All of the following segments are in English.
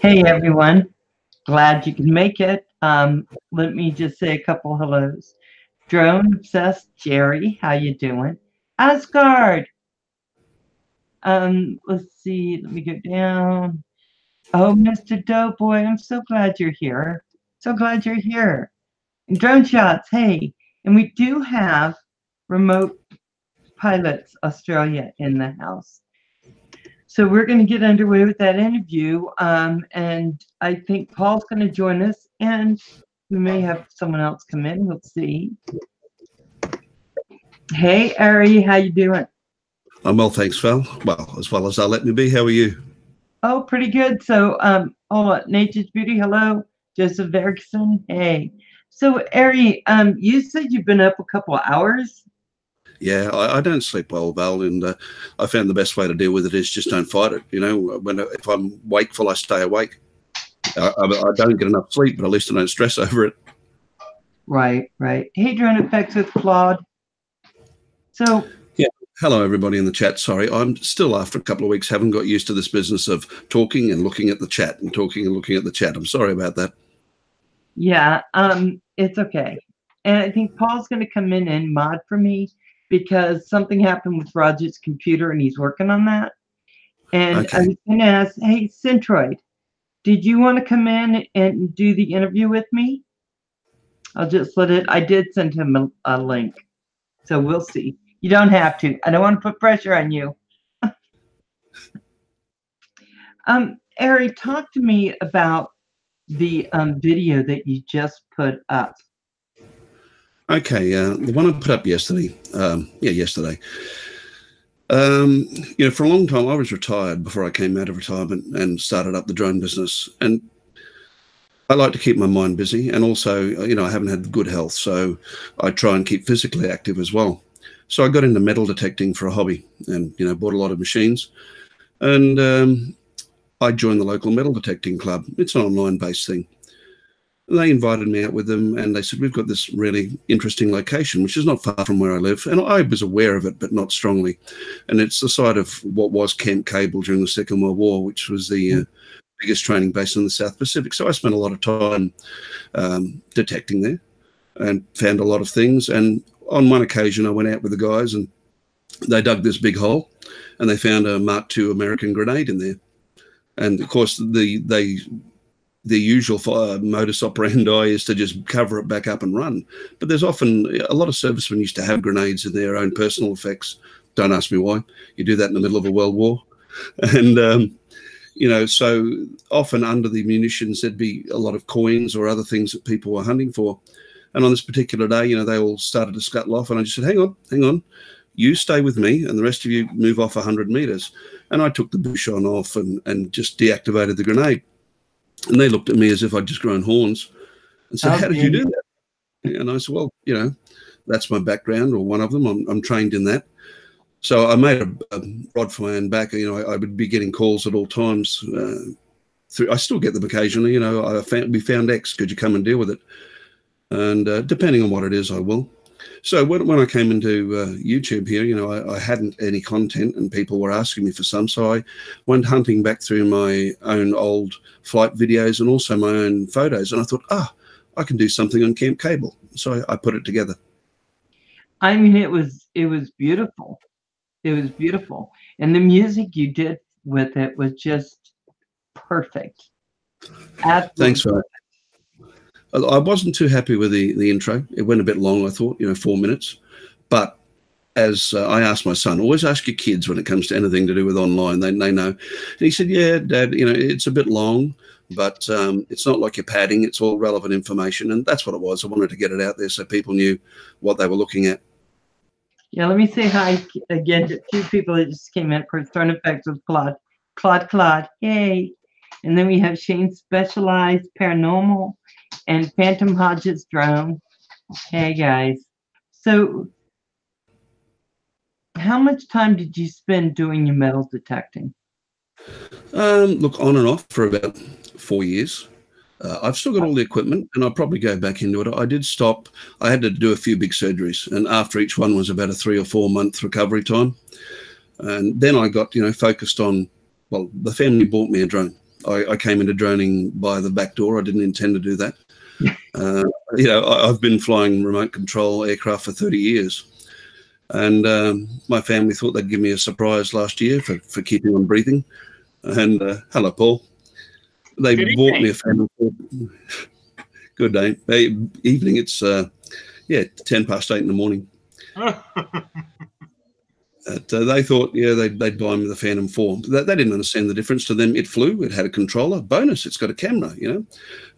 Hey everyone, glad you can make it. Let me just say a couple hellos. Drone obsessed Jerry, how you doing? Asgard. Let's see. Let me go down. Oh, Mr. Doughboy, I'm so glad you're here. So glad you're here. And Drone Shots, hey. And we do have Remote Pilots Australia in the house. So we're going to get underway with that interview, and I think Paul's going to join us, and we may have someone else come in. We'll see. Hey, Ari, how you doing? I'm well, thanks, Val. Well, as well as they'll let me be. How are you? Oh, pretty good. So, Nature's Beauty, hello. Joseph Erickson, hey. So, Ari, you said you've been up a couple of hours. Yeah, I don't sleep well, Val, and I found the best way to deal with it is just don't fight it. You know, if I'm wakeful, I stay awake. I don't get enough sleep, but at least I don't stress over it. Right. Hey, Drone Effects with Claude. So, yeah. Hello, everybody in the chat. Sorry, I'm still, after a couple of weeks, haven't got used to this business of talking and looking at the chat and talking and looking at the chat. I'm sorry about that. Yeah, it's okay. And I think Paul's going to come in and mod for me because something happened with Roger's computer and he's working on that. And okay. I was going to ask, hey, Centroid, did you want to come in and do the interview with me? I'll just I did send him a link. So we'll see. You don't have to. I don't want to put pressure on you. Ari, talk to me about the video that you just put up. Okay, the one I put up yesterday. Yesterday. You know, for a long time, I was retired before I came out of retirement and started up the drone business. And I like to keep my mind busy. And also, you know, I haven't had good health, so I try and keep physically active as well. So I got into metal detecting for a hobby and, you know, bought a lot of machines. And I joined the local metal detecting club. It's an online-based thing. And they invited me out with them, and they said, we've got this really interesting location, which is not far from where I live. And I was aware of it, but not strongly. And it's the site of what was Camp Cable during the Second World War, which was the biggest training base in the South Pacific. So I spent a lot of time detecting there and found a lot of things. And on one occasion, I went out with the guys, and they dug this big hole, and they found a Mark II American grenade in there. And, of course, the usual modus operandi is to just cover it back up and run. But there's often a lot of servicemen used to have grenades in their own personal effects. Don't ask me why. You do that in the middle of a world war. And, you know, so often under the munitions, there'd be a lot of coins or other things that people were hunting for. And on this particular day, you know, they all started to scuttle off. And I just said, hang on. You stay with me and the rest of you move off 100 meters. And I took the Bouchon off and just deactivated the grenade. And they looked at me as if I'd just grown horns and said, how did you do that? And I said, well, you know, that's my background, or one of them. I'm trained in that. So I made a rod for my own back. You know, I would be getting calls at all times. I still get them occasionally. You know, we found X. Could you come and deal with it? And depending on what it is, I will. So when I came into YouTube here, you know, I hadn't any content and people were asking me for some. So I went hunting back through my own old flight videos and also my own photos. And I thought, I can do something on Camp Cable. So I put it together. I mean, it was beautiful. It was beautiful. And the music you did with it was just perfect. Absolutely. Thanks for that. I wasn't too happy with the intro. It went a bit long, I thought, you know, 4 minutes. But as I asked my son, always ask your kids when it comes to anything to do with online. They know. And he said, yeah, Dad, you know, it's a bit long, but it's not like you're padding. It's all relevant information. And that's what it was. I wanted to get it out there so people knew what they were looking at. Yeah, let me say hi again to two people that just came in for Drone Effects with Claude. Claude, yay. And then we have Shane Specialized Paranormal and Phantom Hodges Drone. Hey, guys. So how much time did you spend doing your metal detecting? Look, on and off for about 4 years. I've still got all the equipment, and I'll probably go back into it. I did stop. I had to do a few big surgeries, and after each one was about a 3 or 4 month recovery time. And then I got, you know, focused on, well, the family bought me a drone. I came into droning by the back door. I didn't intend to do that. I've been flying remote control aircraft for 30 years. And my family thought they'd give me a surprise last year for keeping on breathing. And hello, Paul. They bought me a Phantom 4. Good day. Evening. It's 8:10 in the morning. They thought, they'd buy me the Phantom 4. They didn't understand the difference. To them, it flew. It had a controller. Bonus, it's got a camera,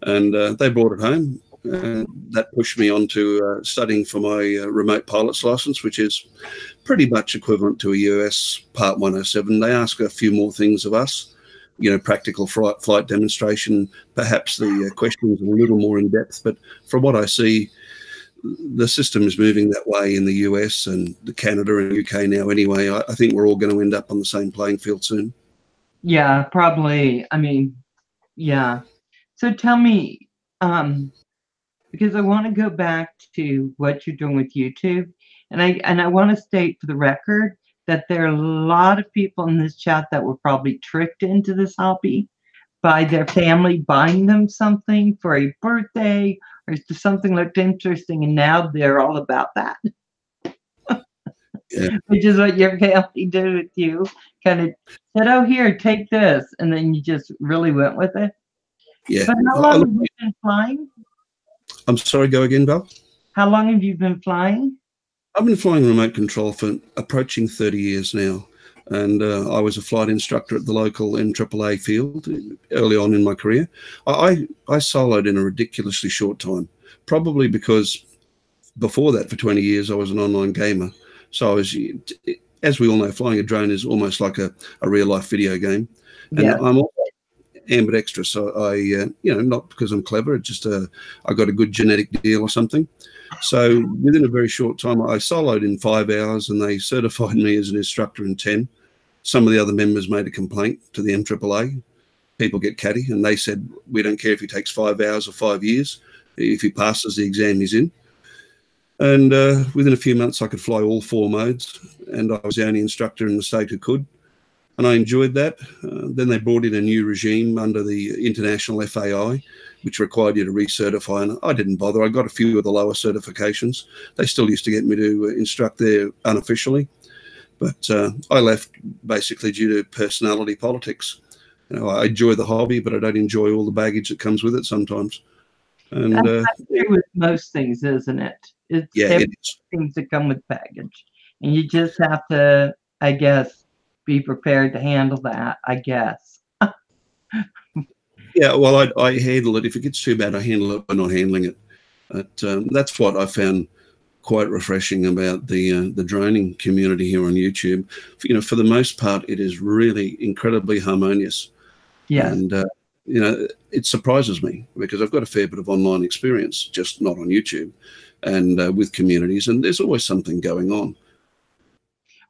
And they brought it home. That pushed me on to studying for my remote pilot's license, which is pretty much equivalent to a US Part 107. They ask a few more things of us, practical flight demonstration. Perhaps the questions are a little more in depth, but from what I see, the system is moving that way in the US and Canada and UK now anyway. I think we're all going to end up on the same playing field soon. Yeah, probably. I mean, yeah. So tell me, because I want to go back to what you're doing with YouTube, and I want to state for the record that there are a lot of people in this chat that were probably tricked into this hobby by their family buying them something for a birthday or something looked interesting, and now they're all about that. Yeah. Which is what your family did with you. Kind of said, "Oh, here, take this," and then you just really went with it. Yeah. But how long have you been flying? I'm sorry, go again, Val? How long have you been flying? I've been flying remote control for approaching 30 years now. And I was a flight instructor at the local MAAA field early on in my career. I soloed in a ridiculously short time, probably because before that, for 20 years, I was an online gamer. So I was, as we all know, flying a drone is almost like a real-life video game. And yeah. I'm also ambidextrous. So I, not because I'm clever, it's just I got a good genetic deal or something. So within a very short time, I soloed in 5 hours, and they certified me as an instructor in 10. Some of the other members made a complaint to the MAAA. People get catty, and they said, we don't care if he takes 5 hours or 5 years. If he passes the exam, he's in. And within a few months, I could fly all 4 modes, and I was the only instructor in the state who could. And I enjoyed that. Then they brought in a new regime under the international FAI, which required you to recertify. And I didn't bother. I got a few of the lower certifications. They still used to get me to instruct there unofficially. But I left basically due to personality politics. I enjoy the hobby, but I don't enjoy all the baggage that comes with it sometimes. And that's true with most things, isn't it? It's it is. Things that come with baggage. And you just have to, I guess, be prepared to handle that, I guess. Yeah, well, I handle it. If it gets too bad, I handle it by not handling it. But that's what I found quite refreshing about the droning community here on YouTube. For the most part, it is really incredibly harmonious. Yeah. And, it surprises me because I've got a fair bit of online experience, just not on YouTube and with communities, and there's always something going on.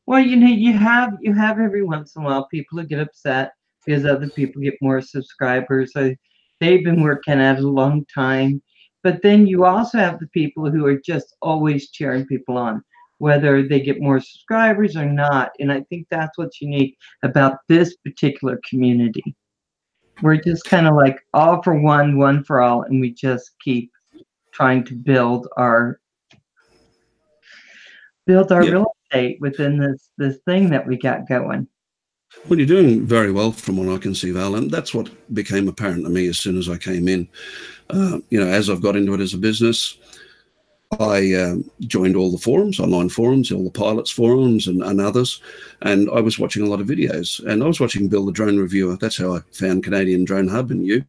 Well, you have every once in a while people who get upset because other people get more subscribers. So they've been working at it a long time. But then you also have the people who are just always cheering people on, whether they get more subscribers or not. And I think that's what's unique about this particular community. We're just kind of like all for one, one for all, and we just keep trying to build our real estate within this thing that we got going. Well, you're doing very well from what I can see, Val, and that's what became apparent to me as soon as I came in. As I've got into it as a business, I joined all the forums, online forums, all the pilots forums and others, and I was watching a lot of videos, and I was watching Bill the Drone Reviewer. That's how I found Canadian Drone Hub and you,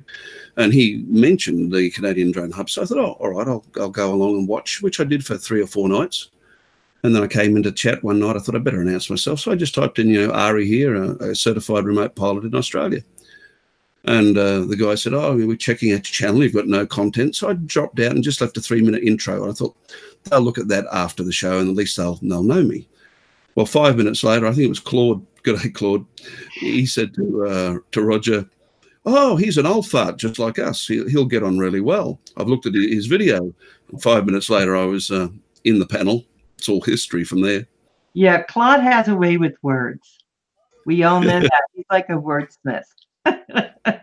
and he mentioned the Canadian Drone Hub, so I thought, oh, all right, I'll go along and watch, which I did for 3 or 4 nights. And then I came into chat one night. I thought I'd better announce myself. So I just typed in, Ari here, a certified remote pilot in Australia. And the guy said, oh, we're checking out your channel. You've got no content. So I dropped out and just left a 3-minute intro. And I thought, they'll look at that after the show and at least they'll know me. Well, 5 minutes later, I think it was Claude. Good day, Claude. He said to Roger, oh, he's an old fart just like us. He'll get on really well. I've looked at his video. And 5 minutes later, I was in the panel. It's all history from there. Yeah, Claude has a way with words. We all know that. He's like a wordsmith. Yeah.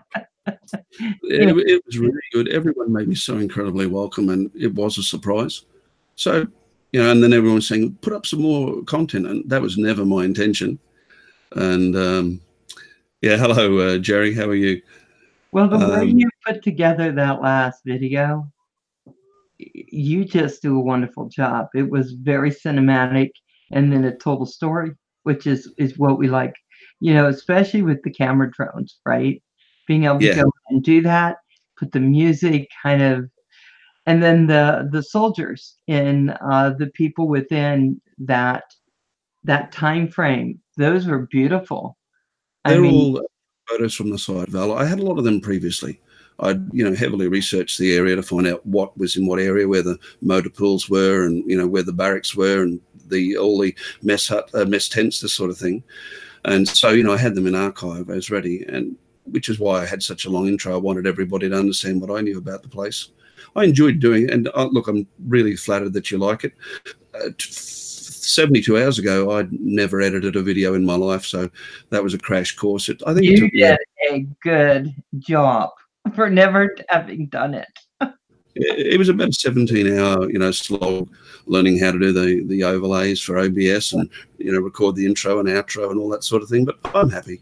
It was really good. Everyone made me so incredibly welcome, and it was a surprise. So, and then everyone was saying, put up some more content, and that was never my intention. And yeah, hello, Jerry. How are you? Well, the way you put together that last video, you just do a wonderful job. It was very cinematic, and then it told a story, which is what we like, especially with the camera drones, right? Being able to go and do that, put the music kind of, and then the soldiers and the people within that time frame, those were beautiful. They're all photos from the site, Val. I had a lot of them previously. I'd heavily researched the area to find out what was in what area, where the motor pools were, and where the barracks were, and all the mess tents, this sort of thing. And so I had them in archive. I was ready, and which is why I had such a long intro. I wanted everybody to understand what I knew about the place. I enjoyed doing it, and look, I'm really flattered that you like it. 72 hours ago, I'd never edited a video in my life, so that was a crash course. I think you did a good job for never having done it. It was about a 17-hour, slog learning how to do the overlays for OBS and record the intro and outro and all that sort of thing. But I'm happy.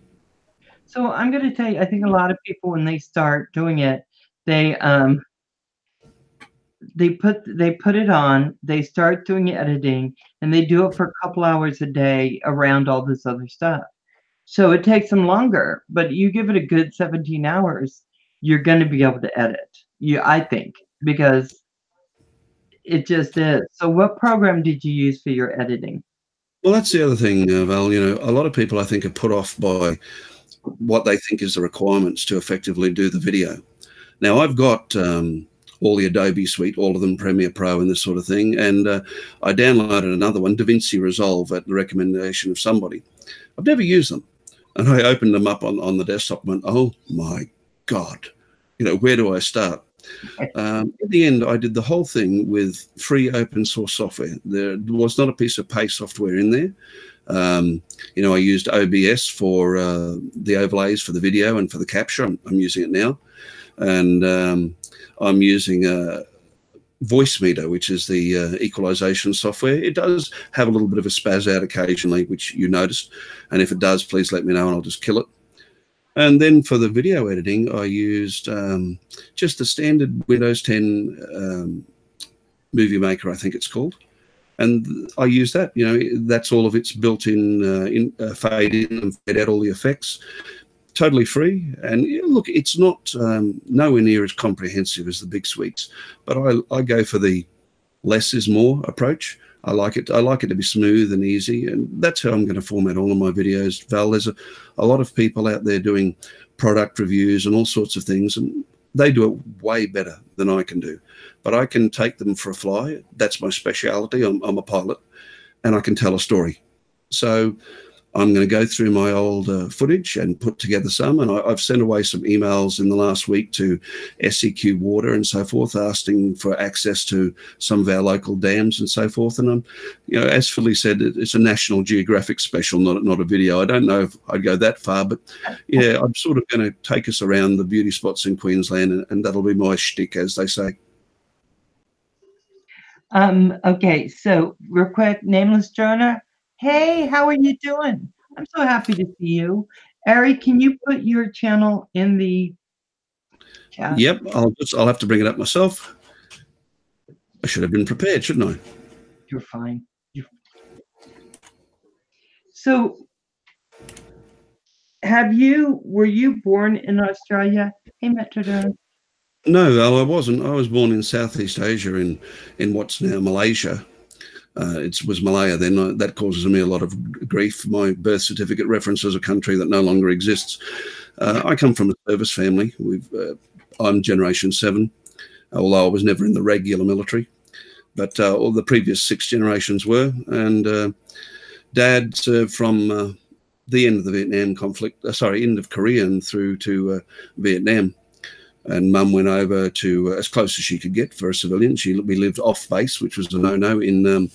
So I'm going to tell you, I think a lot of people, when they start doing it, they put it on, they start doing editing, and they do it for a couple hours a day around all this other stuff. So it takes them longer, but you give it a good 17 hours, you're going to be able to edit. I think, because it just is. So what program did you use for your editing? Well, that's the other thing, Val. A lot of people, I think, are put off by what they think is the requirements to effectively do the video. Now, I've got all the Adobe suite, all of them, Premiere Pro and this sort of thing. And I downloaded another one, DaVinci Resolve, at the recommendation of somebody. I've never used them. And I opened them up on the desktop and went, oh my God, where do I start? In the end, I did the whole thing with free open source software. There was not a piece of pay software in there. I used OBS for the overlays for the video and for the capture. I'm using it now. And I'm using Voicemeeter, which is the equalization software. It does have a little bit of a spaz out occasionally, which you noticed. And if it does, please let me know and I'll just kill it. And then for the video editing, I used just the standard Windows 10 Movie Maker, I think it's called. And I use that. That's all of its built-in fade in and fade out, all the effects. Totally free. And look, it's not nowhere near as comprehensive as the big suites, but I go for the less is more approach. I like it to be smooth and easy, and that's how I'm going to format all of my videos. Val, there's a lot of people out there doing product reviews and all sorts of things, and they do it way better than I can do. But I can take them for a fly. That's my speciality. I'm a pilot, and I can tell a story. So I'm going to go through my old footage and put together some. And I've sent away some emails in the last week to SEQ Water and so forth, asking for access to some of our local dams and so forth. And as Philly said, it's a National Geographic special, not a video. I don't know if I'd go that far, but yeah, I'm sort of going to take us around the beauty spots in Queensland, and that'll be my shtick, as they say. Okay, so real quick, Nameless Jonah. Hey, how are you doing? I'm so happy to see you. Ari, can you put your channel in the chat? Yep, I'll have to bring it up myself. I should have been prepared, shouldn't I? You're fine. So, were you born in Australia? Hey, Metrodome. No, I wasn't. I was born in Southeast Asia, in what's now Malaysia. It was Malaya then. That causes me a lot of grief. My birth certificate references a country that no longer exists. I come from a service family. I'm Generation 7, although I was never in the regular military. But all the previous 6 generations were. And Dad served from the end of the Vietnam conflict, end of Korea and through to Vietnam. And Mum went over to as close as she could get for a civilian. We lived off base, which was a no-no in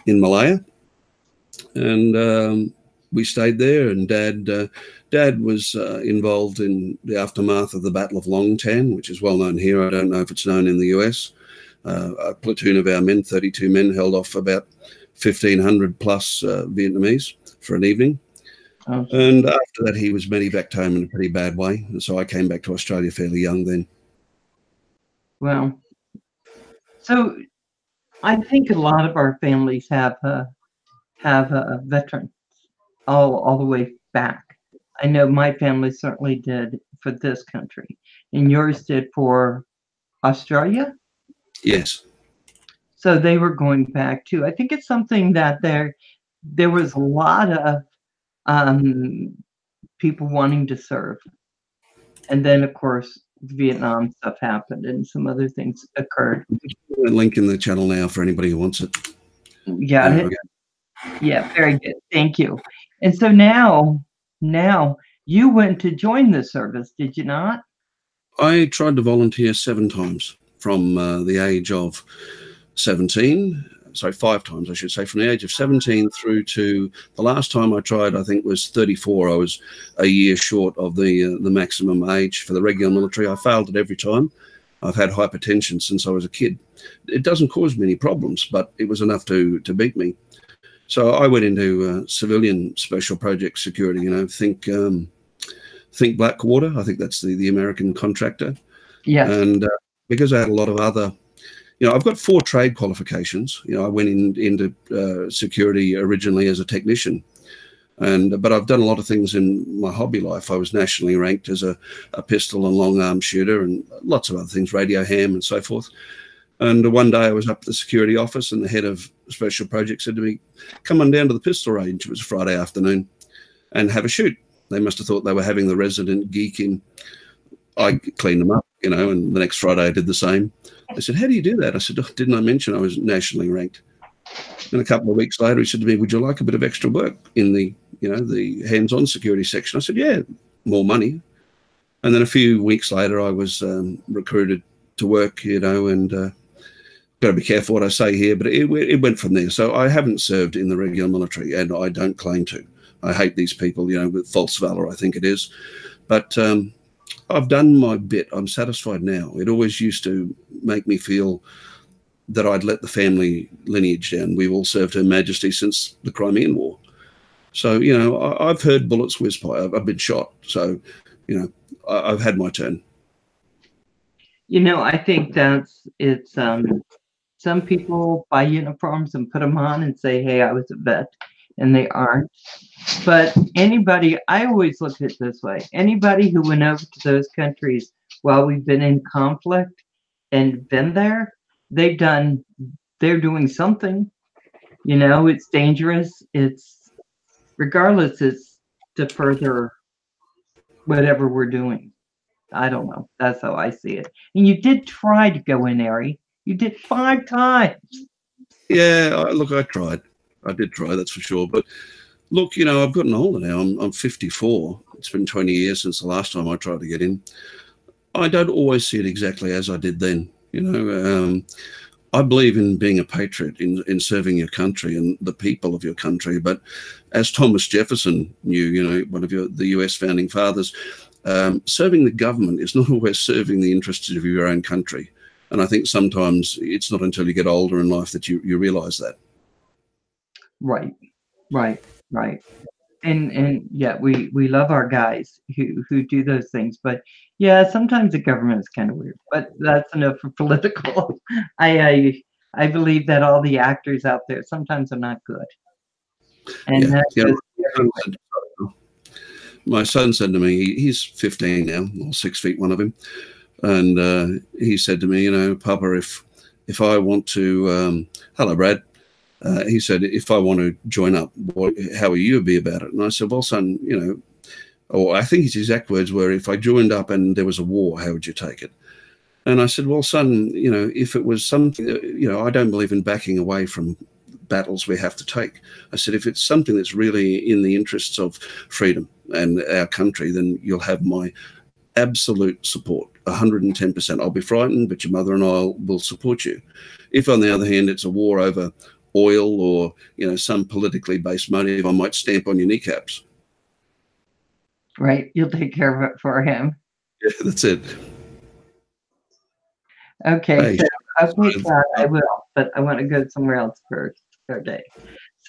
Malaya. And we stayed there, and Dad was involved in the aftermath of the Battle of Long Tan, which is well known here. I don't know if it's known in the US. A platoon of our men, 32 men, held off about 1,500 plus Vietnamese for an evening. Oh, And after that, he was medevaced home in a pretty bad way. And so I came back to Australia fairly young then. well, so I think a lot of our families have veterans all the way back. I know my family certainly did for this country, and yours did for Australia. Yes. So they were going back too. I think it's something that there was a lot of people wanting to serve, and then of course the Vietnam stuff happened and some other things occurred. Link in the channel now for anybody who wants it. Got it. Okay. Yeah, very good. Thank you. And so now you went to join the service, did you not? I tried to volunteer 7 times from the age of 17. Sorry, 5 times, I should say, from the age of 17 through to the last time I tried, I think was 34. I was a year short of the maximum age for the regular military. I failed it every time. I've had hypertension since I was a kid. It doesn't cause me any problems, but it was enough to beat me. So I went into civilian special project security. You know, think Blackwater. I think that's the American contractor. Yeah. And because I had a lot of other, you know, I've got 4 trade qualifications. You know, I went into security originally as a technician, but I've done a lot of things in my hobby life. I was nationally ranked as a pistol and long arm shooter, and lots of other things, radio ham and so forth. And one day I was up at the security office, and the head of special projects said to me, "Come on down to the pistol range." It was a Friday afternoon, and have a shoot. They must have thought they were having the resident geek in. I cleaned them up, you know, and the next Friday I did the same. They said, "How do you do that?" I said, "Oh, didn't I mention I was nationally ranked?" And a couple of weeks later, he said to me, "Would you like a bit of extra work in the hands-on security section?" I said, "Yeah, more money." And then a few weeks later, I was recruited to work, you know, and got to be careful what I say here, but it went from there. So I haven't served in the regular military, and I don't claim to. I hate these people, you know, with false valor, I think it is. But I've done my bit. I'm satisfied now. It always used to make me feel that I'd let the family lineage down. We've all served Her Majesty since the Crimean War. So, you know, I've heard bullets whiz by. I've been shot. So, you know, I've had my turn. You know, I think it's some people buy uniforms and put them on and say, "Hey, I was a vet," and they aren't. But anybody, I always look at it this way, anybody who went over to those countries while we've been in conflict and been there, they're doing something. You know, it's dangerous. Regardless, it's to further whatever we're doing. I don't know. That's how I see it. And you did try to go in, Ari. You did 5 times. Yeah, look, I tried. I did try, that's for sure. But look, you know, I've gotten older now. I'm 54. It's been 20 years since the last time I tried to get in. I don't always see it exactly as I did then. You know, I believe in being a patriot, in serving your country and the people of your country. But as Thomas Jefferson knew, you know, one of the US founding fathers, serving the government is not always serving the interests of your own country. And I think sometimes it's not until you get older in life that you realize that. Right. And yeah, we love our guys who do those things, but yeah, sometimes the government is kind of weird. But that's enough for political. I believe that all the actors out there sometimes are not good. And my son said to me, he's 15 now, or 6 feet, one of him, and he said to me, you know, "Papa, if I want to, hello, Brad." He said, "If I want to join up, how will you be about it?" And I said, "Well, son, you know," or I think his exact words were, "If I joined up and there was a war, how would you take it?" And I said, "Well, son, you know, if it was something, you know, I don't believe in backing away from battles we have to take." I said, "If it's something that's really in the interests of freedom and our country, then you'll have my absolute support, 110%. I'll be frightened, but your mother and I will support you. If, on the other hand, it's a war over oil or, you know, some politically based motive, I might stamp on your kneecaps. Right. You'll take care of it for him. Yeah, that's it. Okay. Hey, So, okay, Todd, I will, but I want to go somewhere else first. Okay.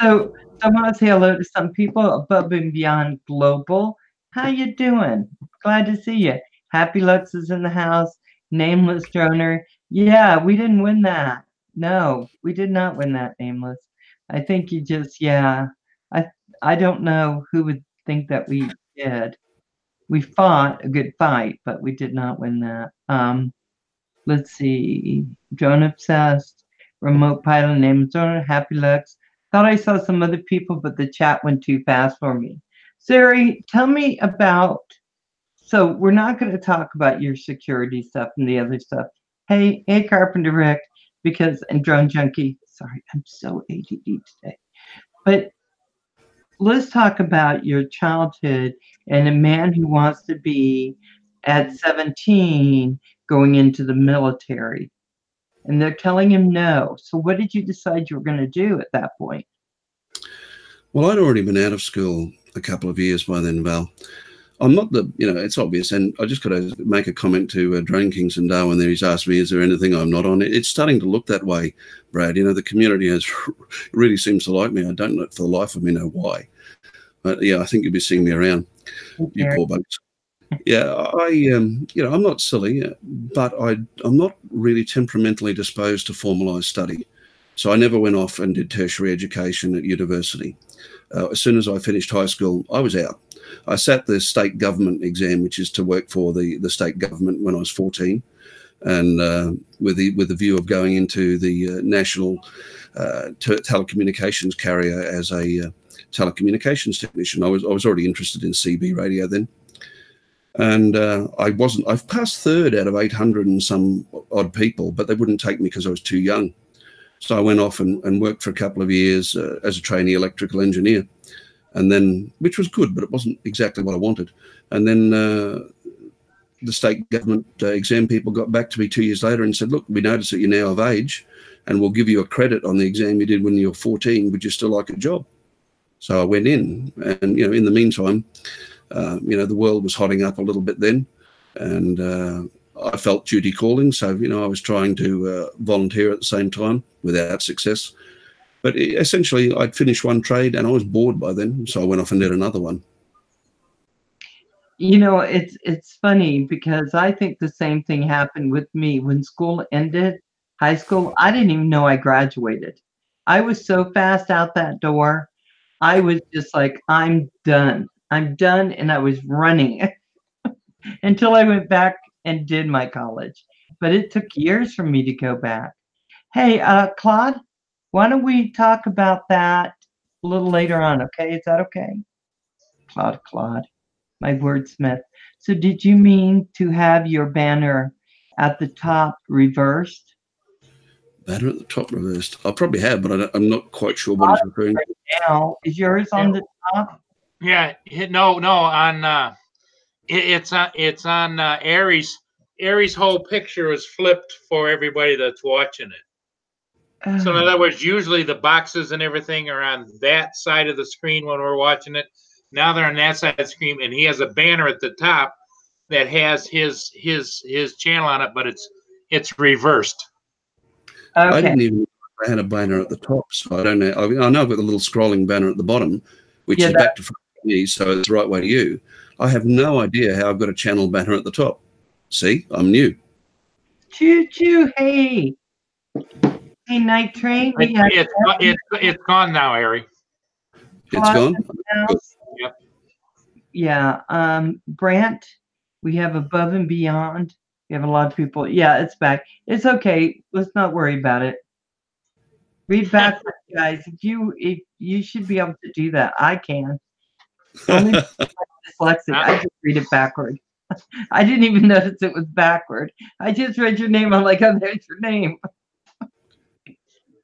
So I want to say hello to some people above and beyond global. How you doing? Glad to see you. Happy Lux is in the house. Nameless Droner. Yeah, we didn't win that. No, we did not win that, Nameless. I think you just, yeah. I don't know who would think that we did. We fought a good fight, but we did not win that. Let's see. Drone Obsessed, Remote Pilot, Nameless Droner, Happy Lux. Thought I saw some other people, but the chat went too fast for me. Sari, tell me about, so we're not going to talk about your security stuff and the other stuff. Hey, Carpenter Rick, because, and Drone Junkie, sorry, I'm so ADD today. But let's talk about your childhood and a man who wants to be at 17 going into the military. And they're telling him no. So what did you decide you were going to do at that point? Well, I'd already been out of school a couple of years by then, Val. I'm not the, you know, it's obvious. And I just got to make a comment to Drone Kings and Darwin there. He's asked me, is there anything I'm not on? It's starting to look that way, Brad. You know, the community has really seems to like me. I don't know for the life of me know why. But yeah, I think you'll be seeing me around, you poor bugs. Yeah, you know, I'm not silly, but I'm not really temperamentally disposed to formalised study. So I never went off and did tertiary education at university. As soon as I finished high school, I was out. I sat the state government exam, which is to work for the state government when I was 14, and with the view of going into the national telecommunications carrier as a telecommunications technician. I was already interested in CB radio then. And I've passed third out of 800 and some odd people, but they wouldn't take me because I was too young. So I went off and worked for a couple of years as a trainee electrical engineer, and then, which was good, but it wasn't exactly what I wanted. And then the state government exam people got back to me 2 years later and said, look, we notice that you're now of age and we'll give you a credit on the exam you did when you were 14. Would you still like a job? So I went in, and, you know, in the meantime, you know, the world was hotting up a little bit then, and I felt duty calling. So, you know, I was trying to volunteer at the same time without success. But essentially, I'd finished one trade and I was bored by then. So I went off and did another one. You know, it's funny because I think the same thing happened with me when school ended, high school. I didn't even know I graduated. I was so fast out that door. I was just like, I'm done. I'm done. And I was running until I went back and did my college. But it took years for me to go back. Hey, Claude, why don't we talk about that a little later on, okay? Is that okay? Claude, my wordsmith. So did you mean to have your banner at the top reversed? Banner at the top reversed. I probably have, but I'm not quite sure what he's referring to. Now, is yours on the top? Yeah, no, on it's on Aries. Aries' whole picture is flipped for everybody that's watching it. So in other words, usually the boxes and everything are on that side of the screen when we're watching it. Now they're on that side of the screen, and he has a banner at the top that has his channel on it, but it's reversed. Okay. I didn't even know I had a banner at the top, so I don't know. I know I've got the little scrolling banner at the bottom, which is back to front to me, so it's the right way to you. I have no idea how I've got a channel banner at the top. See, I'm new. Choo choo, hey. Hey, Night Train. It's gone now, Ari. It's gone? Yep. Yeah. Brant, we have Above and Beyond. We have a lot of people. Yeah, it's back. It's okay. Let's not worry about it. Read backwards, guys. If you should be able to do that. I can. Only dyslexic. I just read it backward. I didn't even notice it was backward. I just read your name. I'm like, oh, there's your name.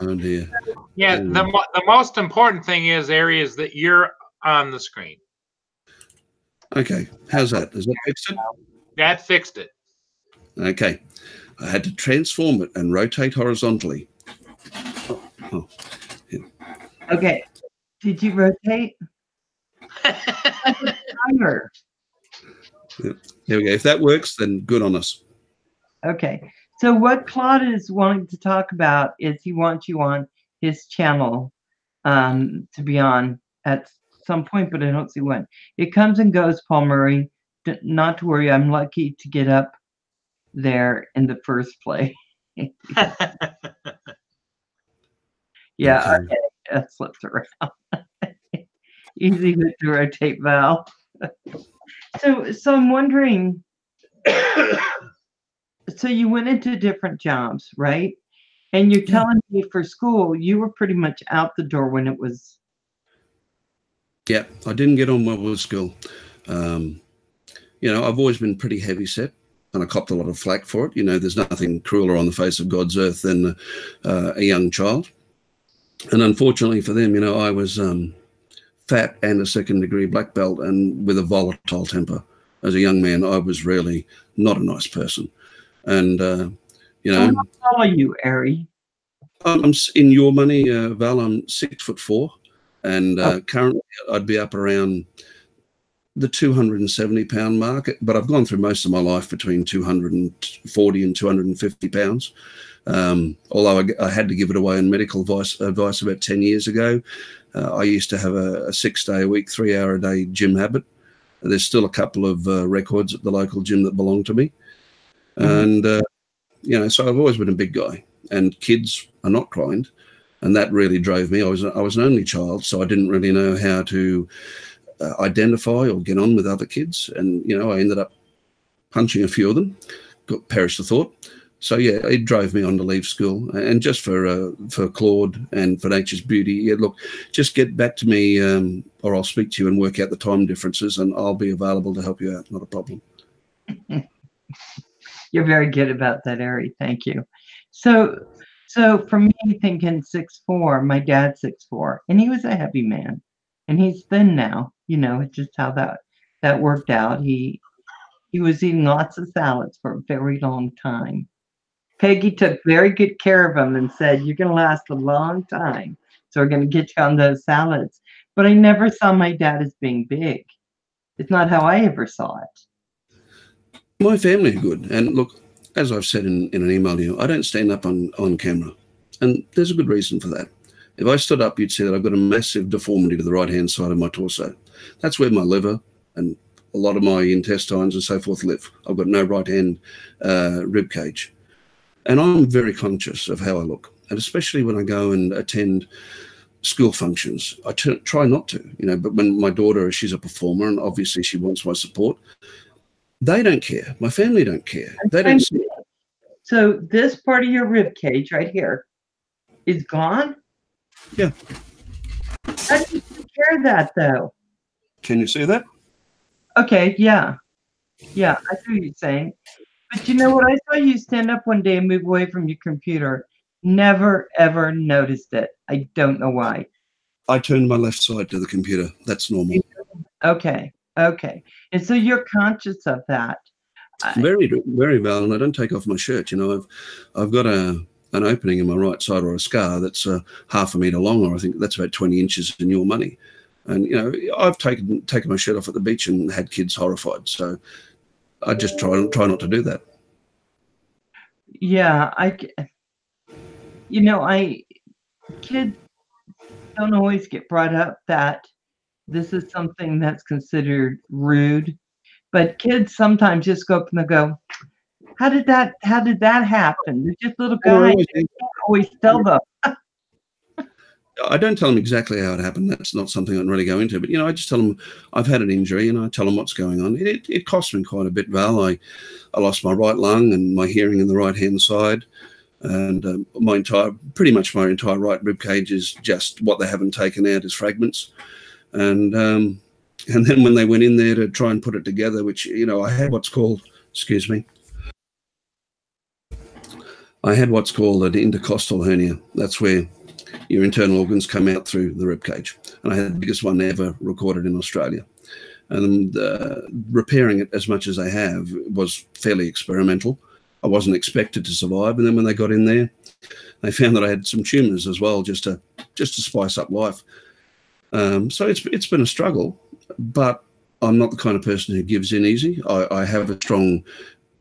Oh dear. Yeah, the most important thing is, Ari, is that you're on the screen. Okay. How's that? Does that fix it? That fixed it. Okay. I had to transform it and rotate horizontally. Oh. Yeah. Okay. Did you rotate? Timer. Yeah. There we go. If that works, then good on us. Okay. So what Claude is wanting to talk about is he wants you on his channel to be on at some point, but I don't see when. It comes and goes, Paul Murray. Not to worry, I'm lucky to get up there in the first place. Yeah, okay. That slips around. Easy to rotate, Val. So I'm wondering, so you went into different jobs, right? And you're telling me for school, you were pretty much out the door when it was. Yeah, I didn't get on well with school. You know, I've always been pretty heavy set, and I copped a lot of flack for it. You know, there's nothing crueler on the face of God's earth than a young child. And unfortunately for them, you know, I was fat and a second-degree black belt and with a volatile temper. As a young man, I was really not a nice person. And, you know. How tall are you, Ari? I'm in your money, Val, I'm 6'4", and currently I'd be up around the 270-pound mark, but I've gone through most of my life between 240 and 250 pounds. Although I had to give it away in medical advice about 10 years ago. I used to have a 6-day-a-week, 3-hour-a-day gym habit. There's still a couple of records at the local gym that belong to me. And, you know, so I've always been a big guy, and kids are not kind. And that really drove me. I was an only child, so I didn't really know how to identify or get on with other kids. And, you know, I ended up punching a few of them, perished the thought. So, yeah, it drove me on to leave school. And just for Claude and for Nature's Beauty, yeah, look, just get back to me or I'll speak to you and work out the time differences, and I'll be available to help you out. Not a problem. You're very good about that, Ari. Thank you. So for me, thinking 6'4", my dad's 6'4", and he was a heavy man, and he's thin now. You know, it's just how that worked out. He was eating lots of salads for a very long time. Peggy took very good care of him and said, "You're going to last a long time, so we're going to get you on those salads." But I never saw my dad as being big. It's not how I ever saw it. My family are good. And look, as I've said in an email to you, I don't stand up on camera. And there's a good reason for that. If I stood up, you'd see that I've got a massive deformity to the right-hand side of my torso. That's where my liver and a lot of my intestines and so forth live. I've got no right-hand rib cage. And I'm very conscious of how I look. And especially when I go and attend school functions, I try not to, you know, but when my daughter, she's a performer and obviously she wants my support, they don't care. My family don't care. They don't see. So this part of your rib cage right here is gone? Yeah. How do you take care of that, though? Can you see that? Okay, yeah. Yeah, I see what you're saying. But you know what? I saw you stand up one day and move away from your computer. Never, ever noticed it. I don't know why. I turned my left side to the computer. That's normal. Okay. Okay. And so you're conscious of that. Very, very well. And I don't take off my shirt. You know, I've got an opening in my right side, or a scar that's half a meter long, or I think that's about 20 inches in your money. And, you know, I've taken my shirt off at the beach and had kids horrified. So I just try not to do that. Yeah, kids don't always get brought up that this is something that's considered rude, but kids sometimes just go up and they go, how did that happen? They're just little guys. I always tell them. I don't tell them exactly how it happened. That's not something I can really go into. But, you know, I just tell them I've had an injury and I tell them what's going on. It cost me quite a bit, Val. I lost my right lung and my hearing in the right-hand side. And pretty much my entire right rib cage is just what they haven't taken out is fragments. And then when they went in there to try and put it together, which, you know, I had what's called an intercostal hernia. That's where your internal organs come out through the rib cage. And I had the biggest one ever recorded in Australia. And repairing it as much as I have was fairly experimental. I wasn't expected to survive. And then when they got in there, they found that I had some tumours as well, just to spice up life. So it's been a struggle, but I'm not the kind of person who gives in easy. I have a strong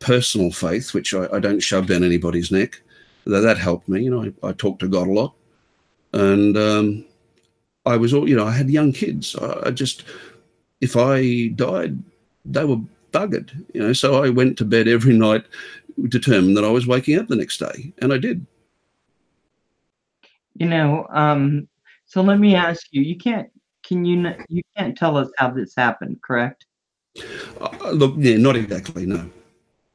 personal faith, which I don't shove down anybody's neck. That helped me. I talk to God a lot, and I was all, I had young kids. If I died, they were buggered. So I went to bed every night determined that I was waking up the next day, and I did. So let me ask you, you can't tell us how this happened, correct? Look, yeah, not exactly, no.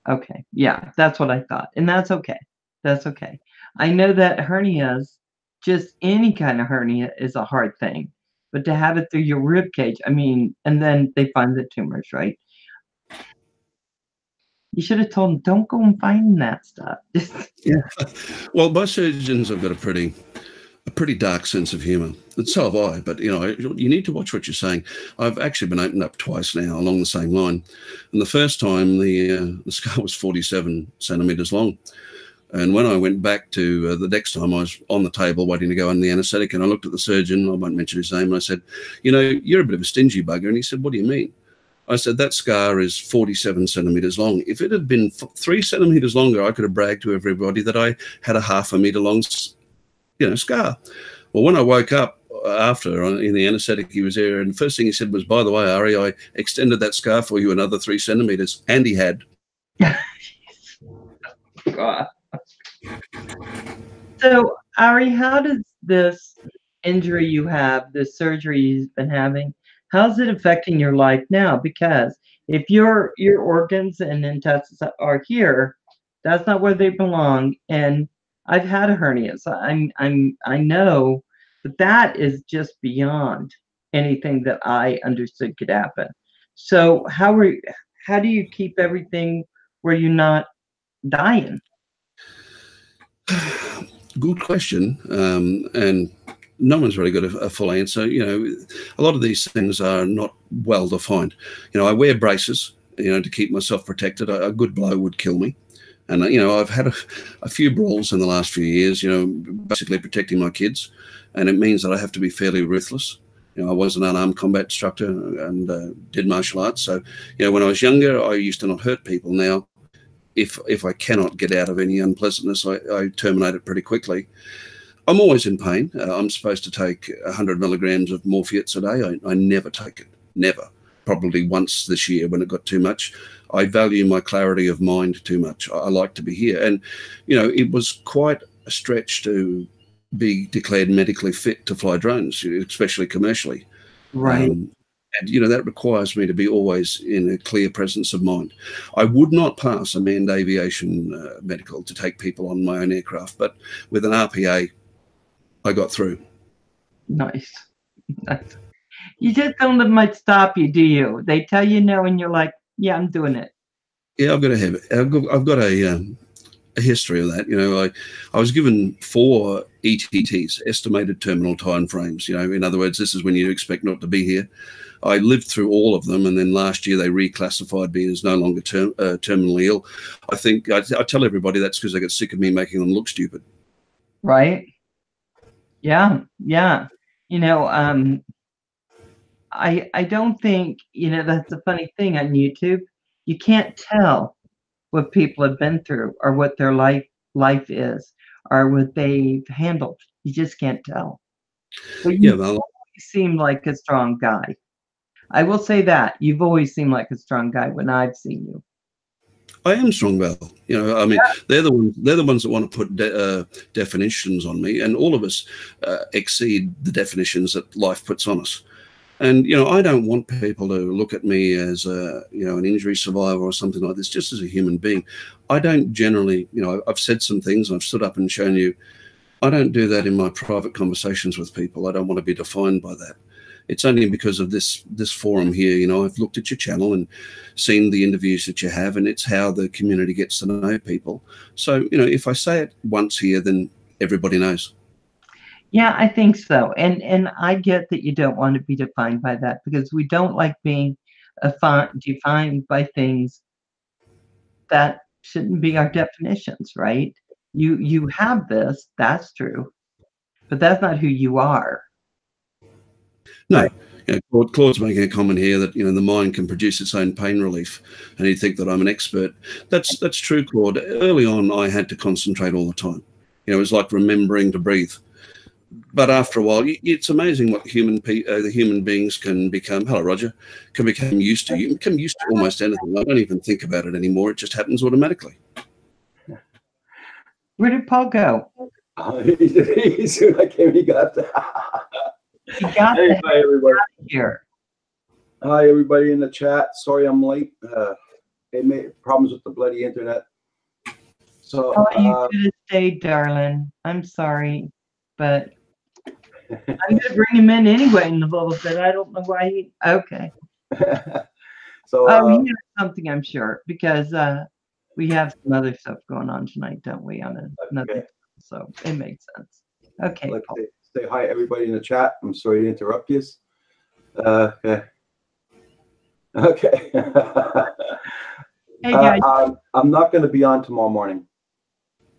Okay, yeah, that's what I thought, and that's okay. That's okay. I know that hernias, just any kind of hernia is a hard thing, but to have it through your rib cage, I mean, and then they find the tumors, right? You should have told them, don't go and find that stuff. Yeah. Well, my surgeons have got a pretty dark sense of humour. And so have I, but you need to watch what you're saying. I've actually been opened up twice now along the same line. And the first time the scar was 47 centimetres long. And when I went back to the next time, I was on the table waiting to go under the anaesthetic, and I looked at the surgeon, I won't mention his name, and I said, you're a bit of a stingy bugger. And he said, what do you mean? I said, that scar is 47 centimetres long. If it had been 3 centimetres longer, I could have bragged to everybody that I had a half a metre long scar. Well, when I woke up after in the anaesthetic, he was there, and the first thing he said was, by the way, Ari, I extended that scar for you another 3 centimetres, and he had. God. So, Ari, how does this injury you have, this surgery you've been having, how's it affecting your life now? Because if your organs and intestines are here, that's not where they belong. And I've had a hernia, so I know that is just beyond anything that I understood could happen. So how do you keep everything where you're not dying? Good question, and no one's really got a full answer. A lot of these things are not well defined. I wear braces, to keep myself protected. A good blow would kill me. And, I've had a few brawls in the last few years, basically protecting my kids. And it means that I have to be fairly ruthless. I was an unarmed combat instructor and did martial arts. So, when I was younger, I used to not hurt people. Now, if I cannot get out of any unpleasantness, I terminate it pretty quickly. I'm always in pain. I'm supposed to take 100 milligrams of Morpheus a day. I never take it. Never. Probably once this year when it got too much. I value my clarity of mind too much. I like to be here. And, it was quite a stretch to be declared medically fit to fly drones, especially commercially. Right. And, that requires me to be always in a clear presence of mind. I would not pass a manned aviation medical to take people on my own aircraft, but with an RPA, I got through. Nice. You just don't let much stop you, do you? They tell you no, and you're like, yeah, I'm doing it. Yeah, I've got a history of that. I was given 4 ETTs, estimated terminal time frames. In other words, this is when you expect not to be here. I lived through all of them, and then last year they reclassified me as no longer terminally ill. I think I tell everybody that's because they get sick of me making them look stupid. Right. Yeah. I don't think, that's the funny thing on YouTube. You can't tell what people have been through or what their life is or what they've handled. You just can't tell. But you always seem like a strong guy. I will say that. You've always seemed like a strong guy when I've seen you. I am strong, Val. They're the ones that want to put definitions on me, and all of us exceed the definitions that life puts on us. And, I don't want people to look at me as an injury survivor or something like this, just as a human being. I don't generally, I've said some things, and I've stood up and shown you, I don't do that in my private conversations with people. I don't want to be defined by that. It's only because of this forum here. I've looked at your channel and seen the interviews that you have, and it's how the community gets to know people. So, if I say it once here, then everybody knows. Yeah, I think so. And I get that you don't want to be defined by that, because we don't like being defined by things that shouldn't be our definitions, right? You have this, that's true, but that's not who you are. No. You know, Claude's making a comment here that, you know, the mind can produce its own pain relief, and you think that I'm an expert. That's true, Claude. Early on, I had to concentrate all the time. You know, it was like remembering to breathe. But after a while, it's amazing what the human beings can become. Hello, Roger. Can become used to. You can become used to almost anything. I don't even think about it anymore. It just happens automatically. Where did Paul go? Soon I came. He got there. He got Hey, the hi, everybody. here. Hi, everybody in the chat. Sorry I'm late. It made problems with the bloody internet. So Oh, you should have stayed, darling. I'm sorry, but I'm gonna bring him in anyway in a little bit. I don't know why he. Okay. so Oh, he has something, I'm sure, because we have some other stuff going on tonight, don't we? On another, okay. so it makes sense. Okay. Let's Paul. say hi, everybody in the chat. I'm sorry to interrupt you. Okay. Okay. Hey guys, I'm not going to be on tomorrow morning.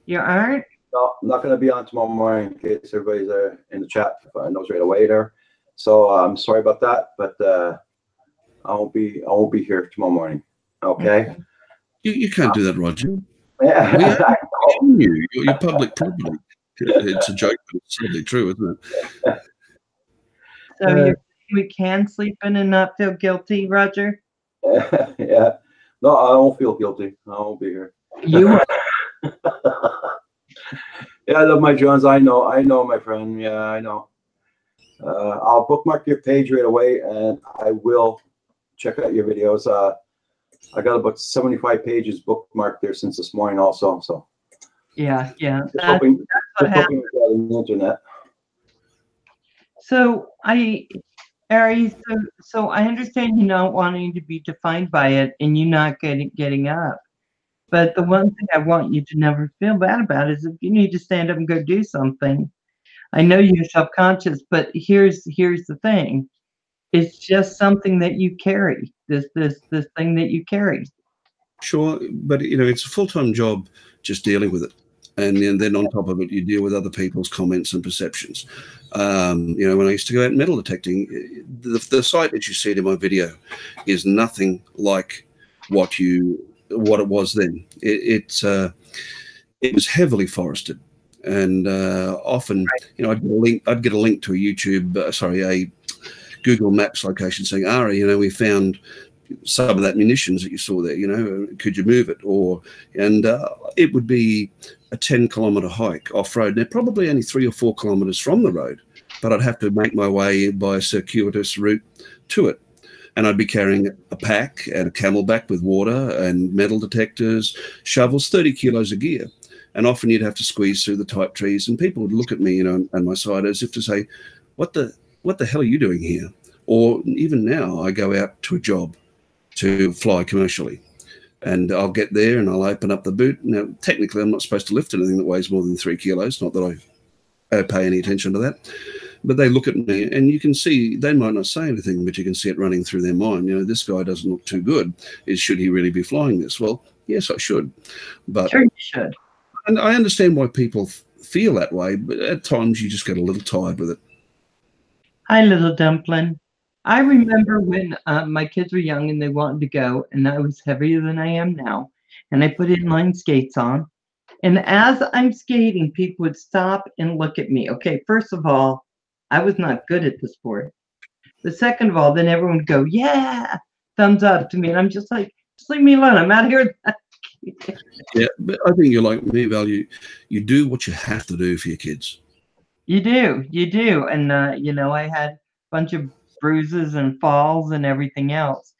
you aren't? No, I'm not going to be on tomorrow morning in case everybody's in the chat knows right away there. So I'm sorry about that, but I won't be here tomorrow morning. Okay. You can't do that, Roger. Yeah. You're public property. It's a joke, but it's certainly true, isn't it? So we can sleep in and not feel guilty, Roger? Yeah. No, I won't feel guilty. I won't be here. You Yeah, I love my Jones. I know, my friend. Yeah, I know. I'll bookmark your page right away, and I will check out your videos. I got about 75 pages bookmarked there since this morning, also. So yeah. just That's hoping what happened. we got on the internet. So Aries, so I understand you not wanting to be defined by it and you not getting up. But the one thing I want you to never feel bad about is if you need to stand up and go do something. I know you're self-conscious, but here's the thing. It's just something that you carry. This thing that you carry. Sure, but you know, it's a full-time job just dealing with it. And then on top of it, you deal with other people's comments and perceptions. You know, when I used to go out metal detecting, the site that you see in my video is nothing like what it was then. It was heavily forested, and often, you know, I'd get a link to a YouTube, a Google Maps location saying, Ari, you know, we found some of that munitions that you saw there, you know, could you move it? And it would be a 10-kilometer hike off-road. They're probably only 3 or 4 kilometers from the road, but I'd have to make my way by a circuitous route to it. And I'd be carrying a pack and a camelback with water and metal detectors, shovels, 30 kilos of gear. And often you'd have to squeeze through the tight trees, and people would look at me, you know, and my side as if to say, what the hell are you doing here? Or even now, I go out to a job to fly commercially, and I'll get there and I'll open up the boot. Now, technically, I'm not supposed to lift anything that weighs more than 3 kilos. Not that I pay any attention to that. But they look at me, and you can see, they might not say anything, but you can see it running through their mind. You know, this guy doesn't look too good. Should he really be flying this? Well, yes, I should. But Sure you should. And I understand why people feel that way, but at times you just get a little tired with it. Hi, little dumpling. I remember when my kids were young and they wanted to go, and I was heavier than I am now, and I put inline skates on. And as I'm skating, people would stop and look at me. Okay, first of all, I was not good at the sport. But second of all, then everyone would go, yeah, thumbs up to me. And I'm just like, just leave me alone. I'm out here. Yeah, but I think you're like me, Val. You do what you have to do for your kids. You do. And, you know, I had a bunch of bruises and falls and everything else.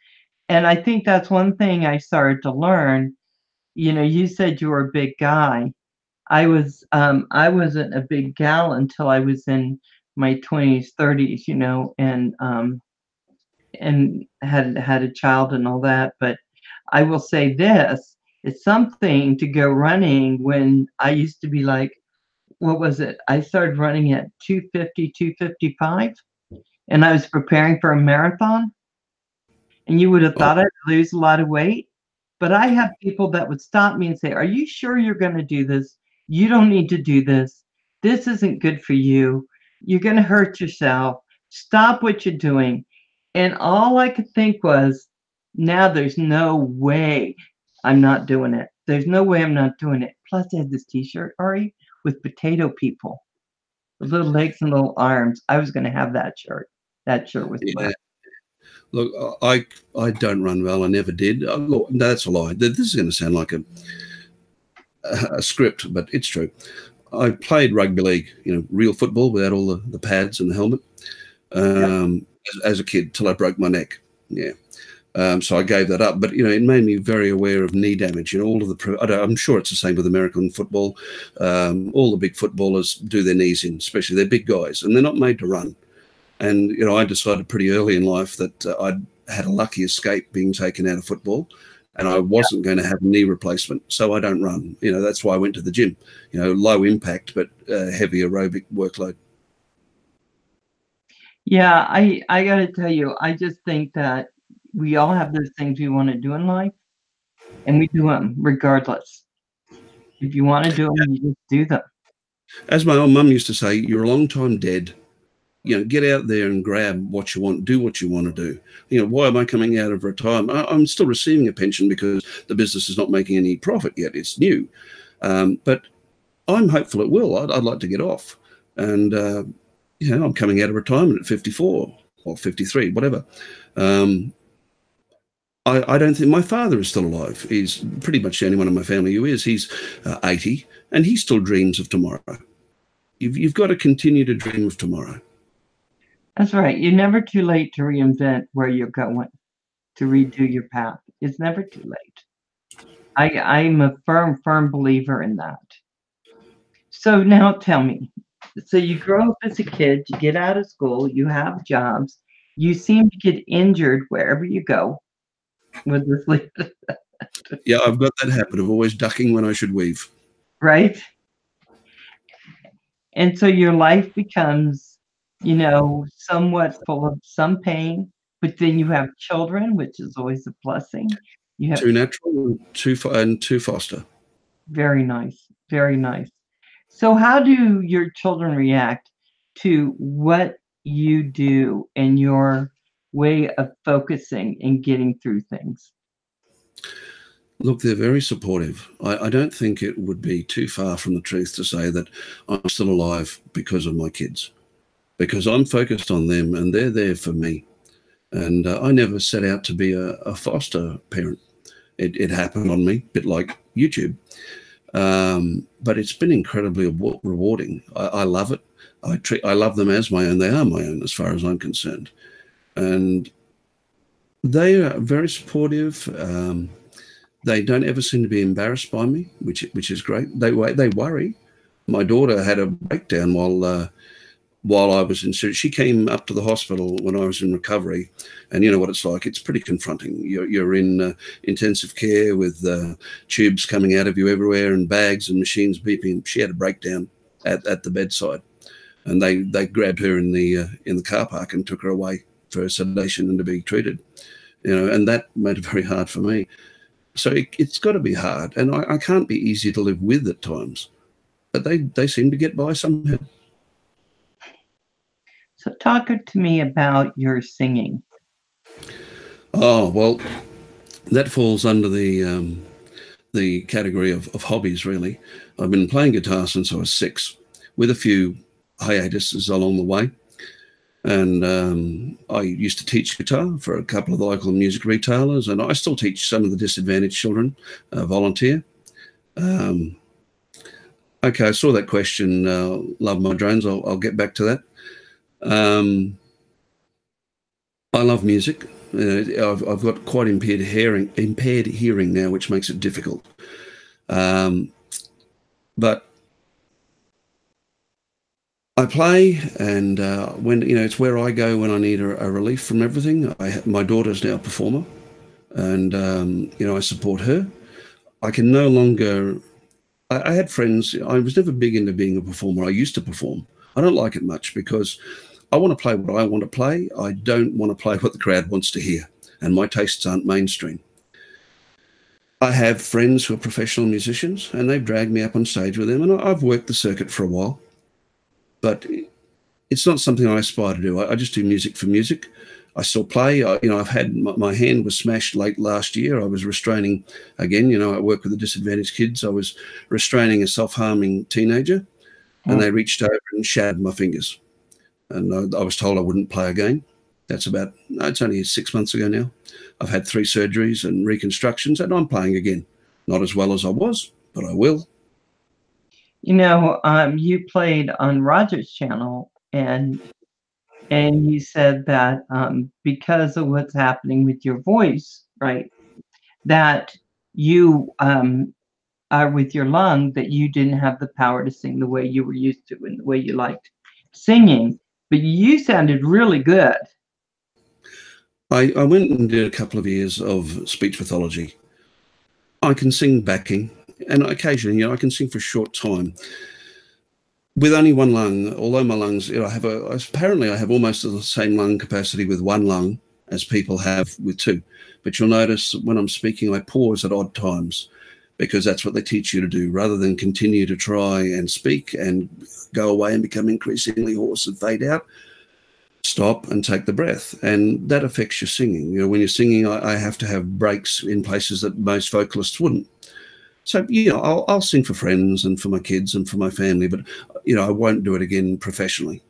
And I think that's one thing I started to learn. You know, you said you were a big guy. I wasn't a big gal until I was in my 20s, 30s, you know, and had a child and all that. But I will say this, it's something to go running when I used to be like, what was it? I started running at 250, 255, and I was preparing for a marathon. And you would have thought I'd lose a lot of weight. But I have people that would stop me and say, "Are you sure you're going to do this? You don't need to do this. This isn't good for you. You're going to hurt yourself. Stop what you're doing." And all I could think was, now there's no way I'm not doing it. There's no way I'm not doing it. Plus, I had this T-shirt, Ari, with potato people, with little legs and little arms. I was going to have that shirt. That shirt was Yeah. Look, I don't run well. I never did. Look, no, that's a lie. This is going to sound like a script, but it's true. I played rugby league, real football without all the pads and the helmet, as a kid till I broke my neck. Yeah. So I gave that up, but it made me very aware of knee damage. All of I'm sure it's the same with American football. All the big footballers do their knees in, especially they're big guys, and they're not made to run. And I decided pretty early in life that I'd had a lucky escape being taken out of football, and I wasn't going to have a knee replacement, so I don't run. That's why I went to the gym. Low impact but heavy aerobic workload. Yeah, I got to tell you, I just think that we all have those things we want to do in life, and we do them regardless. If you want to do them, you just do them. As my old mum used to say, you're a long time dead. Get out there and grab what you want, do what you want to do. Why am I coming out of retirement? I'm still receiving a pension because the business is not making any profit yet. It's new. But I'm hopeful it will. I'd like to get off. And, I'm coming out of retirement at 54 or 53, whatever. I don't think my father is still alive. He's pretty much the only one in my family who is. He's 80, and he still dreams of tomorrow. You've got to continue to dream of tomorrow. That's right. You're never too late to reinvent where you're going, to redo your path. It's never too late. I'm a firm believer in that. So now tell me, so you grow up as a kid, you get out of school, you have jobs, you seem to get injured wherever you go. With this Yeah, I've got that habit of always ducking when I should weave. Right? And so your life becomes, somewhat full of some pain, but then you have children, which is always a blessing. You have 2 natural and 2 foster. Very nice. Very nice. So how do your children react to what you do and your way of focusing and getting through things? Look, they're very supportive. I don't think it would be too far from the truth to say that I'm still alive because of my kids, because I'm focused on them and they're there for me. And I never set out to be a foster parent. It happened on me, a bit like YouTube. But it's been incredibly rewarding. I love it. I love them as my own. They are my own as far as I'm concerned. And they are very supportive. They don't ever seem to be embarrassed by me, which is great. They worry. My daughter had a breakdown while I was in. She came up to the hospital when I was in recovery, and you know what it's like. It's pretty confronting. You're in intensive care with tubes coming out of you everywhere and bags and machines beeping. She had a breakdown at the bedside, and they grabbed her in the car park and took her away for sedation and to be treated. And that made it very hard for me. So it's got to be hard, and I can't be easy to live with at times, but they seem to get by somehow. So talk to me about your singing. Oh, well, that falls under the category of hobbies, really. I've been playing guitar since I was 6, with a few hiatuses along the way. And I used to teach guitar for a couple of the local music retailers, and I still teach some of the disadvantaged children, volunteer. Okay, I saw that question, love my drones. I'll get back to that. I love music. I've got quite impaired hearing now, which makes it difficult. But I play, and when it's where I go when I need a relief from everything. My daughter's now a performer, and I support her. I can no longer. I had friends. I was never big into being a performer. I used to perform. I don't like it much because I want to play what I want to play. I don't want to play what the crowd wants to hear, and my tastes aren't mainstream. I have friends who are professional musicians, and they've dragged me up on stage with them, and I've worked the circuit for a while. But it's not something I aspire to do. I just do music for music. I still play. I've had my hand was smashed late last year. I was restraining again. I work with the disadvantaged kids. I was restraining a self-harming teenager, and they reached over and shattered my fingers. And I was told I wouldn't play again. It's only 6 months ago now. I've had 3 surgeries and reconstructions, and I'm playing again. Not as well as I was, but I will. You played on Roger's channel, and you said that because of what's happening with your voice, right, that you are with your lung, that you didn't have the power to sing the way you were used to and the way you liked singing, but you sounded really good. I went and did a couple of years of speech pathology. I can sing backing, and occasionally, I can sing for a short time with only one lung. Although my lungs, apparently I have almost the same lung capacity with one lung as people have with 2. But you'll notice when I'm speaking, I pause at odd times, because that's what they teach you to do, rather than continue to try and speak and go away and become increasingly hoarse and fade out. Stop and take the breath, and that affects your singing. When you're singing, I have to have breaks in places that most vocalists wouldn't. So, I'll sing for friends and for my kids and for my family, but, I won't do it again professionally.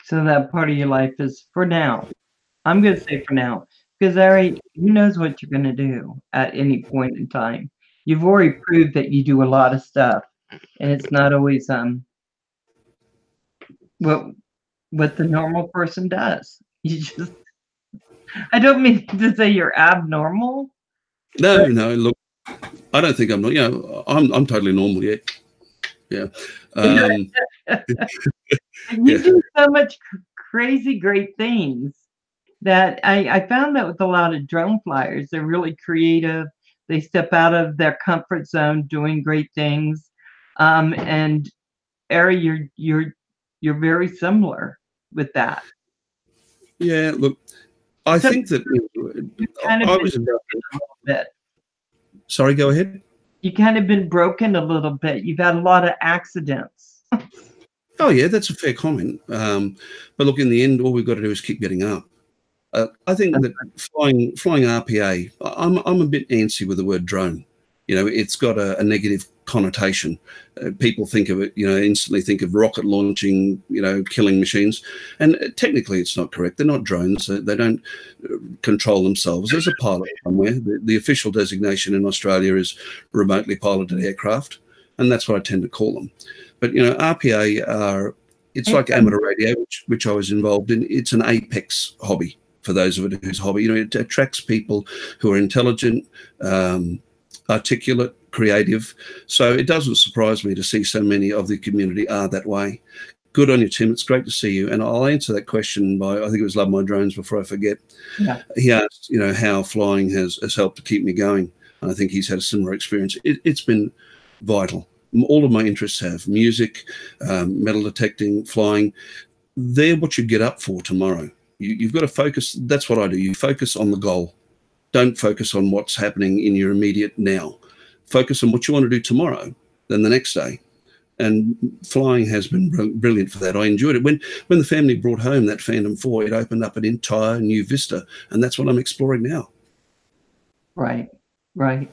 So that part of your life is for now. I'm going to say for now, because Ari, who knows what you're going to do at any point in time. You've already proved that you do a lot of stuff, and it's not always what the normal person does. I don't mean to say you're abnormal. No, look, I don't think I'm not. I'm totally normal yet. Yeah. You do so much crazy great things that I found that with a lot of drone flyers. They're really creative. They step out of their comfort zone doing great things. And Ari, you're very similar with that. Yeah, look, I think that I was about a bit. Sorry, go ahead. You kind of been broken a little bit. You've had a lot of accidents. Oh yeah, that's a fair comment. But look, in the end, all we've got to do is keep getting up. I think that flying RPA, I'm a bit antsy with the word drone. It's got a negative connotation. People think of it, instantly think of rocket launching, killing machines. And technically it's not correct. They're not drones. They don't control themselves. There's a pilot somewhere. The official designation in Australia is remotely piloted aircraft, and that's what I tend to call them. But, RPA it's like amateur radio, which I was involved in. It's an apex hobby for those of it whose hobby. It attracts people who are intelligent, articulate, creative. So it doesn't surprise me to see so many of the community are that way. Good on you, Tim. It's great to see you. And I'll answer that question by, I think it was Love My Drones before I forget. Yeah. He asked, how flying has helped to keep me going. And I think he's had a similar experience. It's been vital. All of my interests have music, metal detecting, flying. They're what you get up for tomorrow. You've got to focus. That's what I do. You focus on the goal. Don't focus on what's happening in your immediate now. Focus on what you want to do tomorrow, then the next day. And flying has been brilliant for that. I enjoyed it. When the family brought home that Phantom 4, it opened up an entire new vista, and that's what I'm exploring now. Right. Where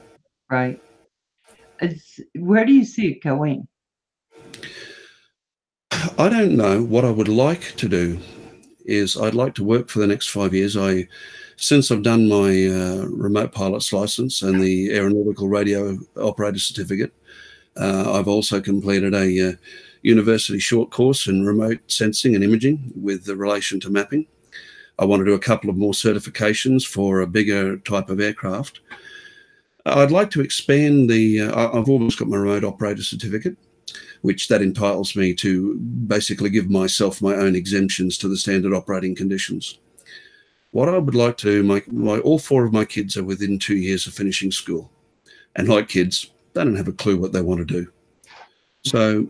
do you see it going? I don't know. What I would like to do is I'd like to work for the next 5 years. Since I've done my remote pilot's license and the aeronautical radio operator certificate, I've also completed a university short course in remote sensing and imaging with relation to mapping. I want to do a couple of more certifications for a bigger type of aircraft. I'd like to expand I've almost got my remote operator certificate, which that entitles me to basically give myself my own exemptions to the standard operating conditions. What I would like to do, all 4 of my kids are within 2 years of finishing school. And like kids, they don't have a clue what they want to do. So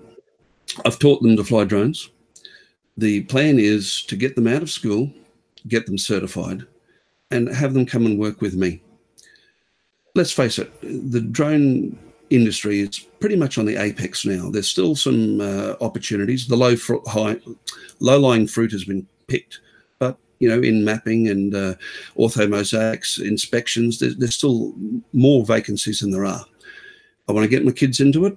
I've taught them to fly drones. The plan is to get them out of school, get them certified, and have them come and work with me. let's face it, the drone industry is pretty much on the apex now. There's still some opportunities. The low-lying fruit has been picked, but in mapping and orthomosaics inspections, there's still more vacancies than there are. I want to get my kids into it,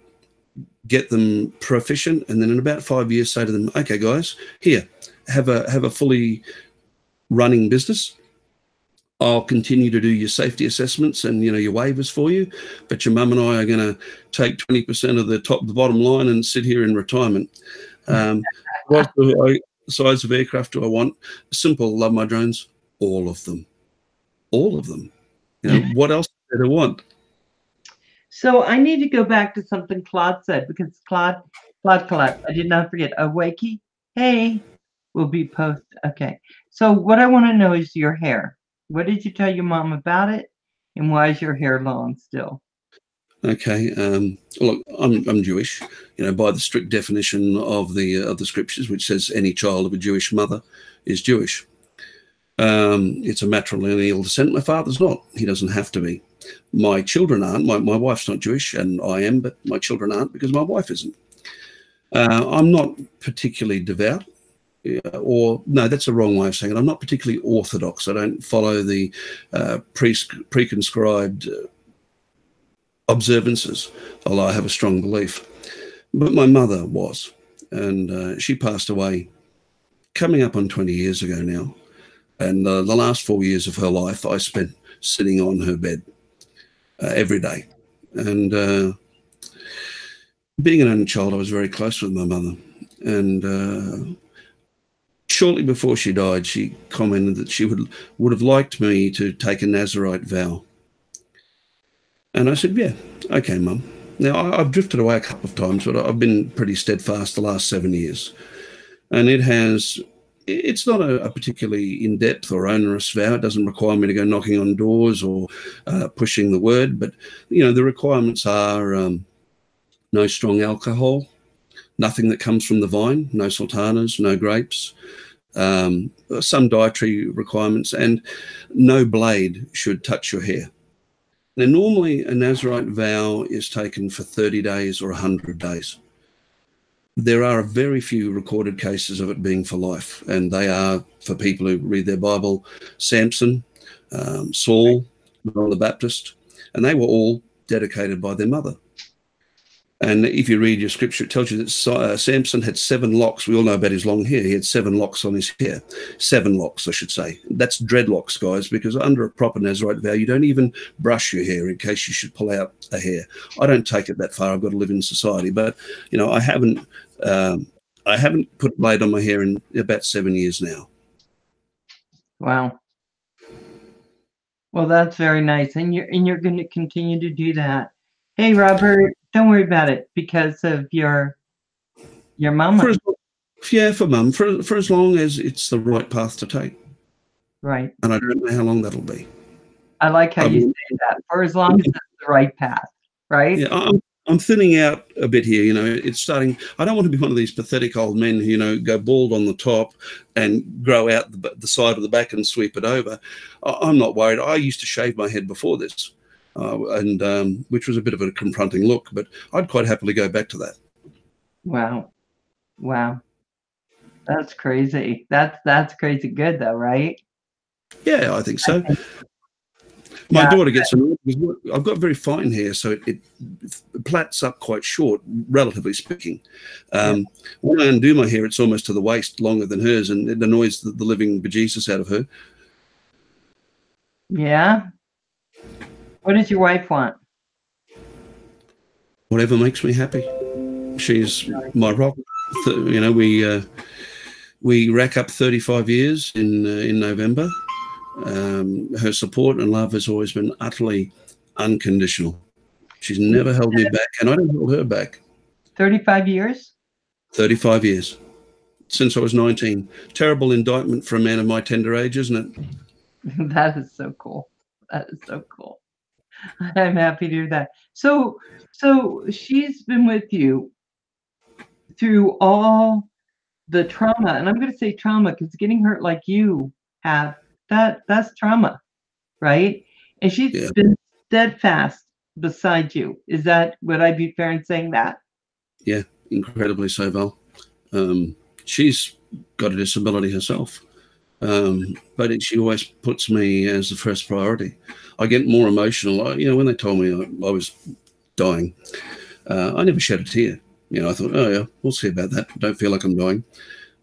get them proficient, and then in about 5 years say to them, okay guys, here, have a fully running business. I'll continue to do your safety assessments and your waivers for you, but your mum and I are going to take 20% of the bottom line and sit here in retirement. What size of aircraft do I want? Simple. Love my drones. All of them. All of them. What else do I want? So I need to go back to something Claude said, because Claude, I did not forget. Wakey, hey, will be post. Okay. So what I want to know is your hair. What did you tell your mom about it, and why is your hair long still? Okay, look, I'm Jewish, by the strict definition of the scriptures, which says any child of a Jewish mother is Jewish. It's a matrilineal descent. My father's not. He doesn't have to be. My children aren't. My wife's not Jewish, and I am, but my children aren't because my wife isn't. I'm not particularly devout. Or no, that's a wrong way of saying it. I'm not particularly orthodox. I don't follow the pre-conscribed observances, although I have a strong belief. But my mother was, and she passed away coming up on 20 years ago now. And the last 4 years of her life, I spent sitting on her bed every day. And being an only child, I was very close with my mother. And shortly before she died, she commented that she would have liked me to take a Nazarite vow. And I said, yeah, okay, Mum. Now, I've drifted away a couple of times, but I've been pretty steadfast the last 7 years. And it's not a particularly in-depth or onerous vow. It doesn't require me to go knocking on doors or pushing the word. But, the requirements are no strong alcohol, nothing that comes from the vine, no sultanas, no grapes, some dietary requirements, and no blade should touch your hair. Now, normally a Nazarite vow is taken for 30 days or 100 days. There are very few recorded cases of it being for life, and they are for people who read their Bible: Samson, Saul, John the Baptist, and they were all dedicated by their mother. And if you read your scripture, it tells you that Samson had 7 locks. We all know about his long hair. He had 7 locks on his hair. 7 locks, I should say. That's dreadlocks, guys, because under a proper Nazarite vow, you don't even brush your hair in case you should pull out a hair. I don't take it that far. I've got to live in society. But, I haven't put a blade on my hair in about 7 years now. Wow. Well, that's very nice. And you're going to continue to do that. Hey, Robert, don't worry about it because of your mama. For Mum, for as long as it's the right path to take. Right. And I don't know how long that'll be. I like how you say that. For as long as it's the right path, right? Yeah, I'm thinning out a bit here. It's starting. I don't want to be one of these pathetic old men who, go bald on the top and grow out the side of the back and sweep it over. I'm not worried. I used to shave my head before this. Which was a bit of a confronting look, but I'd quite happily go back to that. Wow. That's crazy. That's crazy good though, right? Yeah, I think so. My daughter gets annoyed because I've got very fine hair, so it plaits up quite short, relatively speaking. When I undo my hair, it's almost to the waist, longer than hers, and it annoys the living bejesus out of her. Yeah. What does your wife want? Whatever makes me happy. She's my rock. We rack up 35 years in November. Her support and love has always been utterly unconditional. She's never held me back, and I don't hold her back. 35 years? 35 years. Since I was 19. Terrible indictment for a man of my tender age, isn't it? That is so cool. That is so cool. I'm happy to hear that. So she's been with you through all the trauma, and I'm going to say trauma because getting hurt like you have, that's trauma, right? And she's been steadfast beside you. Is that, would I be fair in saying that? Yeah, incredibly so, Val. She's got a disability herself, but she always puts me as the first priority. I get more emotional. You know, when they told me I was dying, I never shed a tear. You know, I thought, oh yeah, we'll see about that. Don't feel like I'm dying.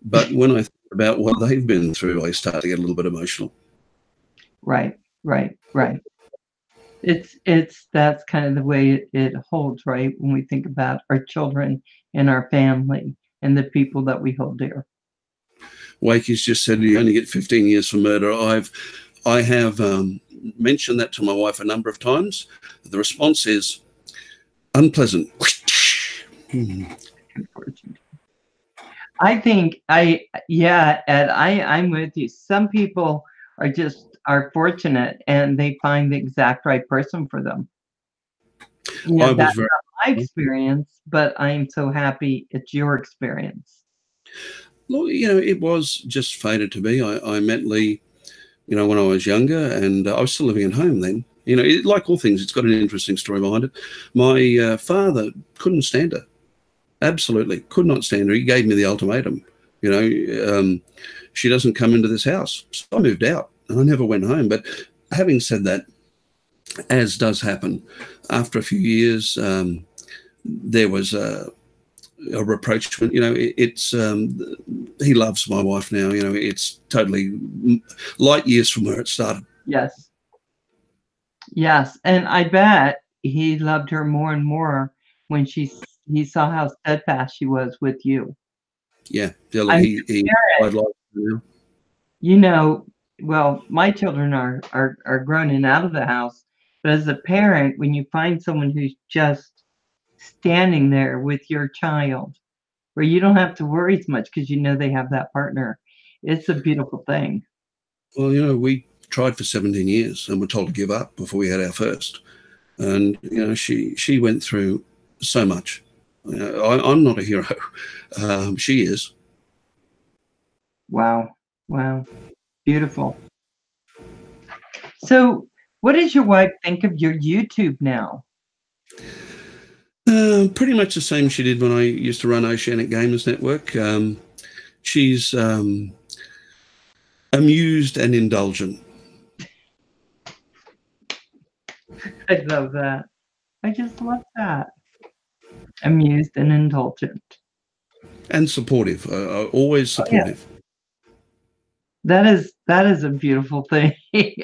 But when I think about what they've been through, I start to get a little bit emotional. Right. That's kind of the way it holds, right? When we think about our children and our family and the people that we hold dear. Wakey's just said you only get 15 years for murder. I have mentioned that to my wife a number of times. The response is unpleasant. I think Ed, I'm with you. Some people are fortunate and they find the exact right person for them. You know, that's not my experience, but I'm so happy it's your experience. Well, you know, it was just fated to be. I met Lee, you know, when I was younger, and I was still living at home then. You know, like all things, it's got an interesting story behind it. My father couldn't stand her. Absolutely could not stand her. He gave me the ultimatum. You know, she doesn't come into this house. So I moved out and I never went home. But having said that, as does happen, after a few years, there was a rapprochement. You know, he loves my wife now. You know, it's totally light years from where it started. Yes, and I bet he loved her more and more when he saw how steadfast she was with you. Yeah, he you know, well, my children are grown and out of the house, but as a parent, when you find someone who's just standing there with your child, where you don't have to worry as much because you know they have that partner, it's a beautiful thing. Well, you know, we tried for 17 years and were told to give up before we had our first. And, you know, she went through so much. You know, I'm not a hero. She is. Wow. Beautiful. So what does your wife think of your YouTube now? Pretty much the same she did when I used to run Oceanic Gamers Network. She's amused and indulgent. I love that. I just love that. Amused and indulgent. And supportive. Always supportive. Oh, yeah. That is a beautiful thing,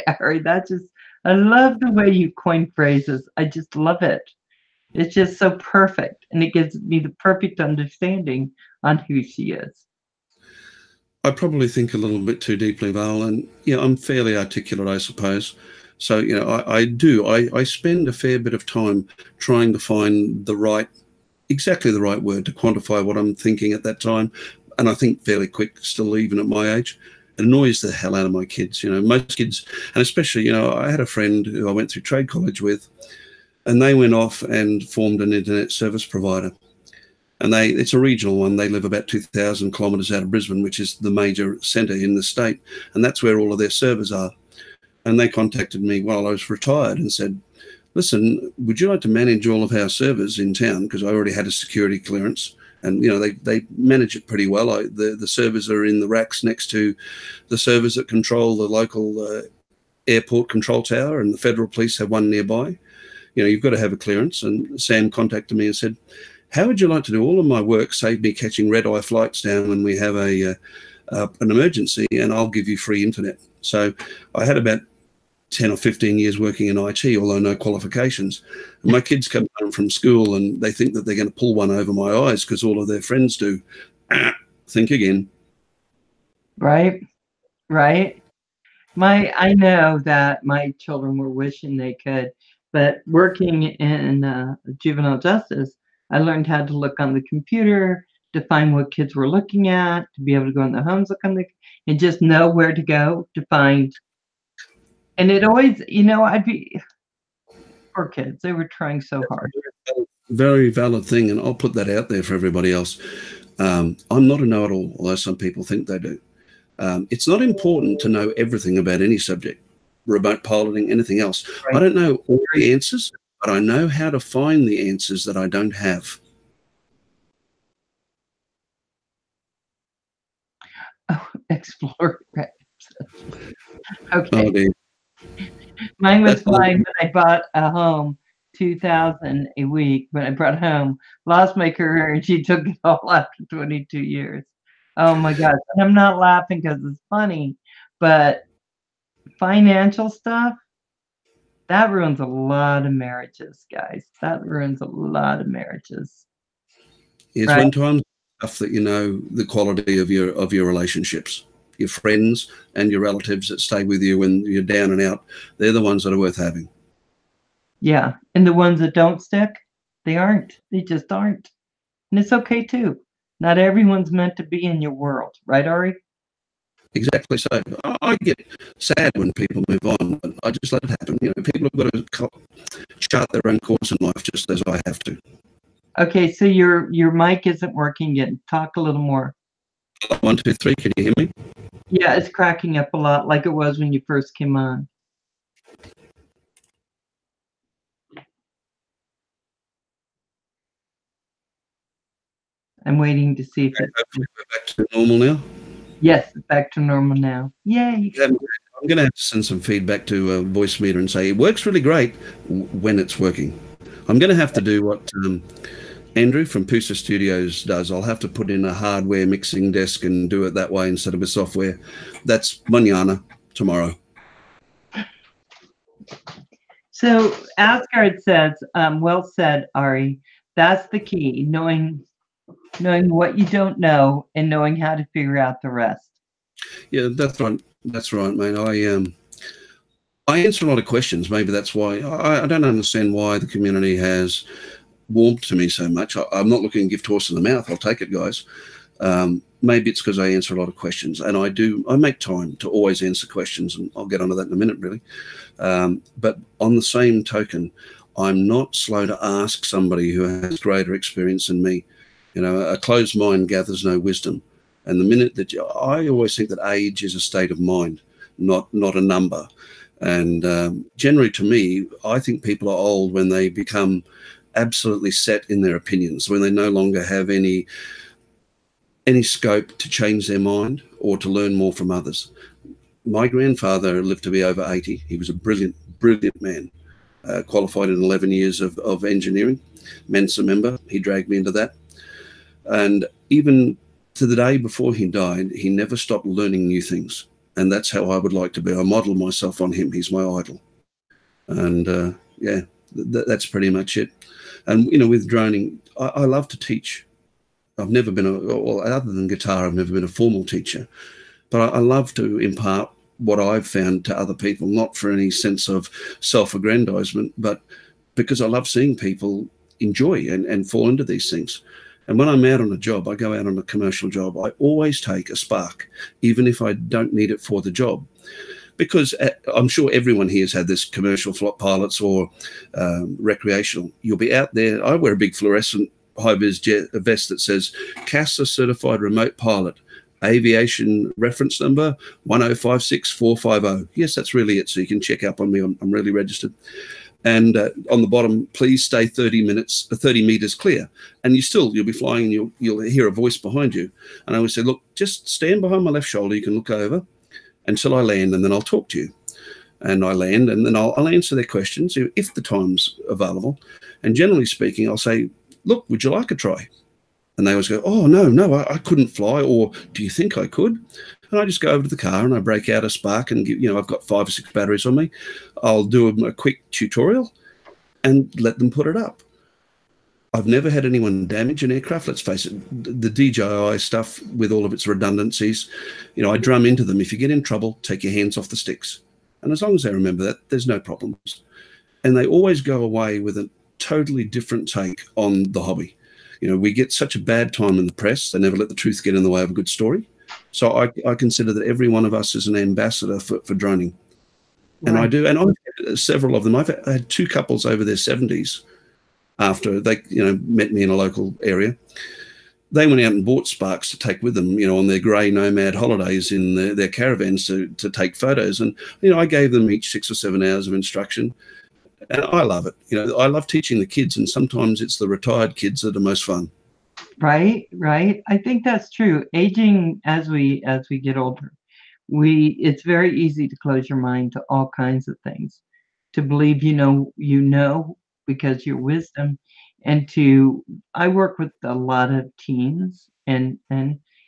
Harry. I love the way you coin phrases. I just love it. It's just so perfect, and it gives me the perfect understanding on who she is. I probably think a little bit too deeply, Val, and yeah, I'm fairly articulate, I suppose. So, you know, I spend a fair bit of time trying to find exactly the right word to quantify what I'm thinking at that time. And I think fairly quick, still even at my age. It annoys the hell out of my kids. You know, most kids, and especially, you know, I had a friend who I went through trade college with, and they went off and formed an internet service provider. And it's a regional one. They live about 2,000 kilometres out of Brisbane, which is the major centre in the state. And that's where all of their servers are. And they contacted me while I was retired and said, listen, would you like to manage all of our servers in town? Because I already had a security clearance. And, you know, they manage it pretty well. The servers are in the racks next to the servers that control the local airport control tower, and the federal police have one nearby. You know, you've got to have a clearance. And Sam contacted me and said, how would you like to do all of my work, save me catching red-eye flights down when we have an emergency, and I'll give you free internet. So I had about 10 or 15 years working in IT, although no qualifications. And my kids come home from school and they think that they're going to pull one over my eyes because all of their friends do. Think again. Right. I know that my children were wishing they could, but working in juvenile justice, I learned how to look on the computer to find what kids were looking at, to be able to go in the homes, look on and just know where to go to find. And it always, you know, poor kids, they were trying so hard. Very valid thing, and I'll put that out there for everybody else. I'm not a know-it-all, although some people think they do. It's not important to know everything about any subject. remote piloting, anything else. Right. I don't know all the answers, but I know how to find the answers that I don't have. Oh, explore. Right. Oh, Okay. dear. Mine was That's all. fine when I bought a home, 2000 a week. When I brought home, lost my career, and she took it all after 22 years. Oh my God! And I'm not laughing because it's funny, but financial stuff, that ruins a lot of marriages, guys. That ruins a lot of marriages. It's Right. when times stuff that you know the quality of your relationships, your friends and your relatives that stay with you when you're down and out. They're the ones that are worth having. Yeah, and the ones that don't stick, they aren't. They just aren't. And it's okay too. Not everyone's meant to be in your world, right, Ari? Exactly. So I get sad when people move on, but I just let it happen. You know, people have got to chart their own course in life, just as I have to. Okay, so your mic isn't working yet. Talk a little more. 1, 2, 3. Can you hear me? Yeah, it's cracking up a lot, like it was when you first came on. I'm waiting to see if it's. Hopefully we're back to normal now. Yes, back to normal now. Yay! I'm going to have to send some feedback to Voicemeeter and say it works really great when it's working. I'm going to have to do what Andrew from Pusa Studios does. I'll have to put in a hardware mixing desk and do it that way instead of a software. That's mañana, tomorrow. So Asgard says, well said, Ari. That's the key, knowing what you don't know and knowing how to figure out the rest. Yeah, that's right. That's right, mate. I answer a lot of questions. Maybe that's why I don't understand why the community has warmed to me so much. I'm not looking to give horse in the mouth. I'll take it, guys. Maybe it's because I answer a lot of questions, and I make time to always answer questions, and I'll get onto that in a minute, really. But on the same token, I'm not slow to ask somebody who has greater experience than me. You know, a closed mind gathers no wisdom. And the minute that I always think that age is a state of mind, not a number. And generally, to me, I think people are old when they become absolutely set in their opinions, when they no longer have any scope to change their mind or to learn more from others. My grandfather lived to be over 80. He was a brilliant man, qualified in 11 years of engineering, Mensa member. He dragged me into that. And even to the day before he died, he never stopped learning new things. And that's how I would like to be. I model myself on him. He's my idol. And yeah, that's pretty much it. And, you know, with droning, I love to teach. I've never been, other than guitar, I've never been a formal teacher. But I love to impart what I've found to other people, not for any sense of self-aggrandizement, but because I love seeing people enjoy and fall into these things. And when I'm out on a job, I go out on a commercial job, I always take a Spark, even if I don't need it for the job. Because I'm sure everyone here has had this commercial pilots or recreational. You'll be out there. I wear a big fluorescent high-vis vest that says CASA Certified Remote Pilot, aviation reference number 1056450. Yes, that's really it. So you can check up on me. I'm really registered. And on the bottom, please stay 30 meters clear. And you'll be flying and you'll hear a voice behind you. And I always say, look, just stand behind my left shoulder. You can look over until I land, and then I'll talk to you. And I land, and then I'll answer their questions if the time's available. And generally speaking, I'll say, look, would you like a try? And they always go, oh, no, I couldn't fly. Or do you think I could? And I just go over to the car and I break out a Spark and I've got 5 or 6 batteries on me. I'll do a quick tutorial and let them put it up. I've never had anyone damage an aircraft. Let's face it, the DJI stuff with all of its redundancies, I drum into them. If you get in trouble, take your hands off the sticks. And as long as they remember that, there's no problems. And they always go away with a totally different take on the hobby. We get such a bad time in the press. They never let the truth get in the way of a good story. So I consider that every one of us is an ambassador for droning. Right. And I do. And I've had several of them. I've had 2 couples over their 70s after they, met me in a local area. they went out and bought Sparks to take with them, on their grey nomad holidays in their caravans to take photos. And, I gave them each 6 or 7 hours of instruction. And I love it. I love teaching the kids, and sometimes it's the retired kids that are most fun. Right. I think that's true. Aging as we get older, it's very easy to close your mind to all kinds of things, to believe because your wisdom, and I work with a lot of teens and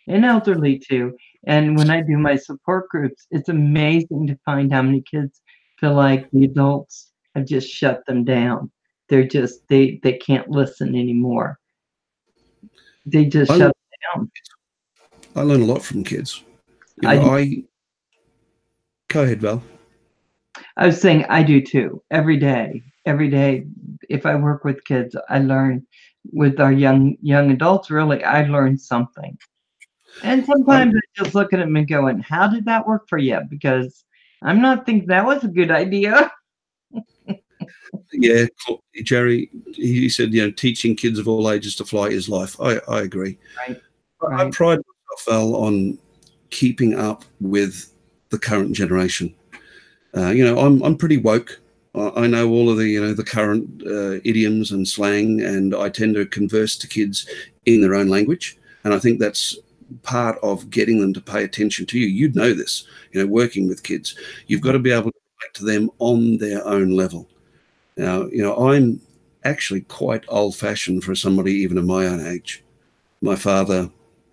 elderly too. And when I do my support groups, it's amazing to find how many kids feel like the adults have just shut them down. They're just they can't listen anymore. They just shut them down. I learn a lot from kids. Go ahead, Val. I was saying I do too. Every day, if I work with kids, I learn. With our young adults, really, I learn something. And sometimes I just look at them and go, and how did that work for you? Because I'm not thinking that was a good idea. Yeah, Jerry, he said, teaching kids of all ages to fly is life. I agree. Right. I pride myself, Val, on keeping up with the current generation. I'm pretty woke. I know all of the current idioms and slang, and I tend to converse to kids in their own language. And I think that's part of getting them to pay attention to you. You'd know this, working with kids. You've got to be able to relate to them on their own level. Now, I'm actually quite old-fashioned for somebody even of my own age. My father,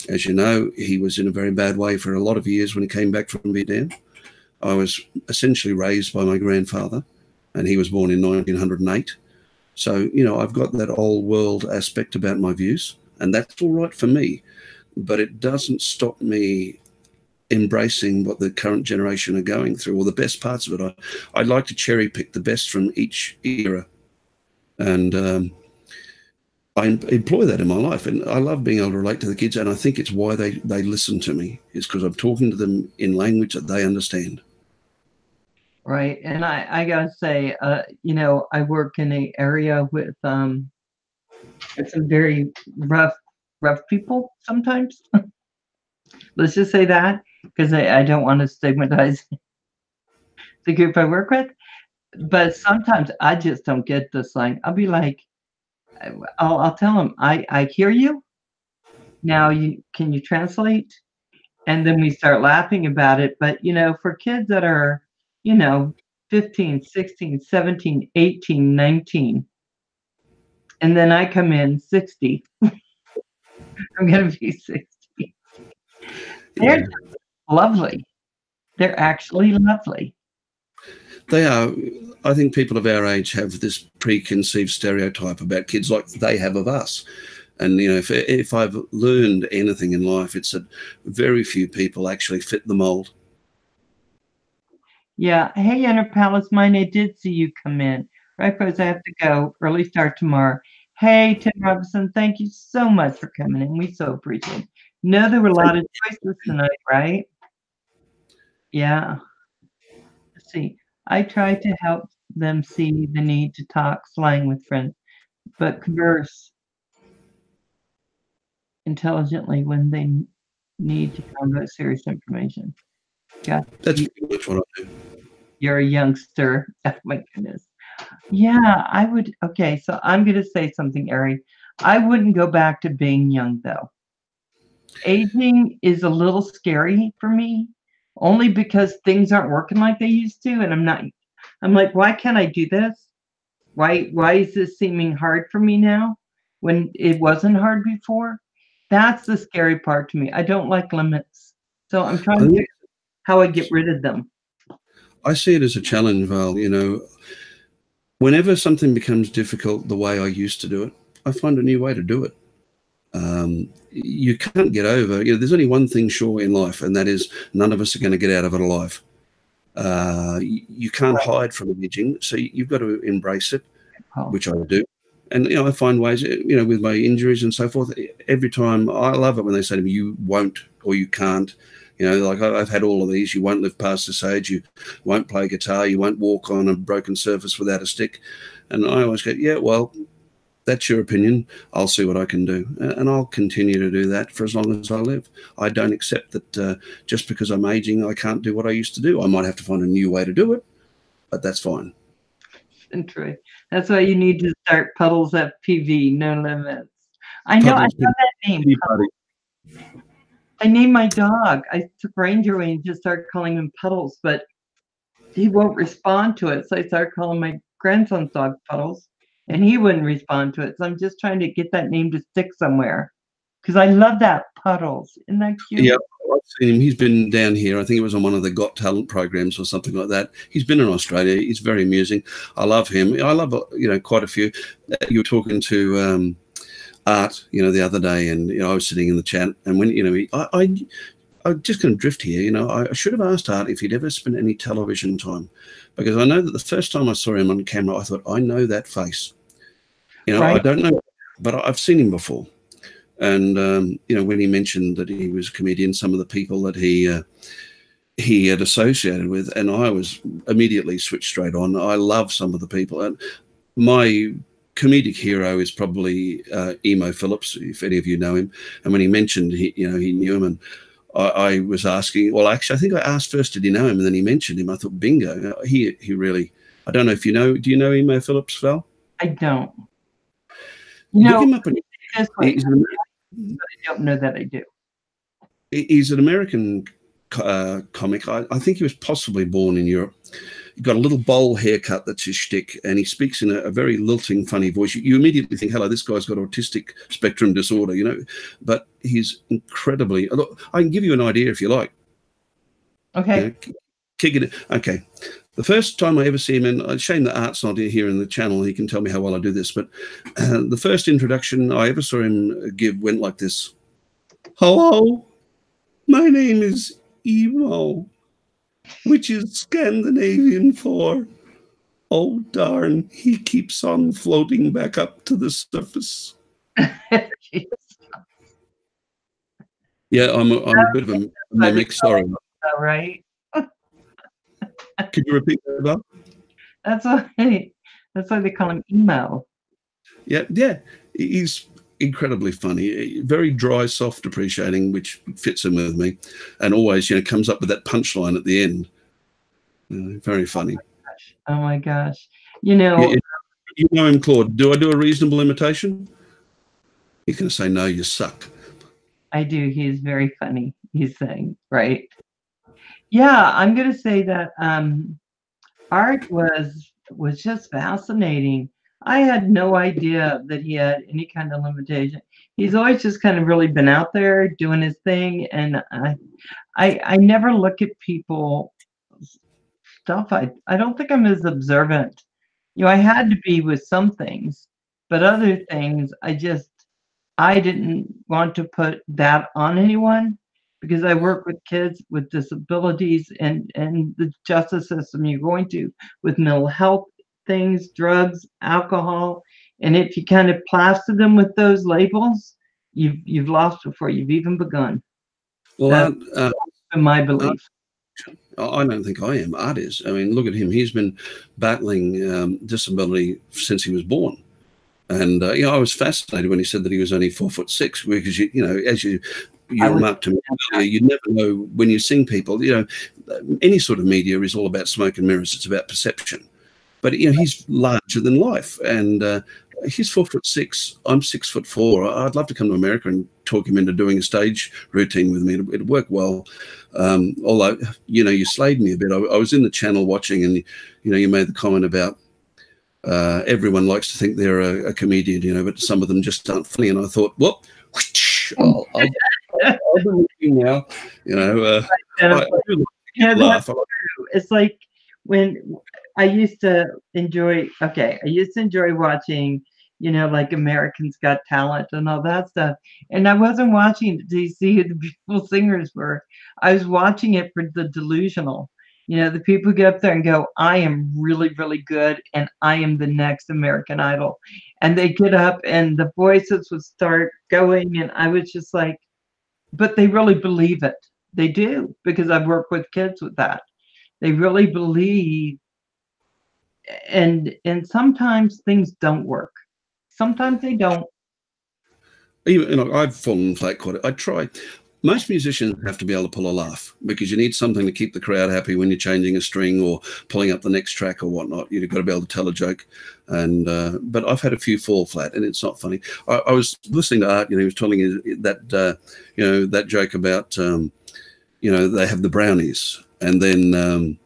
as you know, he was in a very bad way for a lot of years when he came back from Vietnam. I was essentially raised by my grandfather, and he was born in 1908. So, I've got that old world aspect about my views, and that's all right for me, but it doesn't stop me embracing what the current generation are going through, or the best parts of it. I'd like to cherry pick the best from each era, and I employ that in my life, and I love being able to relate to the kids, and I think it's why they listen to me, is because I'm talking to them in language that they understand. Right. And I gotta say, I work in an area with some very rough people sometimes. Let's just say that, because I don't want to stigmatize the group I work with. But sometimes I just don't get the slang. I'll be like, I'll tell them, I hear you. Now can you translate? And then we start laughing about it. But, for kids that are, 15, 16, 17, 18, 19, and then I come in 60. I'm going to be 60. They're lovely. They're actually lovely. They are. I think people of our age have this preconceived stereotype about kids like they have of us. And, if I've learned anything in life, it's that very few people actually fit the mold. Yeah. Hey, Inner Palace Mine, I did see you come in. Right, folks, I have to go. Early start tomorrow. Hey, Tim Robinson, thank you so much for coming in. We so appreciate it. There were a lot of choices tonight, right? Yeah. Let's see. I try to help them see the need to talk slang with friends, but converse intelligently when they need to convey serious information. Yeah. That's pretty much what I do. You're a youngster. Oh my goodness. Yeah, I would. Okay, so I'm going to say something, Ari. I wouldn't go back to being young, though. Aging is a little scary for me, only because things aren't working like they used to, and I'm like, why can't I do this? Why is this seeming hard for me now when it wasn't hard before? That's the scary part to me. I don't like limits, so I'm trying to figure out how I get rid of them. I see it as a challenge, Val. Whenever something becomes difficult the way I used to do it, I find a new way to do it. You can't get over, there's only one thing sure in life, and that is none of us are going to get out of it alive. You can't hide from aging, so you've got to embrace it, which I do. And, I find ways, with my injuries and so forth, every time I love it when they say to me, you won't or you can't. Like I've had all of these. You won't live past this age. You won't play guitar. You won't walk on a broken surface without a stick. And I always go, yeah, well, that's your opinion. I'll see what I can do, and I'll continue to do that for as long as I live. I don't accept that just because I'm aging, I can't do what I used to do. I might have to find a new way to do it, but that's fine. True. That's why you need to start Puddles FPV, no limits. I know Puddles that name. I named my dog. I took Ranger away and just started calling him Puddles, but he won't respond to it. So I started calling my grandson's dog Puddles, and he wouldn't respond to it. So I'm just trying to get that name to stick somewhere because I love that Puddles. Isn't that cute? Yeah, I've seen him. He's been down here. I think it was on one of the Got Talent programs or something like that. He's been in Australia. He's very amusing. I love him. I love, quite a few. You were talking to Art, the other day, and I was sitting in the chat, and when I'm just going to drift here. I should have asked Art if he'd ever spent any television time, because I know that the first time I saw him on camera, I thought, I know that face. Right. I don't know, but I've seen him before. And when he mentioned that he was a comedian, some of the people that he had associated with, and I was immediately switched straight on. I love some of the people, and my comedic hero is probably Emo Phillips, if any of you know him. And when he mentioned he knew him, and I was asking, well, actually, I think I asked first, did he know him? And then he mentioned him. I thought, bingo. He really, I don't know if you know, do you know Emo Phillips, Val? I don't. Look him up. I don't know that I do. He's an American comic. I think he was possibly born in Europe. He's got a little bowl haircut that's his shtick, and he speaks in a very lilting, funny voice. You immediately think, hello, this guy's got autistic spectrum disorder, but he's incredibly... Look, I can give you an idea if you like. Okay. Kicking it. Okay. The first time I ever see him, and it's a shame that Art's not here in the channel, he can tell me how well I do this, but the first introduction I ever saw him give went like this. Hello, my name is Emo, which is Scandinavian for, oh darn, he keeps on floating back up to the surface. Yeah, I'm a bit of a mimic, sorry. All right. Could you repeat that, Bob? That's why they call him Emo. Yeah. He's incredibly funny, very dry, soft, appreciating, which fits in with me, and always, comes up with that punchline at the end. Very funny. Oh my gosh. You know him, Claude. Do I do a reasonable imitation? He's going to say, no, you suck. I do. He's very funny. He's saying, right? Yeah, I'm going to say that Art was just fascinating. I had no idea that he had any kind of limitation. He's always just kind of really been out there doing his thing, and I never look at people stuff. I don't think I'm as observant. I had to be with some things, but other things I didn't want to put that on anyone. Because I work with kids with disabilities and the justice system you're going to with mental health things, drugs, alcohol. And if you kind of plaster them with those labels, you've lost before you've even begun. Well, that's my belief. I don't think I am. Art is. I mean, look at him. He's been battling disability since he was born. And, I was fascinated when he said that he was only 4'6", because, as you remarked to me earlier, you never know when you're seeing people, any sort of media is all about smoke and mirrors. It's about perception. But, he's larger than life. And he's 4'6". I'm 6'4". I'd love to come to America and talk him into doing a stage routine with me. It'd work well. Although, you slayed me a bit. I was in the channel watching, and, you made the comment about everyone likes to think they're a comedian, but some of them just aren't funny. And I thought, well, I'll be looking now, I do laugh. It's like when I used to enjoy watching, like Americans Got Talent and all that stuff. And I wasn't watching it to see who the beautiful singers were. I was watching it for the delusional. The people who get up there and go, I am really, really good, and I am the next American Idol. And they get up and the voices would start going, and I was just like, but they really believe it. They do, because I've worked with kids with that. They really believe, and sometimes things don't work. sometimes they don't. Even, you know, I've fallen flat quite. I try. Most musicians have to be able to pull a laugh because you need something to keep the crowd happy when you're changing a string or pulling up the next track or whatnot. You've got to be able to tell a joke. And but I've had a few fall flat, and it's not funny. I was listening to Art. You know, he was telling that you know, that joke about you know, they have the brownies, and then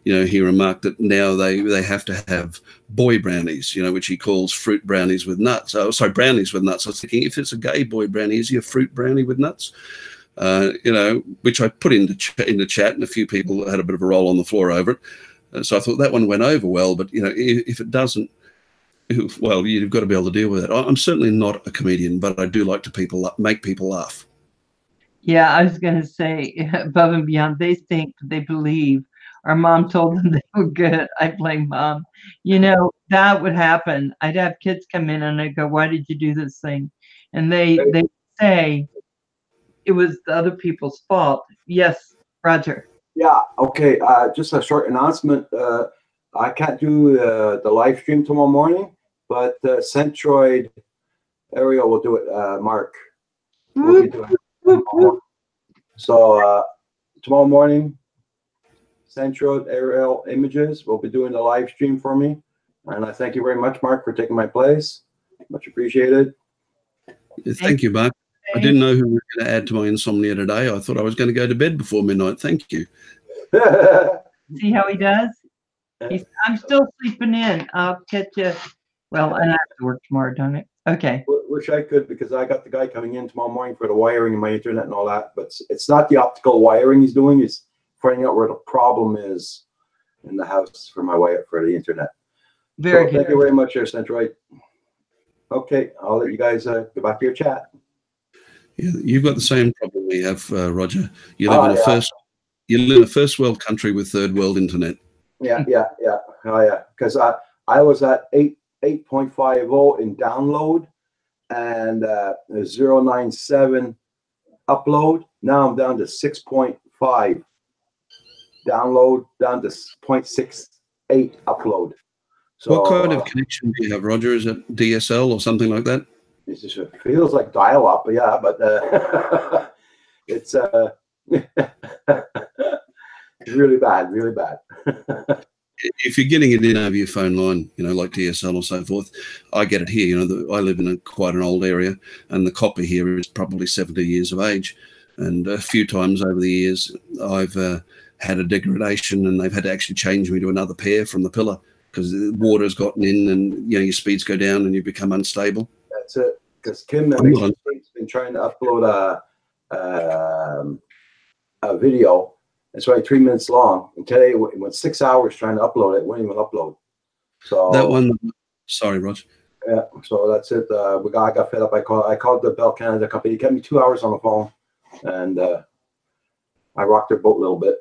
you know, he remarked that now they have to have boy brownies, you know, which he calls fruit brownies with nuts. Oh, sorry, brownies with nuts. I was thinking, if it's a gay boy brownie, is he a fruit brownie with nuts? You know, which I put in the chat, and a few people had a bit of a roll on the floor over it. So I thought that one went over well, but you know, if it doesn't, well, you've got to be able to deal with it. I'm certainly not a comedian, but I do like to make people laugh. Yeah, I was going to say, above and beyond, they believe our mom told them they were good. I blame mom. You know, that would happen. I'd have kids come in and I'd go, "Why did you do this thing?" And they say it was the other people's fault. Yes, Roger. Yeah, okay. Just a short announcement. I can't do the live stream tomorrow morning, but Centroid Ariel will do it. Mark will be doing it. So tomorrow morning, Centroid Ariel Images will be doing the live stream for me. And I thank you very much, Mark, for taking my place. Much appreciated. Thank you, Mark. I didn't know who was going to add to my insomnia today. I thought I was going to go to bed before midnight. Thank you. See how he does? I'm still sleeping in. I'll catch you. Well, and I have to work tomorrow, don't it? Okay. Wish I could, because I got the guy coming in tomorrow morning for the wiring and my internet and all that. But it's not the optical wiring he's doing. He's finding out where the problem is in the house for my wire for the internet. Very good. Thank you very much, there, Centroid. Okay, I'll let you guys go back to your chat. Yeah, you've got the same problem we have, Roger. You live in a first world country with third world internet. Yeah. Oh yeah, because I was at 8.50 in download and 0.97 upload. Now I'm down to 6.5 download, down to 0.68 upload. So, what kind of connection do you have, Roger? Is it DSL or something like that? It just feels like dial-up, yeah, but it's really bad, really bad. If you're getting it in over your phone line, you know, like DSL or so forth, I get it here. You know, I live in quite an old area, and the copper here is probably 70 years of age. And a few times over the years, I've had a degradation, and they've had to actually change me to another pair from the pillar because the water's gotten in, and you know, your speeds go down, and you become unstable. That's it. Because Kim has been trying to upload a video. It's only 3 minutes long. And today it went 6 hours trying to upload it. It wouldn't even upload. So that one. Sorry, Roger. Yeah. So that's it. I got fed up. I called the Bell Canada company. It kept me 2 hours on the phone, and I rocked their boat a little bit.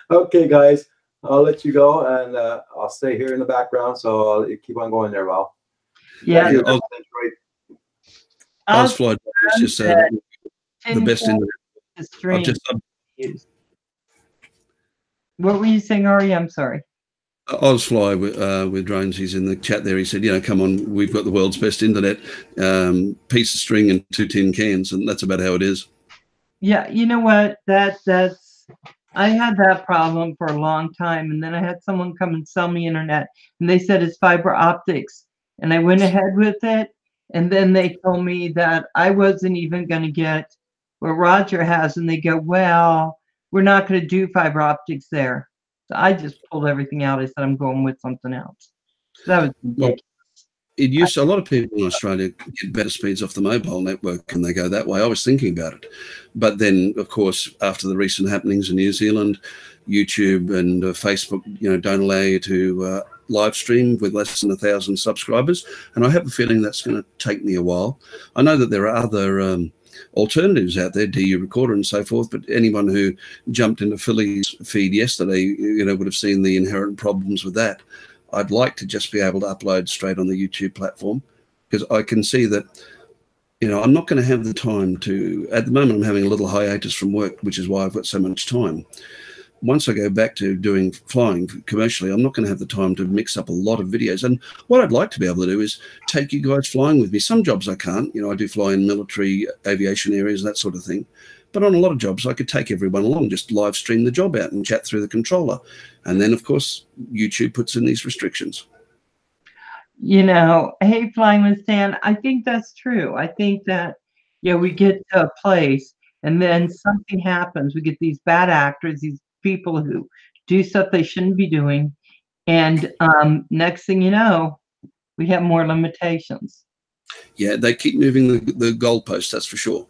Okay, guys, I'll let you go, and I'll stay here in the background. So I'll keep on going there, Val. Yeah. Ozfly just said the best in the What were you saying, Ari? I'm sorry. Ozfly with drones, he's in the chat there. He said, you know, come on, we've got the world's best internet, piece of string and 2 tin cans, and that's about how it is. Yeah, you know what? That's I had that problem for a long time, and then I had someone come and sell me internet, and they said it's fiber optics, and I went ahead with it, and then they told me that I wasn't even going to get what Roger has, and they go, well, we're not going to do fiber optics there. So I just pulled everything out. I said, I'm going with something else. So that was ridiculous. It used to, a lot of people in Australia get better speeds off the mobile network, and they go that way. I was thinking about it. But then, of course, after the recent happenings in New Zealand, YouTube and Facebook, you know, don't allow you to live stream with less than 1,000 subscribers. And I have a feeling that's going to take me a while. I know that there are other alternatives out there, DU Recorder and so forth, but anyone who jumped into Philly's feed yesterday, you know, would have seen the inherent problems with that. I'd like to just be able to upload straight on the YouTube platform, because I can see that, you know, I'm not going to have the time to, at the moment I'm having a little hiatus from work, which is why I've got so much time. once I go back to doing flying commercially, I'm not going to have the time to mix up a lot of videos. And what I'd like to be able to do is take you guys flying with me. Some jobs I can't. I do fly in military aviation areas, that sort of thing. But on a lot of jobs, I could take everyone along, just live stream the job out and chat through the controller. And then, of course, YouTube puts in these restrictions. Hey, Flying with Stan, I think that's true. I think that, we get to a place and then something happens. We get these bad actors, these people who do stuff they shouldn't be doing. And next thing you know, we have more limitations. Yeah, they keep moving the goalpost, that's for sure.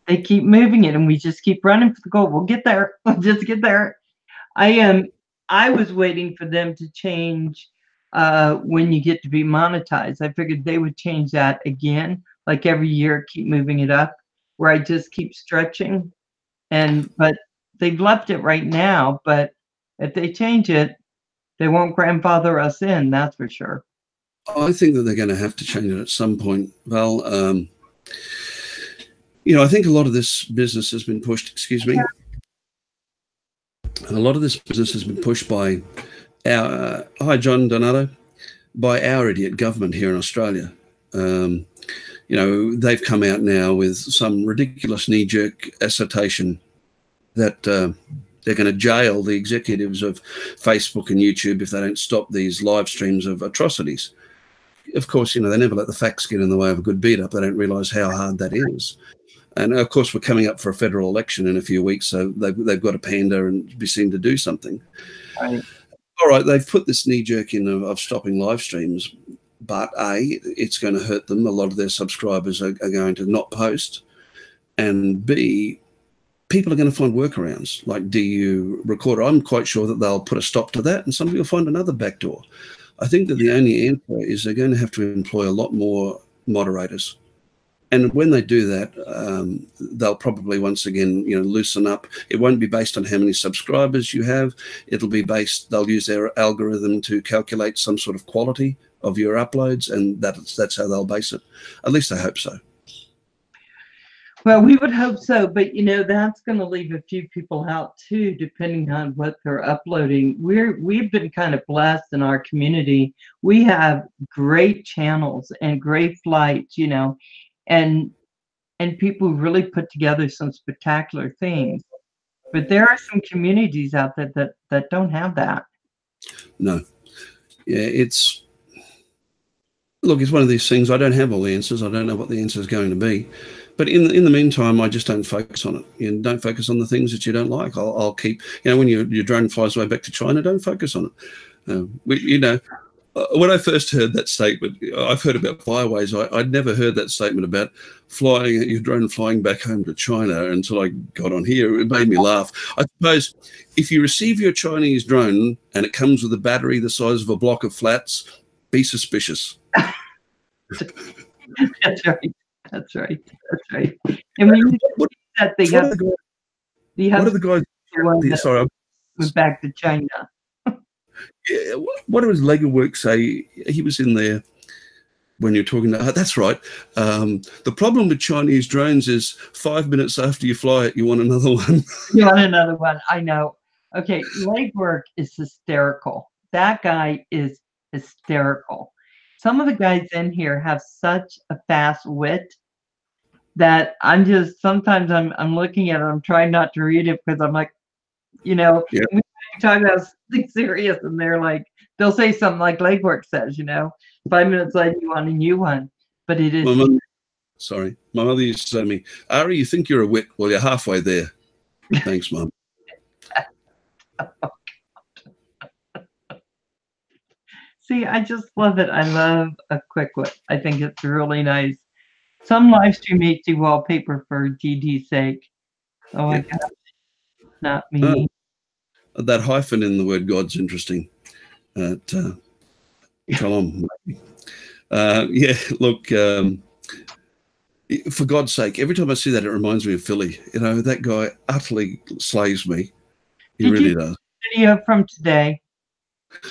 They keep moving it, and we just keep running for the goal. We'll get there. We'll just get there. I was waiting for them to change when you get to be monetized. I figured they would change that again, like every year, keep moving it up, where I just keep stretching. But they've left it right now. But if they change it, they won't grandfather us in. That's for sure. I think that they're going to have to change it at some point. Well, I think a lot of this business has been pushed. Excuse me. A lot of this business has been pushed by our hi John Donato, by our idiot government here in Australia. They've come out now with some ridiculous knee-jerk assertion that they're going to jail the executives of Facebook and YouTube if they don't stop these live streams of atrocities. Of course, they never let the facts get in the way of a good beat-up. They don't realise how hard that is. And, of course, we're coming up for a federal election in a few weeks, so they've got to pander and be seen to do something. Right. All right, they've put this knee-jerk in of stopping live streams, but, A, it's going to hurt them. A lot of their subscribers are going to not post. And, B, people are going to find workarounds, like DU Recorder. I'm quite sure that they'll put a stop to that, and somebody will find another backdoor. I think that the only answer is they're going to have to employ a lot more moderators. And when they do that, they'll probably once again, loosen up. It won't be based on how many subscribers you have. It'll be based, they'll use their algorithm to calculate some sort of quality of your uploads, and that's how they'll base it. At least I hope so. Well, we would hope so, but that's going to leave a few people out too, depending on what they're uploading. We've been kind of blessed in our community. We have great channels and great flights, and people who really put together some spectacular things. But there are some communities out there that don't have that. No. Yeah, it's one of these things. I don't have all the answers. I don't know what the answer is going to be. But in the meantime, I just don't focus on it. Don't focus on the things that you don't like. I'll keep, when your drone flies away back to China, don't focus on it. When I first heard that statement, I've heard about Fireways. I'd never heard that statement about your drone flying back home to China until I got on here. It made me laugh. I suppose if you receive your Chinese drone and it comes with a battery the size of a block of flats, be suspicious. That's right. That's right. That's right. And when you that they have, what are the guys? Sorry, I went back to China. Yeah, what does Lego Work say? He was in there when you're talking about. That's right. The problem with Chinese drones is 5 minutes after you fly it, you want another one. You want another one? I know. Okay, Legwork is hysterical. That guy is hysterical. Some of the guys in here have such a fast wit that sometimes I'm looking at it, I'm trying not to read it because I'm like, we talk about something serious and they'll say something like Legwork says, 5 minutes later you want a new one. But it is. My mother used to say to me, Ari, you think you're a wit? Well, you're halfway there. Thanks, Mum. See, I just love it. I love a quick wit. I think it's really nice. Some live stream HD wallpaper for GD's sake. Oh my gosh. Not me. That hyphen in the word God's interesting. Shalom. For God's sake, every time I see that, it reminds me of Philly. That guy utterly slays me. He really does. Video from today.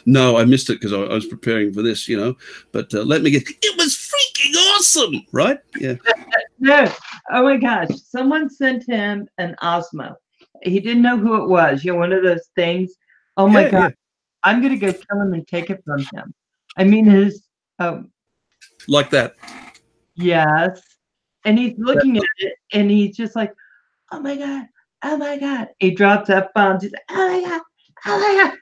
No, I missed it because I was preparing for this, But let me get. It was freaking awesome, right? Yeah. No. Oh my gosh. Someone sent him an Osmo. he didn't know who it was. You know, one of those things. Oh my Yeah, God, yeah. I'm gonna go kill him and take it from him. I mean, his Like that. yes, and he's looking at it, and he's just like, oh my God, oh my God. He drops F-bombs. He's like, oh my God, oh my God.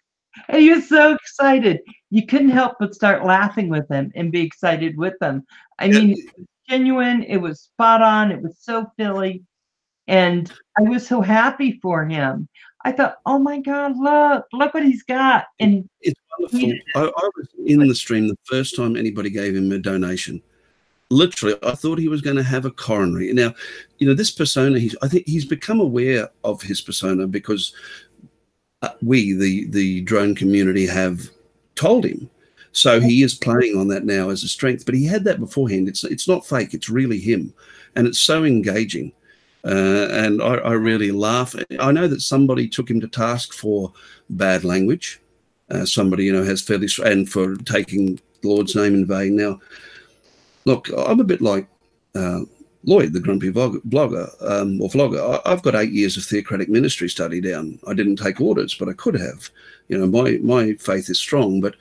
And he was so excited. You couldn't help but start laughing with him and be excited with him. I mean, it was genuine. It was spot on. It was so Philly. And I was so happy for him. I thought, oh my God, look what he's got. And It's wonderful. I was in the stream the first time anybody gave him a donation. Literally, I thought he was going to have a coronary. Now, you know, this persona, I think he's become aware of his persona because we, the drone community, have told him. So he is playing on that now as a strength, but he had that beforehand. It's not fake. It's really him. And it's so engaging. And I really laugh. I know that somebody took him to task for bad language. Somebody, you know, has fairly, and for taking the Lord's name in vain. Now, look, I'm a bit like Lloyd, the grumpy blogger or vlogger. I've got 8 years of theocratic ministry study down. I didn't take orders, but I could have. You know, my faith is strong, but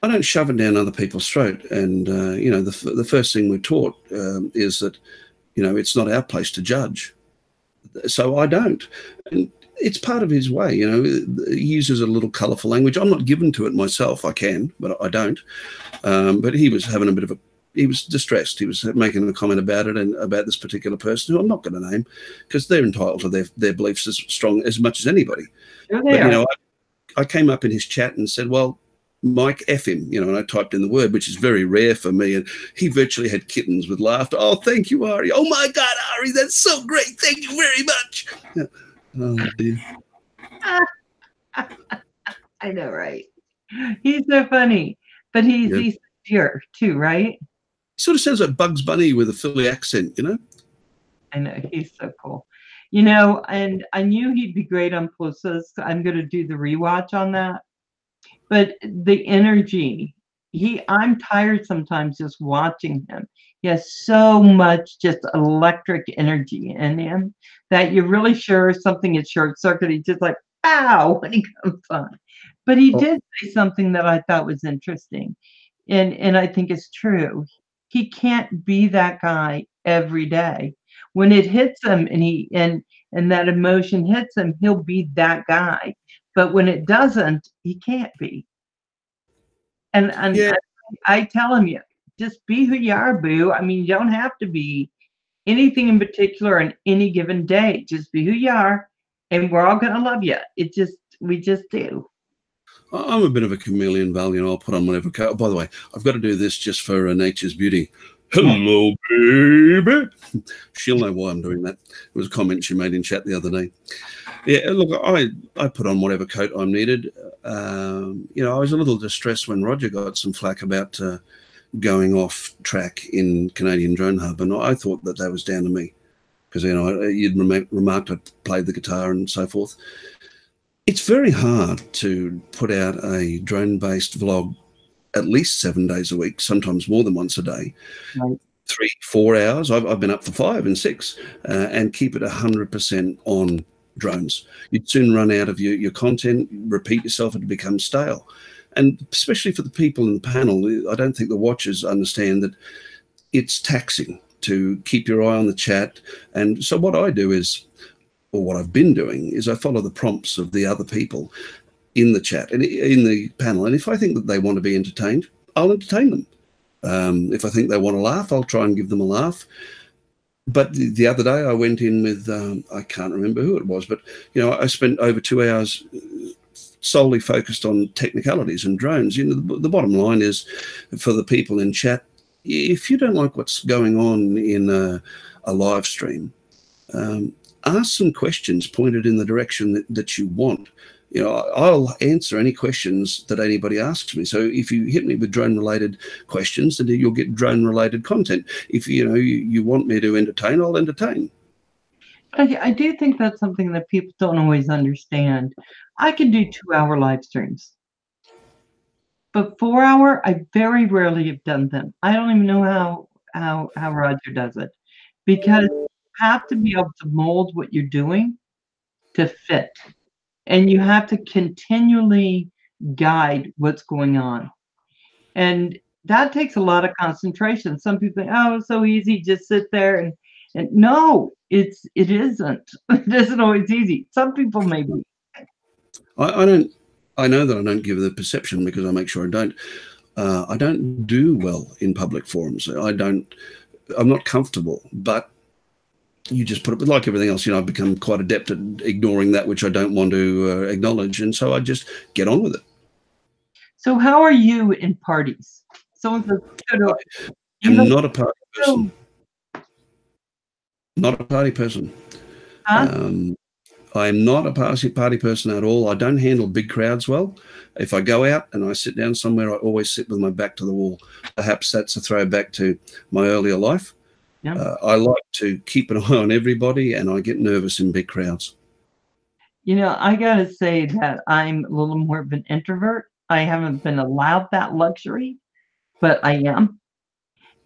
I don't shove it down other people's throat. And, you know, the first thing we're taught is that, you know, it's not our place to judge. So I don't. And it's part of his way, you know. He uses a little colourful language. I'm not given to it myself. I can, but I don't. But he was having a bit of he was distressed. He was making a comment about it and about this particular person who I'm not going to name because they're entitled to their beliefs as strong as much as anybody. Sure But, you know, I came up in his chat and said, well, Mike, F him, you know, and I typed in the word, which is very rare for me. And he virtually had kittens with laughter. Oh, thank you, Ari. Oh, my God, Ari, that's so great. Thank you very much. Yeah. Oh, dear. I know, right? He's so funny, but he's here too, right? He sort of sounds like Bugs Bunny with a Philly accent, you know? I know, he's so cool. You know, and I knew he'd be great on Plusas. I'm going to do the rewatch on that. But the energy, I'm tired sometimes just watching him. He has so much just electric energy in him that you're really sure something is short circuit. He's just like, ow, when he comes on. But he did say something that I thought was interesting. And I think it's true. He can't be that guy every day. When it hits him and that emotion hits him, he'll be that guy. But when it doesn't, he can't be. And Yeah. I tell him, just be who you are, boo. I mean, you don't have to be anything in particular on any given day. Just be who you are, and we're all gonna love you. We just do. I'm a bit of a chameleon, Val. You know, I'll put on whatever coat. By the way, I've got to do this just for Nature's Beauty. Hello, baby. She'll know why I'm doing that. It was a comment she made in chat the other day. Yeah, look, I put on whatever coat I'm needed. You know, I was a little distressed when Roger got some flack about going off track in Canadian Drone Hub, and I thought that was down to me because, you know, you'd remarked I played the guitar and so forth. It's very hard to put out a drone-based vlog at least 7 days a week, sometimes more than once a day, Right. 3-4 hours. I've been up for 5 and 6, and keep it 100% on drones. You'd soon run out of your content, repeat yourself, and become stale. And especially for the people in the panel, I don't think the watchers understand that it's taxing to keep your eye on the chat. And so what I do is, or what I've been doing, is I follow the prompts of the other people in the chat and in the panel. And if I think that they want to be entertained, I'll entertain them. If I think they want to laugh, I'll try and give them a laugh. But the other day I went in with, I can't remember who it was, but, you know, I spent over 2 hours solely focused on technicalities and drones. You know, the bottom line is, for the people in chat, if you don't like what's going on in a live stream, ask some questions pointed in the direction that you want. You know, I'll answer any questions that anybody asks me. So if you hit me with drone-related questions, then you'll get drone-related content. If, you know, you want me to entertain, I'll entertain. I do think that's something that people don't always understand. I can do 2-hour live streams, but 4-hour, I very rarely have done them. I don't even know how Roger does it, because you have to be able to mold what you're doing. to fit. And you have to continually guide what's going on. And that takes a lot of concentration. Some people think, oh, it's so easy, just sit there and no, it isn't. It isn't always easy. Some people maybe. I don't. I know that I don't give the perception because I make sure I don't. I don't do well in public forums. I'm not comfortable, but you just put it like everything else. I've become quite adept at ignoring that which I don't want to acknowledge, and so I just get on with it. So how are you in parties? Someone says, I'm not a party person. Not a party person. Huh? I'm not a party person at all. I don't handle big crowds well. If I go out and I sit down somewhere, I always sit with my back to the wall. Perhaps that's a throwback to my earlier life. Yeah. I like to keep an eye on everybody, and I get nervous in big crowds. I got to say that I'm a little more of an introvert. I haven't been allowed that luxury, but I am.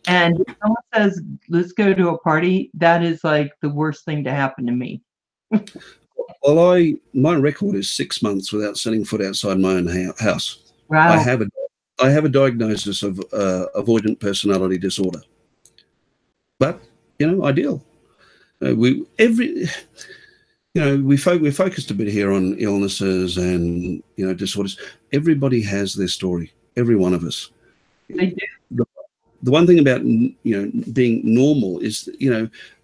And if someone says, let's go to a party, that is like the worst thing to happen to me. Well, my record is 6 months without setting foot outside my own house. Wow. I have a diagnosis of avoidant personality disorder. But ideal. We're focused a bit here on illnesses and disorders. Everybody has their story. Every one of us. They do. The one thing about being normal is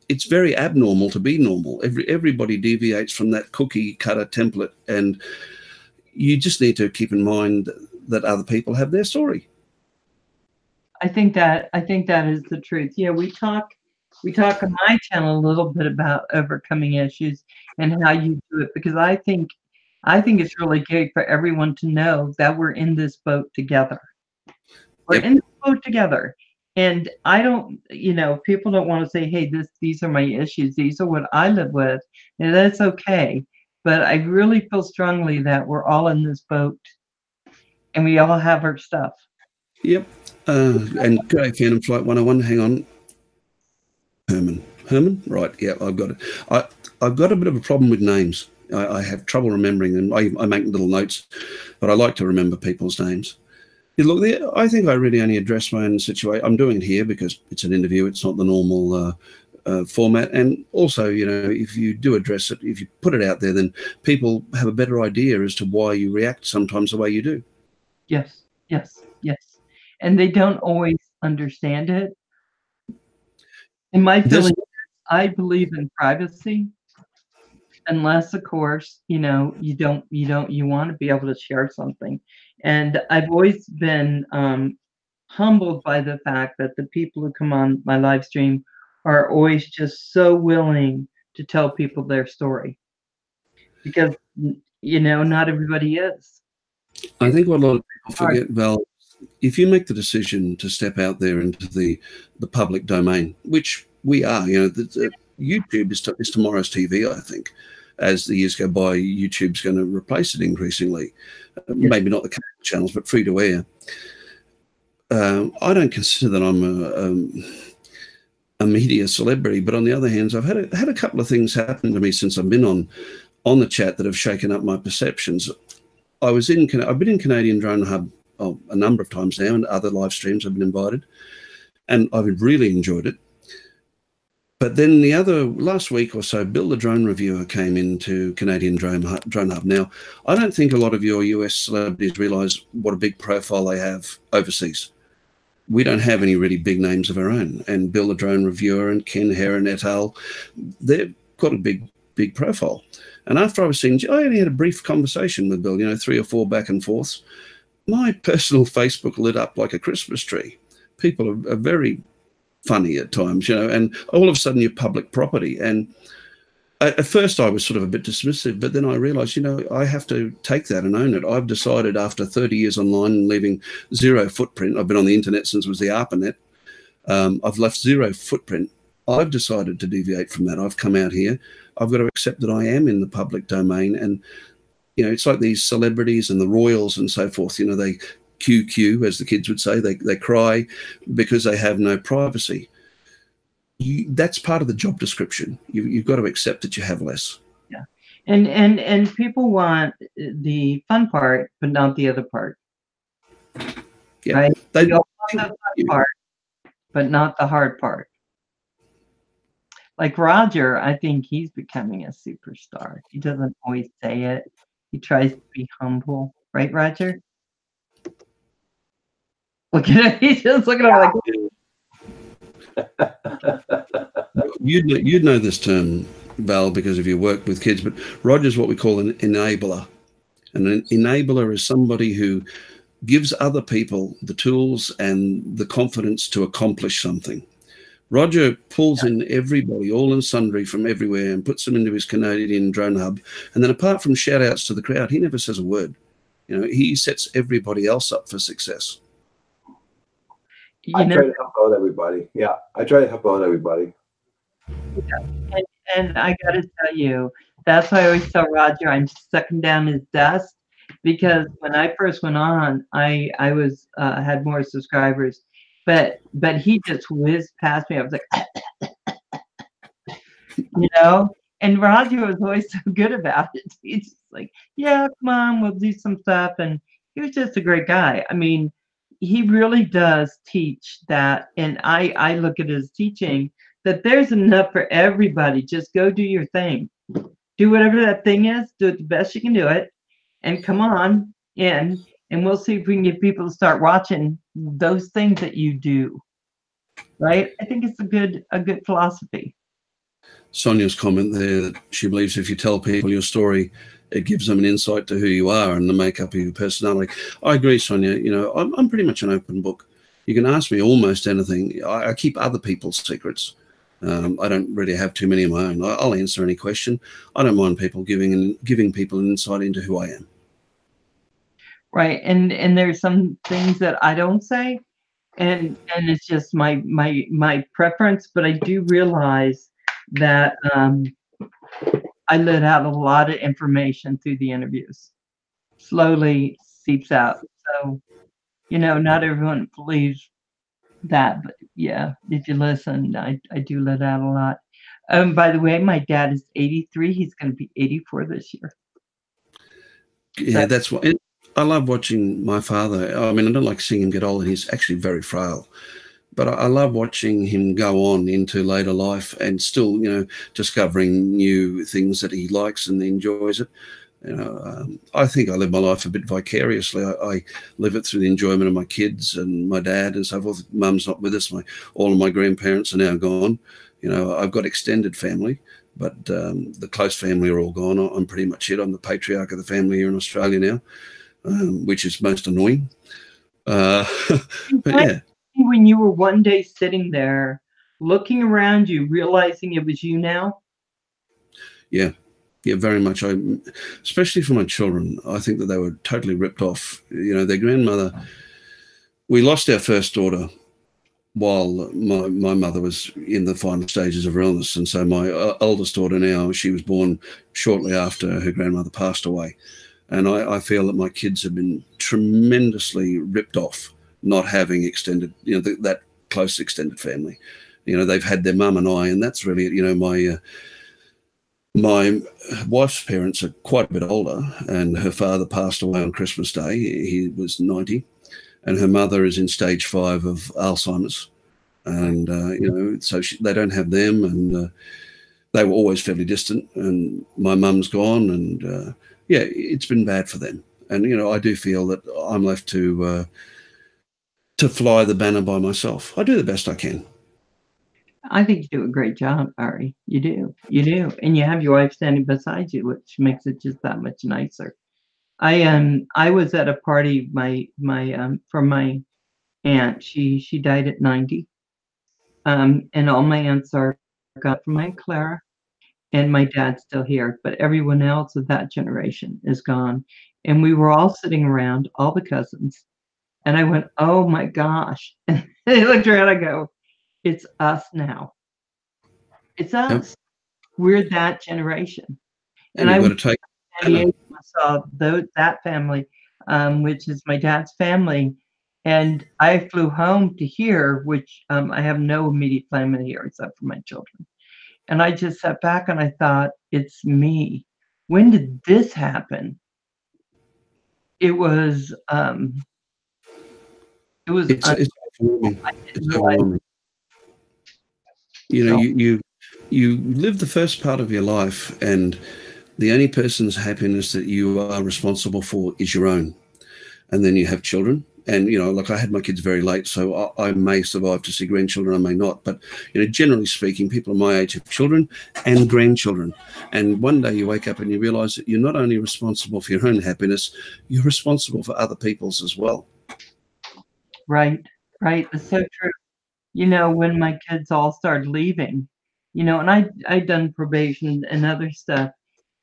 it's very abnormal to be normal. Everybody deviates from that cookie cutter template, and you just need to keep in mind that other people have their story. I think that is the truth. Yeah, we talk on my channel a little bit about overcoming issues and how you do it, because I think it's really good for everyone to know that we're in this boat together. We're in this boat together. And I don't, people don't want to say, hey, these are my issues. These are what I live with. And that's okay. But I really feel strongly that we're all in this boat and we all have our stuff. Yep. And good day, Phantom Flight 101. Hang on. Herman? Right. Yeah, I've got it. I've got a bit of a problem with names. I have trouble remembering them. I make little notes, but I like to remember people's names. Look, I think I really only address my own situation. I'm doing it here because it's an interview. It's not the normal format. And also, if you do address it, if you put it out there, then people have a better idea as to why you react sometimes the way you do. Yes. And they don't always understand it. In my feeling, I believe in privacy. Unless, of course, you want to be able to share something. And I've always been humbled by the fact that the people who come on my live stream are always just so willing to tell people their story. Because, not everybody is. I think what a lot of people forget, Val, if you make the decision to step out there into the public domain, which we are, YouTube is tomorrow's TV, I think. As the years go by, YouTube's going to replace it increasingly. Maybe not the cable channels, but free to air. I don't consider that I'm a media celebrity, but on the other hand, I've had a couple of things happen to me since I've been on the chat that have shaken up my perceptions. I've been in Canadian Drone Hub a number of times now, and other live streams I've been invited, and I've really enjoyed it. But then last week or so, Bill the Drone Reviewer came into Canadian Drone Hub. Now, I don't think a lot of your US celebrities realise what a big profile they have overseas. We don't have any really big names of our own. And Bill the Drone Reviewer and Ken Heron et al., they've got a big profile. And after I only had a brief conversation with Bill, 3 or 4 back and forths. My personal Facebook lit up like a Christmas tree. People are very funny at times, and all of a sudden you're public property. And at first I was sort of a bit dismissive, but then I realized, I have to take that and own it. I've decided after 30 years online and leaving zero footprint, I've been on the internet since it was the ARPANET, I've left zero footprint. I've decided to deviate from that. I've come out here. I've got to accept that I am in the public domain. And, it's like these celebrities and the royals and so forth, they QQ, as the kids would say, they cry because they have no privacy. That's part of the job description. You've got to accept that you have less. Yeah. And people want the fun part, but not the other part. Yeah, right? they We all want the fun part, but not the hard part. Like Roger, I think he's becoming a superstar. He doesn't always say it. He tries to be humble, right, Roger? Look at him. He's just looking at him like. You'd know this term, Val, because of your work with kids, but Roger's what we call an enabler. And an enabler is somebody who gives other people the tools and the confidence to accomplish something. Roger pulls in everybody, all and sundry from everywhere, and puts them into his Canadian drone hub. And then apart from shout outs to the crowd, he never says a word. You know, he sets everybody else up for success. I try to help out everybody. Yeah, I try to help out everybody. Yeah. And I got to tell you, that's why I always tell Roger I'm sucking down his dust, because when I first went on, I was had more subscribers, but he just whizzed past me. I was like, you know, and Roger was always so good about it. He's just like, yeah, come on, we'll do some stuff, and he was just a great guy. I mean, he really does teach that, and I look at his teaching that there's enough for everybody. Just go do your thing. Do whatever that thing is. Do it the best you can do it. And come on in, and we'll see if we can get people to start watching those things that you do. Right? I think it's a good philosophy. Sonia's comment there that she believes if you tell people your story, it gives them an insight to who you are and the makeup of your personality. I agree, Sonia. You know, I'm pretty much an open book. You can ask me almost anything. I keep other people's secrets. I don't really have too many of my own. I'll answer any question. I don't mind people giving people an insight into who I am. Right, and there's some things that I don't say, and it's just my preference. But I do realize that I let out a lot of information through the interviews. Slowly seeps out. So, you know, not everyone believes that, but yeah, if you listen, I do let out a lot. By the way, my dad is 83. He's going to be 84 this year. Yeah, that's what I love watching my father. I mean, I don't like seeing him get old, and he's actually very frail. But I love watching him go on into later life and still, you know, discovering new things that he likes and enjoys it. You know, I think I live my life a bit vicariously. I live it through the enjoyment of my kids and my dad and so forth. Mum's not with us. All of my grandparents are now gone. You know, I've got extended family, but the close family are all gone. I'm pretty much it. I'm the patriarch of the family here in Australia now, which is most annoying. But yeah. When you were one day sitting there looking around you, realizing it was you now? Yeah, very much. Especially for my children, I think that they were totally ripped off. You know, their grandmother, we lost our first daughter while my mother was in the final stages of her illness. And so my eldest daughter now, she was born shortly after her grandmother passed away. And I feel that my kids have been tremendously ripped off not having extended, you know, that close extended family. You know, they've had their mum and I, and that's really, you know, my wife's parents are quite a bit older, and her father passed away on Christmas Day. He was 90, and her mother is in stage 5 of Alzheimer's. And, you know, so they don't have them, and they were always fairly distant, and my mum's gone, and yeah, it's been bad for them. And, you know, I do feel that I'm left to fly the banner by myself. I do the best I can. I think you do a great job, Ari. You do. And you have your wife standing beside you, which makes it just that much nicer. I was at a party for my aunt. She died at 90. And all my aunts are gone from my Aunt Clara, and my dad's still here, but everyone else of that generation is gone. And we were all sitting around, all the cousins, and I went, oh my gosh. And they looked around, I go, it's us now. It's us. Yep. We're that generation. And I saw that family, which is my dad's family. And I flew home to here, which I have no immediate family here except for my children. And I just sat back and I thought, it's me. when did this happen? It was It's overwhelming. I didn't It's realize. overwhelming. You know, So, you live the first part of your life, and the only person's happiness that you are responsible for is your own. And then you have children, and you know, like I had my kids very late, so I may survive to see grandchildren, I may not. But you know, generally speaking, people of my age have children and grandchildren, and one day you wake up and you realise that you're not only responsible for your own happiness, you're responsible for other people's as well. right, it's so true. You know, when my kids all started leaving, you know, and I'd done probation and other stuff,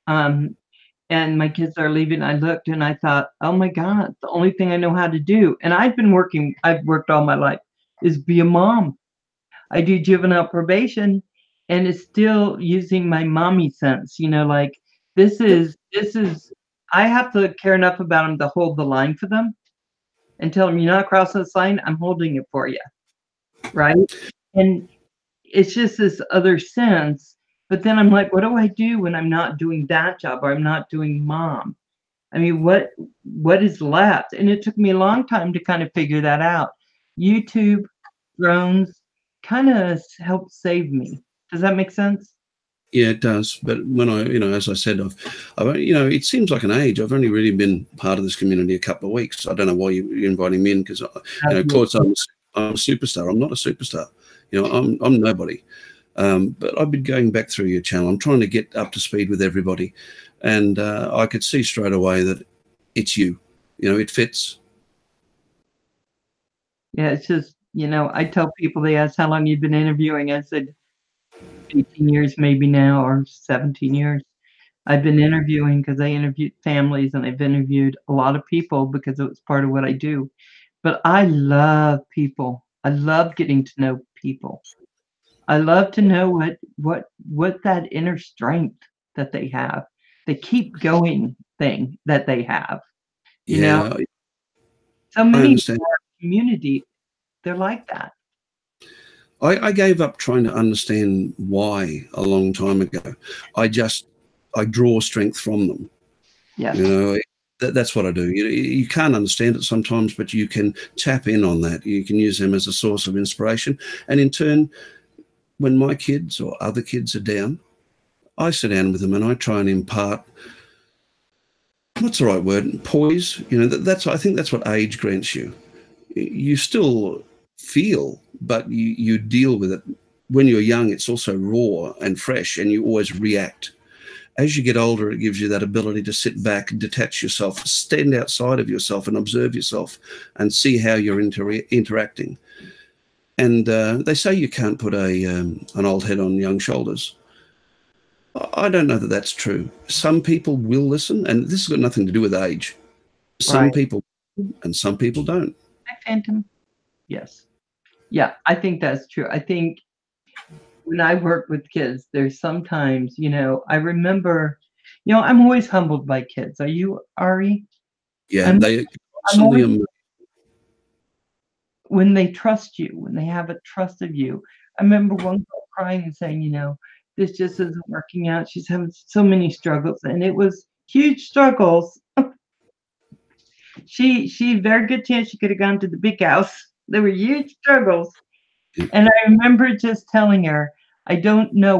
and my kids are leaving. I looked and I thought, oh my God, the only thing I know how to do, and I've worked all my life, is be a mom. I do juvenile probation, and it's still using my mommy sense, you know, like this is, I have to care enough about them to hold the line for them and tell them, you're not crossing this line, I'm holding it for you. Right. And it's just this other sense. But then I'm like, what do I do when I'm not doing that job or I'm not doing mom? I mean, what is left? And it took me a long time to kind of figure that out. YouTube, drones kind of helped save me. Does that make sense? Yeah, it does. But when I, you know, as I said, I've, you know, it seems like an age. I've only really been part of this community a couple of weeks. I don't know why you're inviting me in, because, you know, of course, I'm a superstar. I'm not a superstar. You know, I'm nobody. But I've been going back through your channel. I'm trying to get up to speed with everybody, and I could see straight away that it's you. You know, it fits. Yeah, it's just, you know, I tell people, they ask how long you've been interviewing. I said 18 years maybe now, or 17 years. I've been interviewing because I interviewed families, and I've interviewed a lot of people because it was part of what I do. But I love people. I love getting to know people. I love to know what that inner strength that they have, the keep going thing that they have. You know, so many in our community, they're like that. I gave up trying to understand why a long time ago. I draw strength from them. Yeah. You know, that's what I do. You can't understand it sometimes, but you can tap in on that. You can use them as a source of inspiration. And in turn, when my kids or other kids are down, I sit down with them and I try and impart, what's the right word? Poise. You know, I think that's what age grants you. You still feel, but you deal with it. When you're young, it's also raw and fresh, and you always react. As you get older, it gives you that ability to sit back, detach yourself, stand outside of yourself and observe yourself and see how you're interacting. And they say you can't put an old head on young shoulders. I don't know that that's true. Some people will listen, and this has got nothing to do with age. Some people and some people don't. Hi, Phantom. Yes. Yeah, I think that's true. I think when I work with kids, there's sometimes, you know, I remember, you know, I'm always humbled by kids. Are you, Ari? Yeah, when they trust you, when they have a trust of you. I remember one girl crying and saying, you know, this just isn't working out. She's having so many struggles, and it was huge struggles. She very good chance she could have gone to the big house. There were huge struggles. And I remember just telling her, I don't know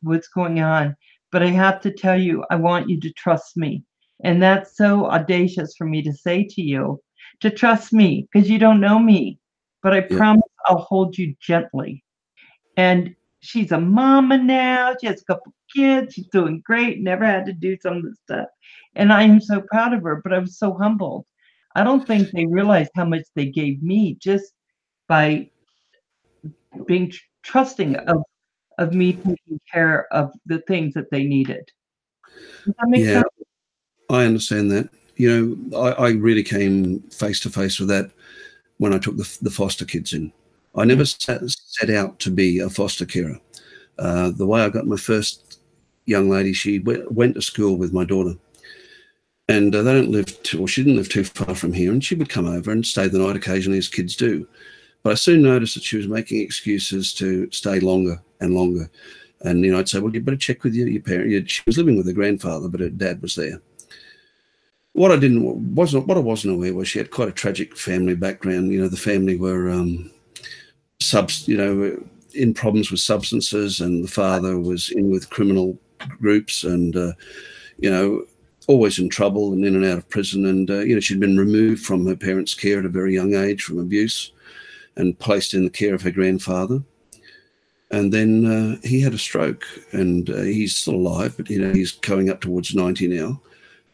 what's going on, but I have to tell you, I want you to trust me. And that's so audacious for me to say to you, to trust me, because you don't know me. But I promise I'll hold you gently. And she's a mama now. She has a couple kids. She's doing great. Never had to do some of the stuff. And I am so proud of her, but I was so humbled. I don't think they realized how much they gave me just by being trusting of me taking care of the things that they needed. Does that make sense? I understand that. You know, I really came face to face with that when I took the foster kids in. I never set out to be a foster carer. The way I got my first young lady, she went to school with my daughter. And she didn't live too far from here, and she would come over and stay the night occasionally, as kids do. But I soon noticed that she was making excuses to stay longer and longer. And, you know, I'd say, well, you better check with your parent. She was living with her grandfather, but her dad was there. What I wasn't aware was she had quite a tragic family background. You know, the family were, in problems with substances, and the father was in with criminal groups, and, you know, always in trouble and in and out of prison. And, you know, she'd been removed from her parents' care at a very young age from abuse and placed in the care of her grandfather. And then he had a stroke, and he's still alive, but, you know, he's going up towards 90 now.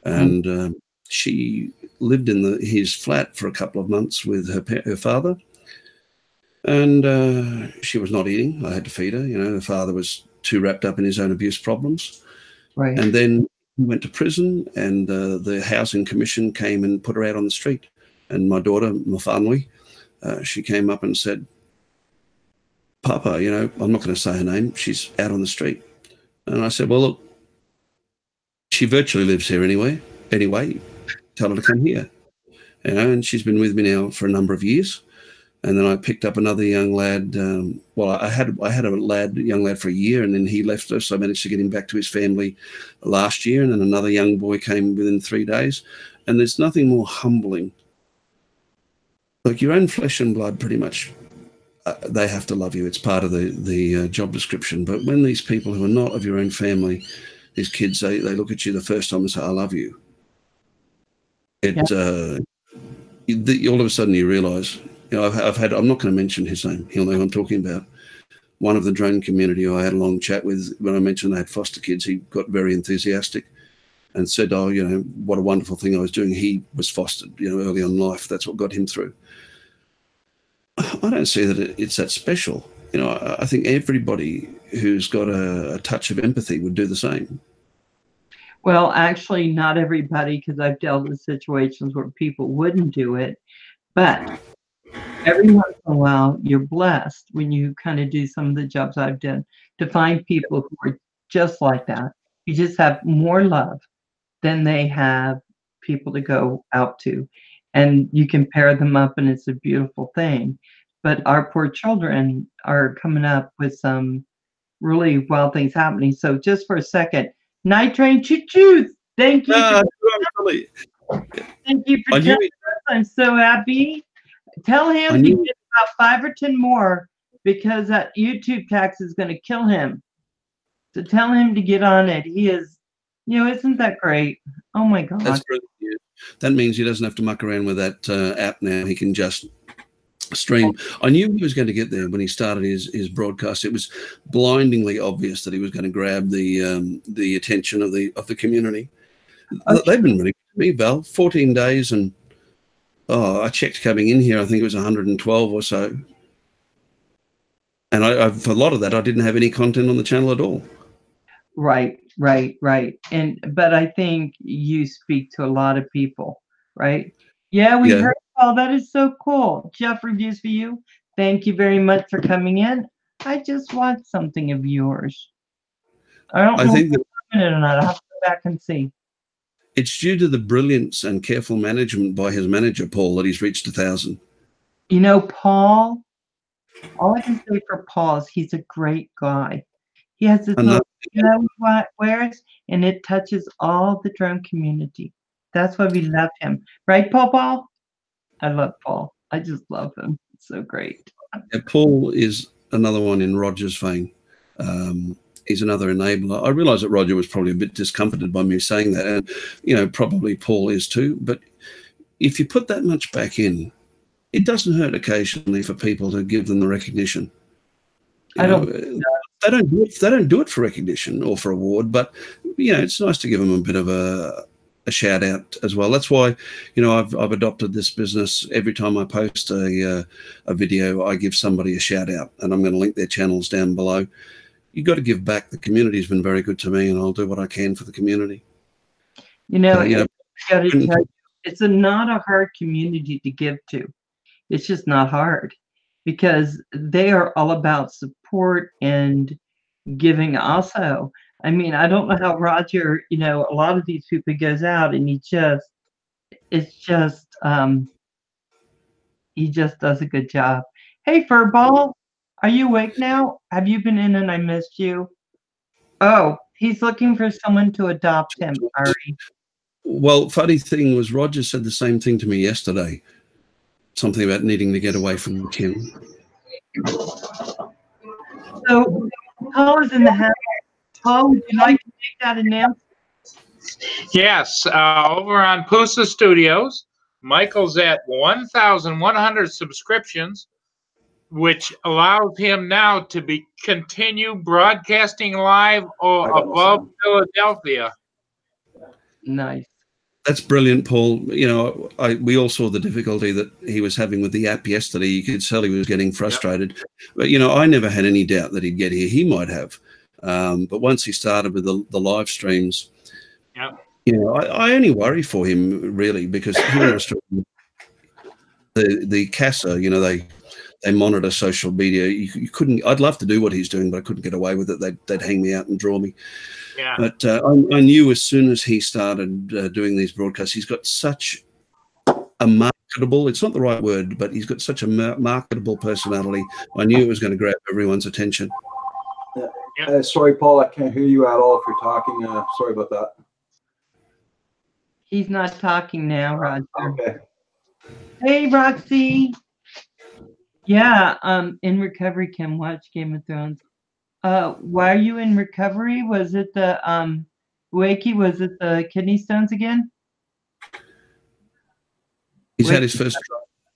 And she lived in his flat for a couple of months with her father. And she was not eating. I had to feed her. You know, her father was too wrapped up in his own abuse problems. Right. And then he went to prison, and the Housing Commission came and put her out on the street. And my daughter, Mafanwi, she came up and said, Papa, you know, I'm not going to say her name. She's out on the street. And I said, well, look, she virtually lives here anyway. Tell her to come here. You know, and she's been with me now for a number of years. And then I picked up another young lad. I had a young lad for a year, and then he left us. So I managed to get him back to his family last year. And then another young boy came within 3 days. And there's nothing more humbling. Like, your own flesh and blood, pretty much, they have to love you. It's part of the job description. But when these people who are not of your own family, these kids, they look at you the first time and say, I love you. All of a sudden you realise, you know, I'm not going to mention his name. He'll know who I'm talking about. One of the drone community I had a long chat with, when I mentioned they had foster kids, he got very enthusiastic and said, oh, you know, what a wonderful thing I was doing. He was fostered, you know, early on in life. That's what got him through. I don't see that it's that special. You know, I think everybody who's got a touch of empathy would do the same. Well, actually, not everybody, because I've dealt with situations where people wouldn't do it. But every once in a while, you're blessed when you kind of do some of the jobs I've done to find people who are just like that. You just have more love than they have people to go out to. And you can pair them up, and it's a beautiful thing. But our poor children are coming up with some really wild things happening. So just for a second, Night Train Choo-Choo, thank you. Thank you for telling us. I'm so happy. Tell him to get about 5 or 10 more, because that YouTube tax is going to kill him. So tell him to get on it. He is, you know, isn't that great? Oh my God. That's brilliant. That means he doesn't have to muck around with that app now. He can just stream. I knew he was going to get there when he started his broadcast. It was blindingly obvious that he was going to grab the attention of the community. Okay. They've been really good to me, Val. 14 days, and I checked coming in here. I think it was 112 or so. And for a lot of that, I didn't have any content on the channel at all. Right. But I think you speak to a lot of people, right? Yeah, we heard. Oh, that is so cool. Jeff Reviews for You. Thank you very much for coming in. I just watched something of yours. I don't know if I'm in it or not. I'll have to go back and see. It's due to the brilliance and careful management by his manager, Paul, that he's reached 1,000. You know, Paul, all I can say for Paul is he's a great guy. He has this little, you know what, wears, and it touches all the drone community. That's why we love him. Right, Paul? I love Paul. I just love him. It's so great. Yeah, Paul is another one in Roger's vein. He's another enabler. I realise that Roger was probably a bit discomforted by me saying that, and, you know, probably Paul is too. But if you put that much back in, it doesn't hurt occasionally for people to give them the recognition. They don't do it for recognition or for award, but, you know, it's nice to give them a bit of a shout out as well. That's why, you know, I've adopted this business. Every time I post a video, I give somebody a shout out, and I'm going to link their channels down below. You've got to give back. The community's been very good to me, and I'll do what I can for the community. You know, it's not a hard community to give to. It's just not hard, because they are all about support and giving also. I mean, I don't know how Roger, you know, a lot of these people goes out and he just does a good job. Hey, Furball, are you awake now? Have you been in and I missed you? Oh, he's looking for someone to adopt him, Ari. Well, funny thing was Roger said the same thing to me yesterday. Something about needing to get away from Kim. So Paul is in the house. Paul, would you like to make that announcement? Yes, over on Pusa Studios, Michael's at 1,100 subscriptions, which allows him now to continue broadcasting live above Philadelphia. Nice. That's brilliant, Paul. You know, we all saw the difficulty that he was having with the app yesterday. You could tell he was getting frustrated. Yep. But, you know, I never had any doubt that he'd get here. He might have. But once he started with the live streams, yep. You know, I only worry for him, really, because here in Australia, the CASA, you know, they monitor social media. You couldn't. I'd love to do what he's doing, but I couldn't get away with it. They'd hang me out and draw me. Yeah. But I knew as soon as he started doing these broadcasts, he's got such a marketable. It's not the right word, but he's got such a marketable personality. I knew it was going to grab everyone's attention. Yeah. Yep. Sorry, Paul, I can't hear you at all if you're talking. Sorry about that. He's not talking now, Roger. Okay. Hey, Roxy. Yeah, in recovery, Kim, watch Game of Thrones. Why are you in recovery? Was it the Wakey? Was it the kidney stones again? He's had his first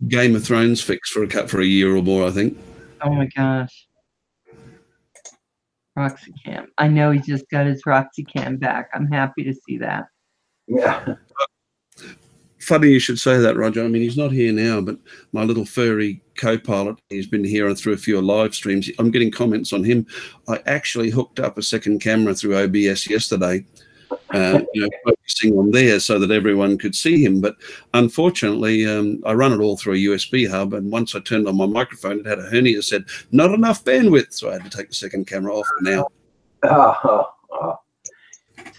Game of Thrones fix for a year or more, I think. Oh my gosh. Roxycam. I know he just got his Roxycam back. I'm happy to see that. Yeah. Funny you should say that, Roger. I mean, he's not here now, but my little furry co-pilot, he's been here and through a few live streams. I'm getting comments on him. I actually hooked up a second camera through OBS yesterday, you know, focusing on there so that everyone could see him. But unfortunately, I run it all through a USB hub, and once I turned on my microphone, it had a hernia, said, not enough bandwidth. So I had to take the second camera off for now.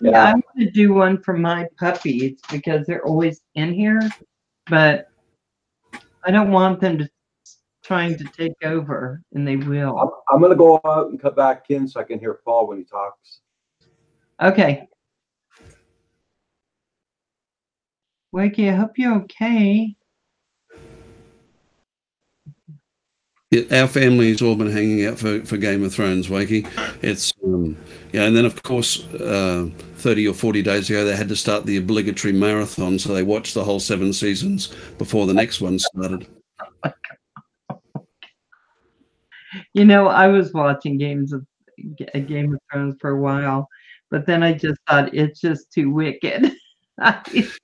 Yeah, I'm going to do one for my puppies because they're always in here, but I don't want them trying to take over, and they will. I'm going to go out and come back in so I can hear Paul when he talks. Okay. Wakey, I hope you're okay. Our family's all been hanging out for Game of Thrones, Wakey. It's yeah, and then of course 30 or 40 days ago they had to start the obligatory marathon, so they watched the whole 7 seasons before the next one started. You know, I was watching Game of Thrones for a while, but then I just thought it's just too wicked. It's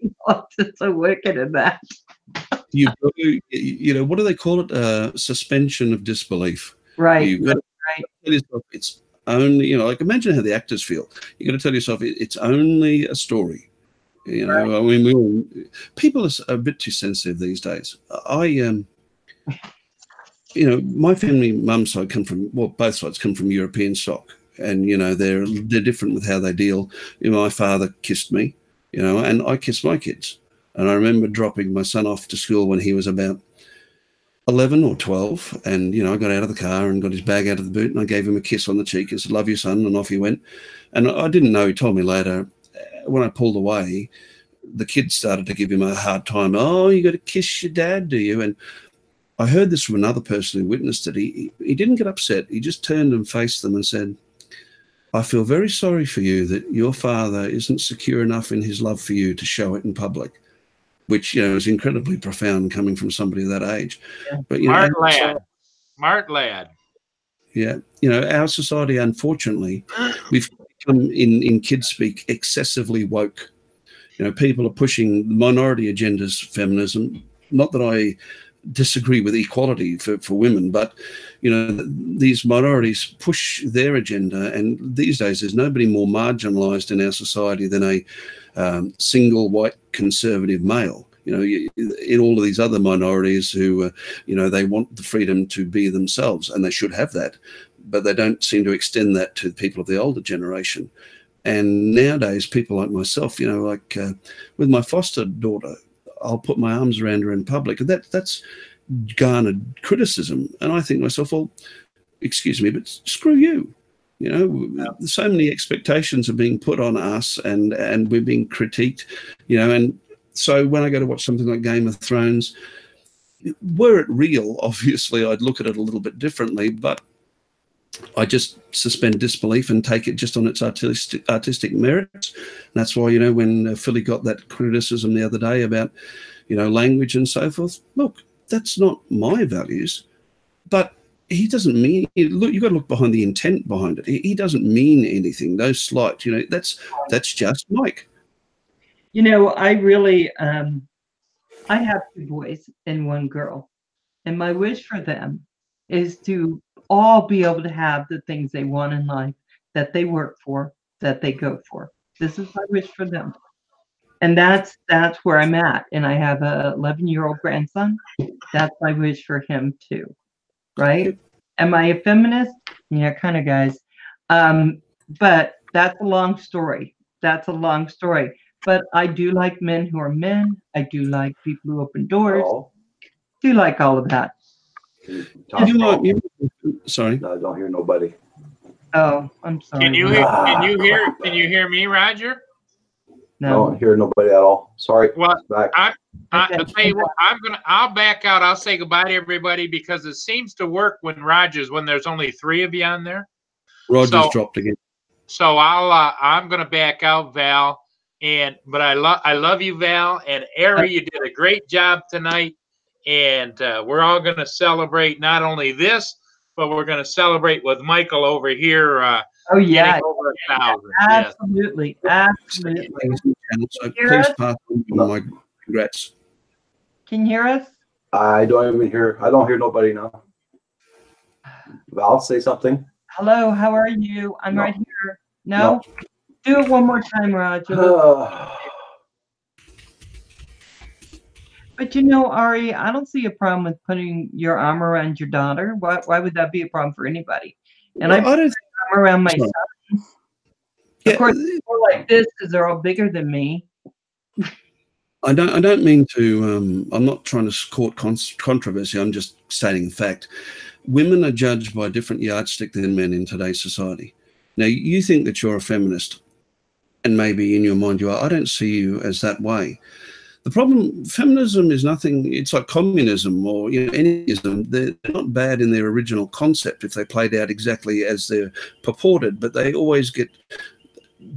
so wicked in that. You know, what do they call it? Suspension of disbelief. Right. You've got to tell yourself it's only, you know, like imagine how the actors feel. You got to tell yourself it's only a story. You know, right. I mean, people are a bit too sensitive these days. You know, my family, mum's side both sides come from European stock, and you know they're different with how they deal. You know, my father kissed me, you know, and I kissed my kids. And I remember dropping my son off to school when he was about 11 or 12. And, you know, I got out of the car and got his bag out of the boot and I gave him a kiss on the cheek and said, love you, son. And off he went. And I didn't know, he told me later, when I pulled away, the kids started to give him a hard time. Oh, you got to kiss your dad, do you? And I heard this from another person who witnessed it. He didn't get upset. He just turned and faced them and said, I feel very sorry for you that your father isn't secure enough in his love for you to show it in public. Which, you know, is incredibly profound coming from somebody of that age. Yeah. But you know, Smart lad. Yeah, you know, our society, unfortunately, we've become in kids speak excessively woke. You know, people are pushing minority agendas, feminism. Not that I disagree with equality for women, but you know, these minorities push their agenda, and these days there's nobody more marginalized in our society than a single white conservative male. You know, in all of these other minorities who, you know, they want the freedom to be themselves, and they should have that, but they don't seem to extend that to people of the older generation. And nowadays, people like myself, you know, like with my foster daughter, I'll put my arms around her in public, and that's garnered criticism. And I think to myself, well, excuse me, but screw you. You know, so many expectations are being put on us, and we're being critiqued. You know, and so when I go to watch something like Game of Thrones, were it real, obviously I'd look at it a little bit differently, but I just suspend disbelief and take it just on its artistic merits. And that's why, you know, when Philly got that criticism the other day about, you know, language and so forth, look, that's not my values, but he doesn't mean, look, you've got to look behind the intent behind it. He doesn't mean anything, no slight, you know, that's just Mike. You know, I really, I have 2 boys and 1 girl, and my wish for them is to all be able to have the things they want in life, that they work for, that they go for. This is my wish for them. And that's where I'm at. And I have a 11-year-old grandson. That's my wish for him too. Right? Am I a feminist? Yeah, kind of, guys. But that's a long story. That's a long story. But I do like men who are men. I do like people who open doors. Do like all of that. Sorry. No, I don't hear nobody. Oh, I'm sorry. Can you hear me, Roger? No. I don't hear nobody at all. Sorry. Well, I'll tell you what, I'll back out. I'll say goodbye to everybody because it seems to work when there's only 3 of you on there. Roger's dropped again. So I'm gonna back out, Val. But I love you, Val, and Ari. You did a great job tonight, and we're all gonna celebrate not only this, but we're gonna celebrate with Michael over here. Oh yeah, over 1,000. Absolutely, yes. Absolutely. So please pass on my congrats. Can you hear us? I don't hear nobody now. Val, say something. Hello, how are you? I'm right here. No? Do it one more time, Roger. But you know, Ari, I don't see a problem with putting your arm around your daughter. Why would that be a problem for anybody? And I put my arm around my son. Yeah. Of course, people like this because they're all bigger than me. I don't mean to. I'm not trying to court controversy. I'm just stating fact. Women are judged by a different yardstick than men in today's society. Now, you think that you're a feminist, and maybe in your mind you are. I don't see you as that way. The problem, feminism is nothing. It's like communism or any ism. They're not bad in their original concept if they played out exactly as they're purported, but they always get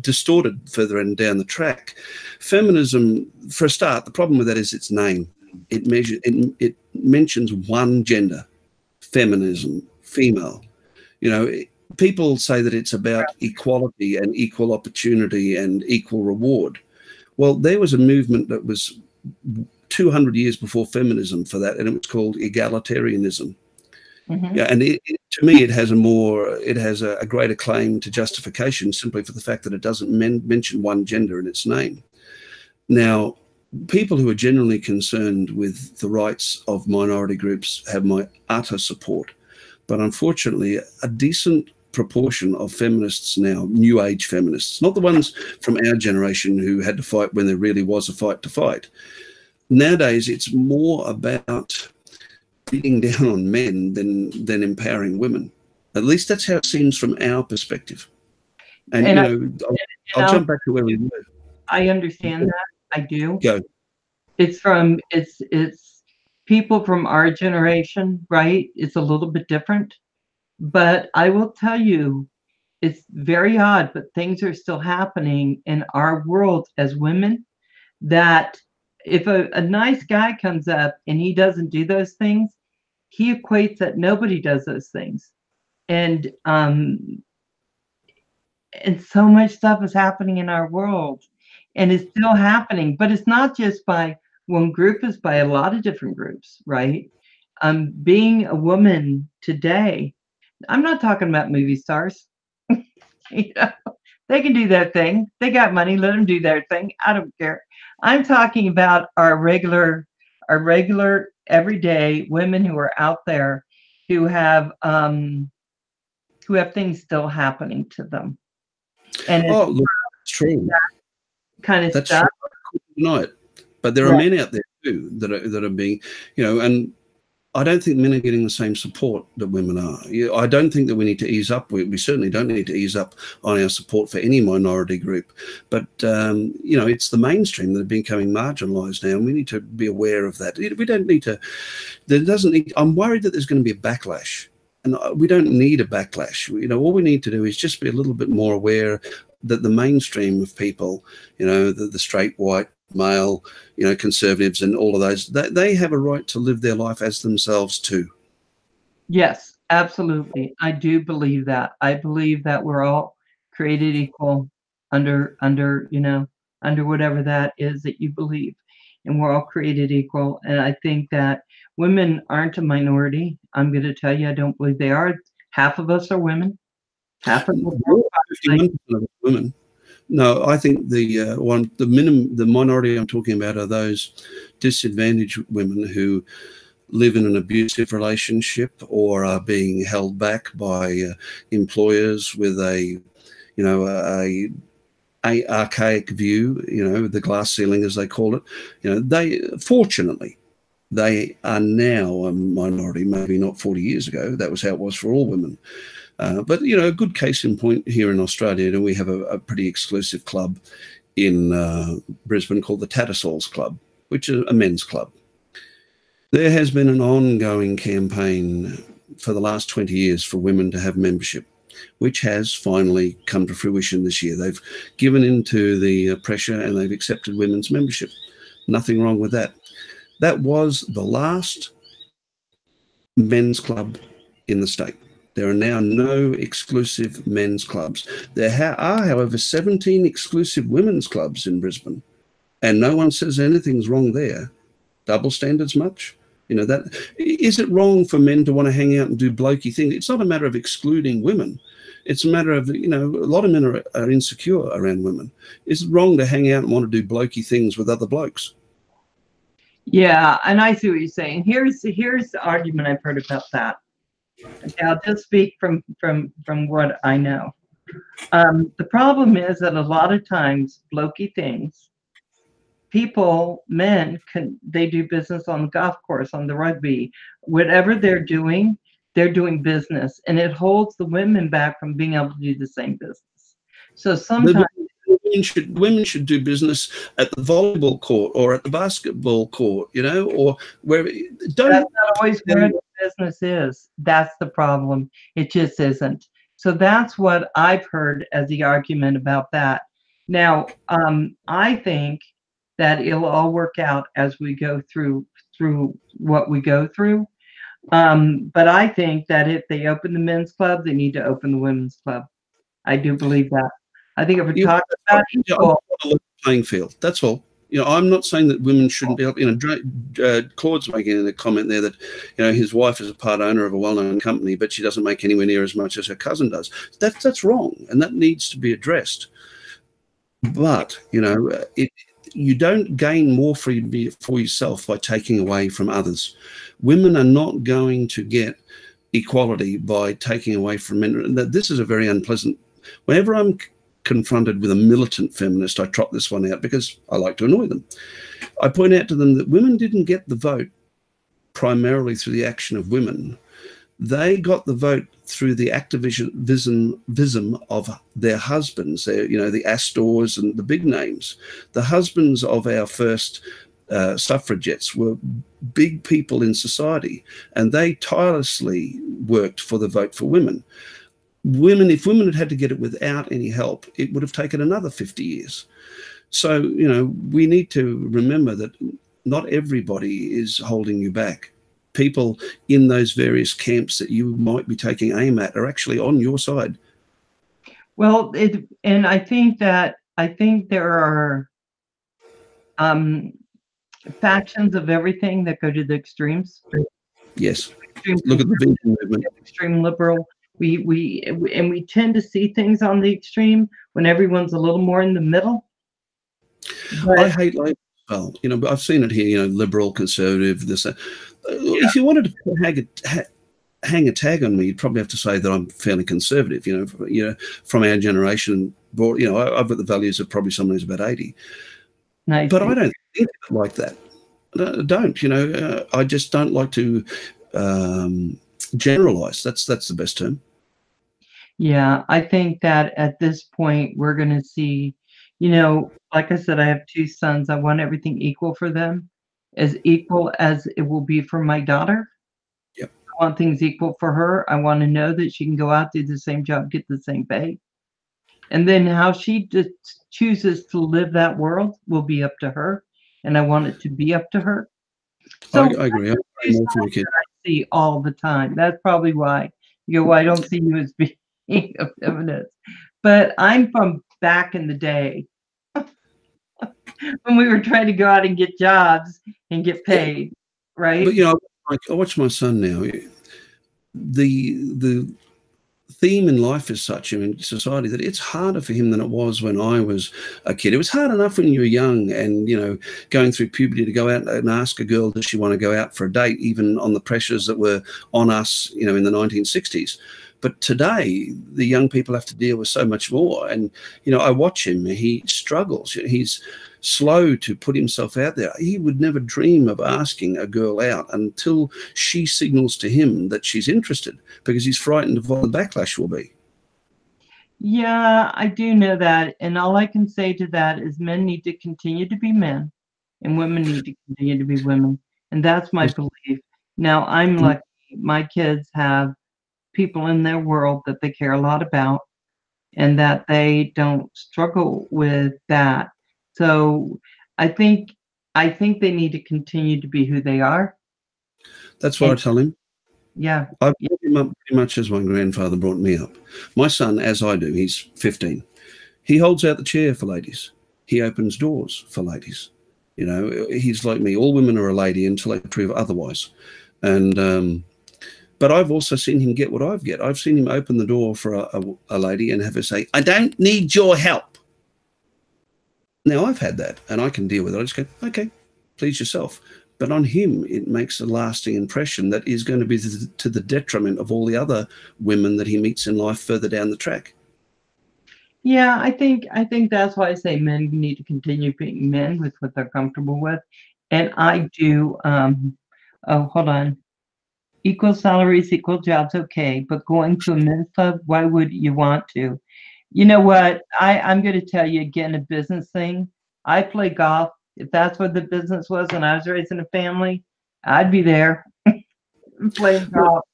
distorted further and down the track. Feminism, for a start, the problem with that is its name. It mentions one gender, feminism, female. People say that it's about equality and equal opportunity and equal reward. Well, there was a movement that was 200 years before feminism for that, and it was called egalitarianism. Mm-hmm. Yeah, and to me, it has a greater claim to justification simply for the fact that it doesn't mention one gender in its name. Now, people who are generally concerned with the rights of minority groups have my utter support, but unfortunately, a decent proportion of feminists now, new age feminists, not the ones from our generation who had to fight when there really was a fight to fight. Nowadays, it's more about beating down on men than empowering women. At least that's how it seems from our perspective. And I'll jump back to where we were. I understand that. I do. Go. It's people from our generation, right? It's a little bit different. But I will tell you, it's very odd, but things are still happening in our world as women, that if a nice guy comes up and he doesn't do those things, he equates that nobody does those things. And so much stuff is happening in our world, and it's still happening, but it's not just by one group, it's by a lot of different groups, right? Being a woman today, I'm not talking about movie stars. They can do their thing. They got money. Let them do their thing. I don't care. I'm talking about our regular, everyday women who are out there, who have things still happening to them. And look, that's true. Kind of that's stuff. True. But there are men out there too that are being, and I don't think men are getting the same support that women are. I don't think that we need to ease up. We certainly don't need to ease up on our support for any minority group. But, it's the mainstream that are becoming marginalised now, and we need to be aware of that. We don't need to, I'm worried that there's going to be a backlash, and we don't need a backlash. All we need to do is just be a little bit more aware that the mainstream of people, the straight, white, male, conservatives and all of those, they have a right to live their life as themselves too. Yes, absolutely. I do believe that. I believe that we're all created equal under whatever that is that you believe. And we're all created equal. And I think that women aren't a minority. I'm going to tell you, I don't believe they are. Half of us are women. Half of us are women. No, I think the minority I'm talking about are those disadvantaged women who live in an abusive relationship or are being held back by employers with a archaic view, the glass ceiling as they call it. Fortunately, they are now a minority, maybe not 40 years ago. That was how it was for all women. But, a good case in point here in Australia, we have a pretty exclusive club in Brisbane called the Tattersalls Club, which is a men's club. There has been an ongoing campaign for the last 20 years for women to have membership, which has finally come to fruition this year. They've given in to the pressure and they've accepted women's membership. Nothing wrong with that. That was the last men's club in the state. There are now no exclusive men's clubs. There are, however, 17 exclusive women's clubs in Brisbane, and no one says anything's wrong there. Double standards much? Is it wrong for men to want to hang out and do blokey things? It's not a matter of excluding women. It's a matter of, a lot of men are insecure around women. Is it wrong to hang out and want to do blokey things with other blokes? Yeah, and I see what you're saying. Here's the argument I've heard about that. Okay, I'll just speak from what I know. The problem is that a lot of times, blokey things, men they do business on the golf course, on the rugby, whatever they're doing business, and it holds the women back from being able to do the same business. So sometimes women should do business at the volleyball court or at the basketball court, or wherever. That's not always where the business is. That's the problem. It just isn't. So that's what I've heard as the argument about that. Now, I think that it'll all work out as we go through what we go through. But I think that if they open the men's club, they need to open the women's club. I do believe that. I think if we talk about equal playing field, that's all. I'm not saying that women shouldn't be. Claude's making a comment there that, his wife is a part owner of a well-known company, but she doesn't make anywhere near as much as her cousin does. That's wrong, and that needs to be addressed. But you don't gain more freedom for yourself by taking away from others. Women are not going to get equality by taking away from men. This is a very unpleasant. Whenever I'm confronted with a militant feminist, I trot this one out because I like to annoy them. I point out to them that women didn't get the vote primarily through the action of women. They got the vote through the activism of their husbands, the Astors and the big names. The husbands of our first suffragettes were big people in society, and they tirelessly worked for the vote for women. If women had had to get it without any help, it would have taken another 50 years. So, we need to remember that not everybody is holding you back. People in those various camps that you might be taking aim at are actually on your side. Well, and I think there are factions of everything that go to the extremes. Yes. Look at the vegan movement. Extreme liberal. We tend to see things on the extreme when everyone's a little more in the middle. But I hate labels as well. But I've seen it here. Liberal, conservative. This. If you wanted to hang a tag on me, you'd probably have to say that I'm fairly conservative. From our generation. I've got the values of probably someone who's about 80. Nice. But I don't think like that. I don't. I just don't like to generalized. That's the best term. Yeah, I think that at this point we're going to see, like I said, I have two sons. I want everything equal for them, as equal as it will be for my daughter. Yep. I want things equal for her. I want to know that she can go out, do the same job, get the same pay. And then how she just chooses to live that world will be up to her. And I want it to be up to her. So I agree. I see all the time. That's probably why I don't see you as being a feminist. But I'm from back in the day when we were trying to go out and get jobs and get paid, right? But I watch my son now. The theme in life is such in society that it's harder for him than it was when I was a kid. It was hard enough when you were young and, going through puberty to go out and ask a girl, does she want to go out for a date, even on the pressures that were on us, in the 1960s. But today, the young people have to deal with so much more. And, I watch him, he struggles. He's slow to put himself out there. He would never dream of asking a girl out until she signals to him that she's interested, because he's frightened of what the backlash will be. Yeah, I do know that. And all I can say to that is men need to continue to be men and women need to continue to be women. And that's my belief. Now, I'm lucky. My kids have people in their world that they care a lot about and that they don't struggle with that. So I think they need to continue to be who they are. That's what I tell him. Yeah. I brought him up pretty much as my grandfather brought me up. My son, as I do, he's 15. He holds out the chair for ladies. He opens doors for ladies. He's like me. All women are a lady until they prove otherwise. And but I've also seen him get what I've get. I've seen him open the door for a lady and have her say, "I don't need your help." Now, I've had that, and I can deal with it. I just go, okay, please yourself. But on him, it makes a lasting impression that is going to be to the detriment of all the other women that he meets in life further down the track. Yeah, I think that's why I say men need to continue being men with what they're comfortable with. And I do, hold on. Equal salaries, equal jobs, okay. But going to a men's club, why would you want to? You know what? I'm going to tell you again, a business thing. I play golf. If that's what the business was and I was raising a family, I'd be there playing golf.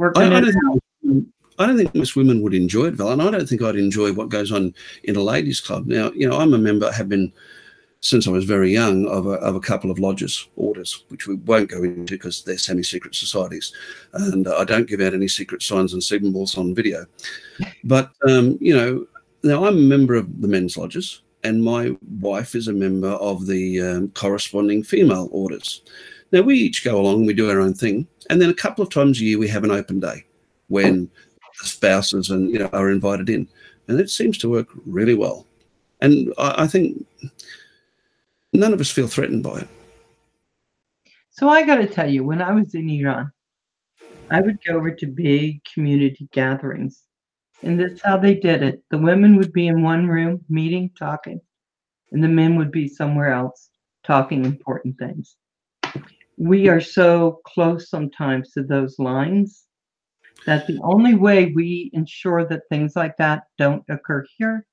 I don't think most women would enjoy it, Val, and I don't think I'd enjoy what goes on in a ladies' club. Now, I'm a member, have been since I was very young, of a couple of lodges, orders, which we won't go into because they're semi-secret societies, and I don't give out any secret signs and symbols on video. But now I'm a member of the men's lodges, and my wife is a member of the corresponding female orders. Now we each go along, we do our own thing, and then a couple of times a year we have an open day when the spouses and are invited in, and it seems to work really well. And I think none of us feel threatened by it. So I got to tell you, when I was in Iran, I would go over to big community gatherings, and that's how they did it. The women would be in one room meeting, talking, and the men would be somewhere else talking important things. We are so close sometimes to those lines that the only way we ensure that things like that don't occur here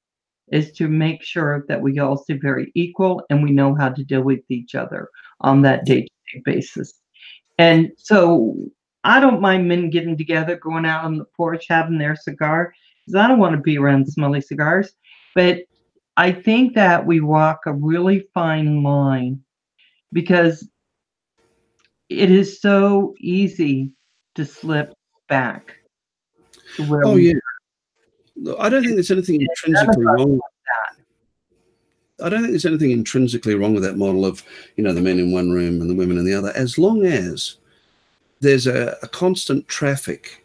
is to make sure that we all stay very equal and we know how to deal with each other on that day-to-day basis. And so I don't mind men getting together, going out on the porch, having their cigar, because I don't want to be around smelly cigars. But I think that we walk a really fine line because it is so easy to slip back to where yeah. I don't think there's anything intrinsically wrong with that. I don't think there's anything intrinsically wrong with that model of, the men in one room and the women in the other, as long as there's a constant traffic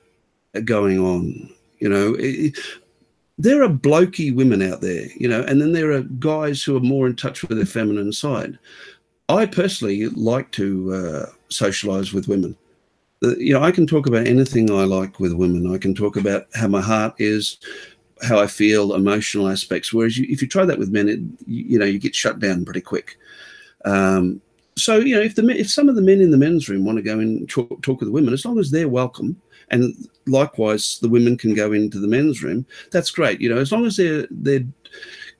going on. There are blokey women out there, and then there are guys who are more in touch with their feminine side. I personally like to socialize with women. I can talk about anything I like with women. I can talk about how my heart is, how I feel, emotional aspects. Whereas if you try that with men, you get shut down pretty quick. So, you know, if some of the men in the men's room want to go in and talk with the women, as long as they're welcome, and likewise the women can go into the men's room, that's great. You know, as long as they're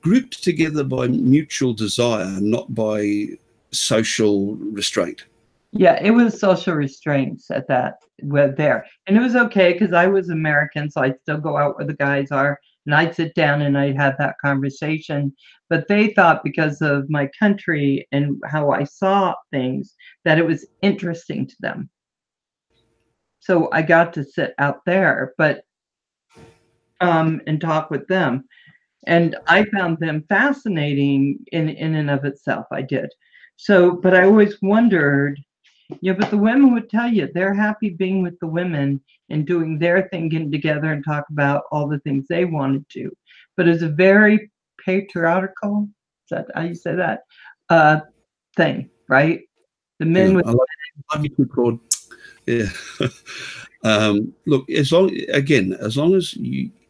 grouped together by mutual desire, not by social restraint. Yeah, it was social restraints at that there, and it was okay because I was American, so I'd still go out where the guys are, and I'd sit down and I'd have that conversation. But they thought because of my country and how I saw things that it was interesting to them. So I got to sit out there, but and talk with them, and I found them fascinating in and of itself. I did. So, but I always wondered. Yeah, but the women would tell you they're happy being with the women and doing their thing, getting together and talk about all the things they wanted to. But it's a very patriarchal, is that how you say that, thing, right? The men Yeah, would. I love you, Claude. Yeah. Look, as long as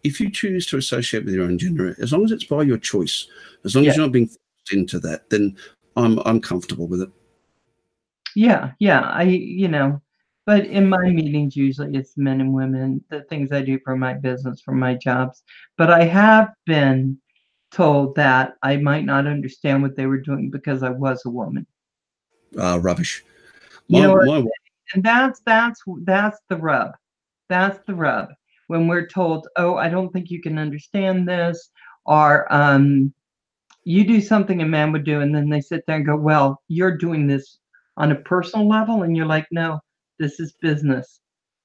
if you choose to associate with your own gender, as long as it's by your choice, as long as you're not being forced into that, then I'm comfortable with it. Yeah, but in my meetings, usually it's men and women, the things I do for my business, for my jobs. But I have been told that I might not understand what they were doing because I was a woman. Rubbish. And that's the rub. That's the rub. When we're told, oh, I don't think you can understand this, or you do something a man would do, and then they sit there and go, well, you're doing this on a personal level, and you're like, no, this is business.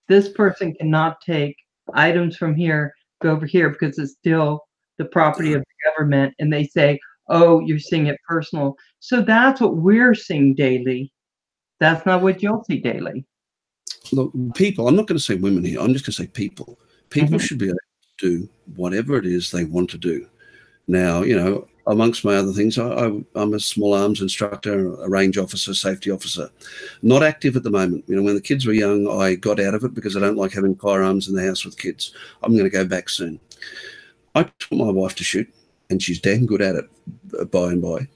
This person cannot take items from here, go over here, because it's still the property of the government. And they say, oh, you're seeing it personal. So that's what we're seeing daily. That's not what you'll see daily. Look, people, I'm not going to say women here, I'm just going to say people. People should be able to do whatever it is they want to do. Now, you know, amongst my other things, I'm a small arms instructor, a range officer, safety officer. Not active at the moment. You know, when the kids were young, I got out of it because I don't like having firearms in the house with kids. I'm going to go back soon. I taught my wife to shoot, and she's damn good at it by and by.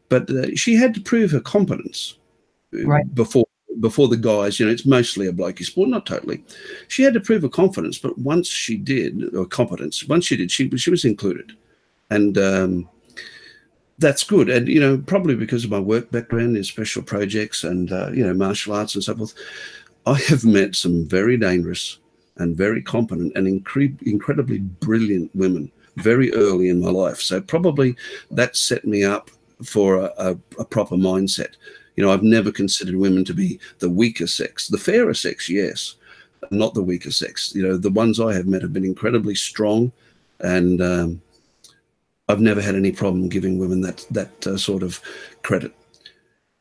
But she had to prove her competence before the guys. You know, it's mostly a blokey sport, not totally. She had to prove her confidence, but once she did, or competence, once she did, she was included. And that's good. And, you know, probably because of my work background in special projects and, you know, martial arts and so forth, I have met some very dangerous and very competent and incredibly brilliant women very early in my life. So probably that set me up for a proper mindset. You know, I've never considered women to be the weaker sex. The fairer sex, yes, not the weaker sex. You know, the ones I have met have been incredibly strong, and I've never had any problem giving women that sort of credit.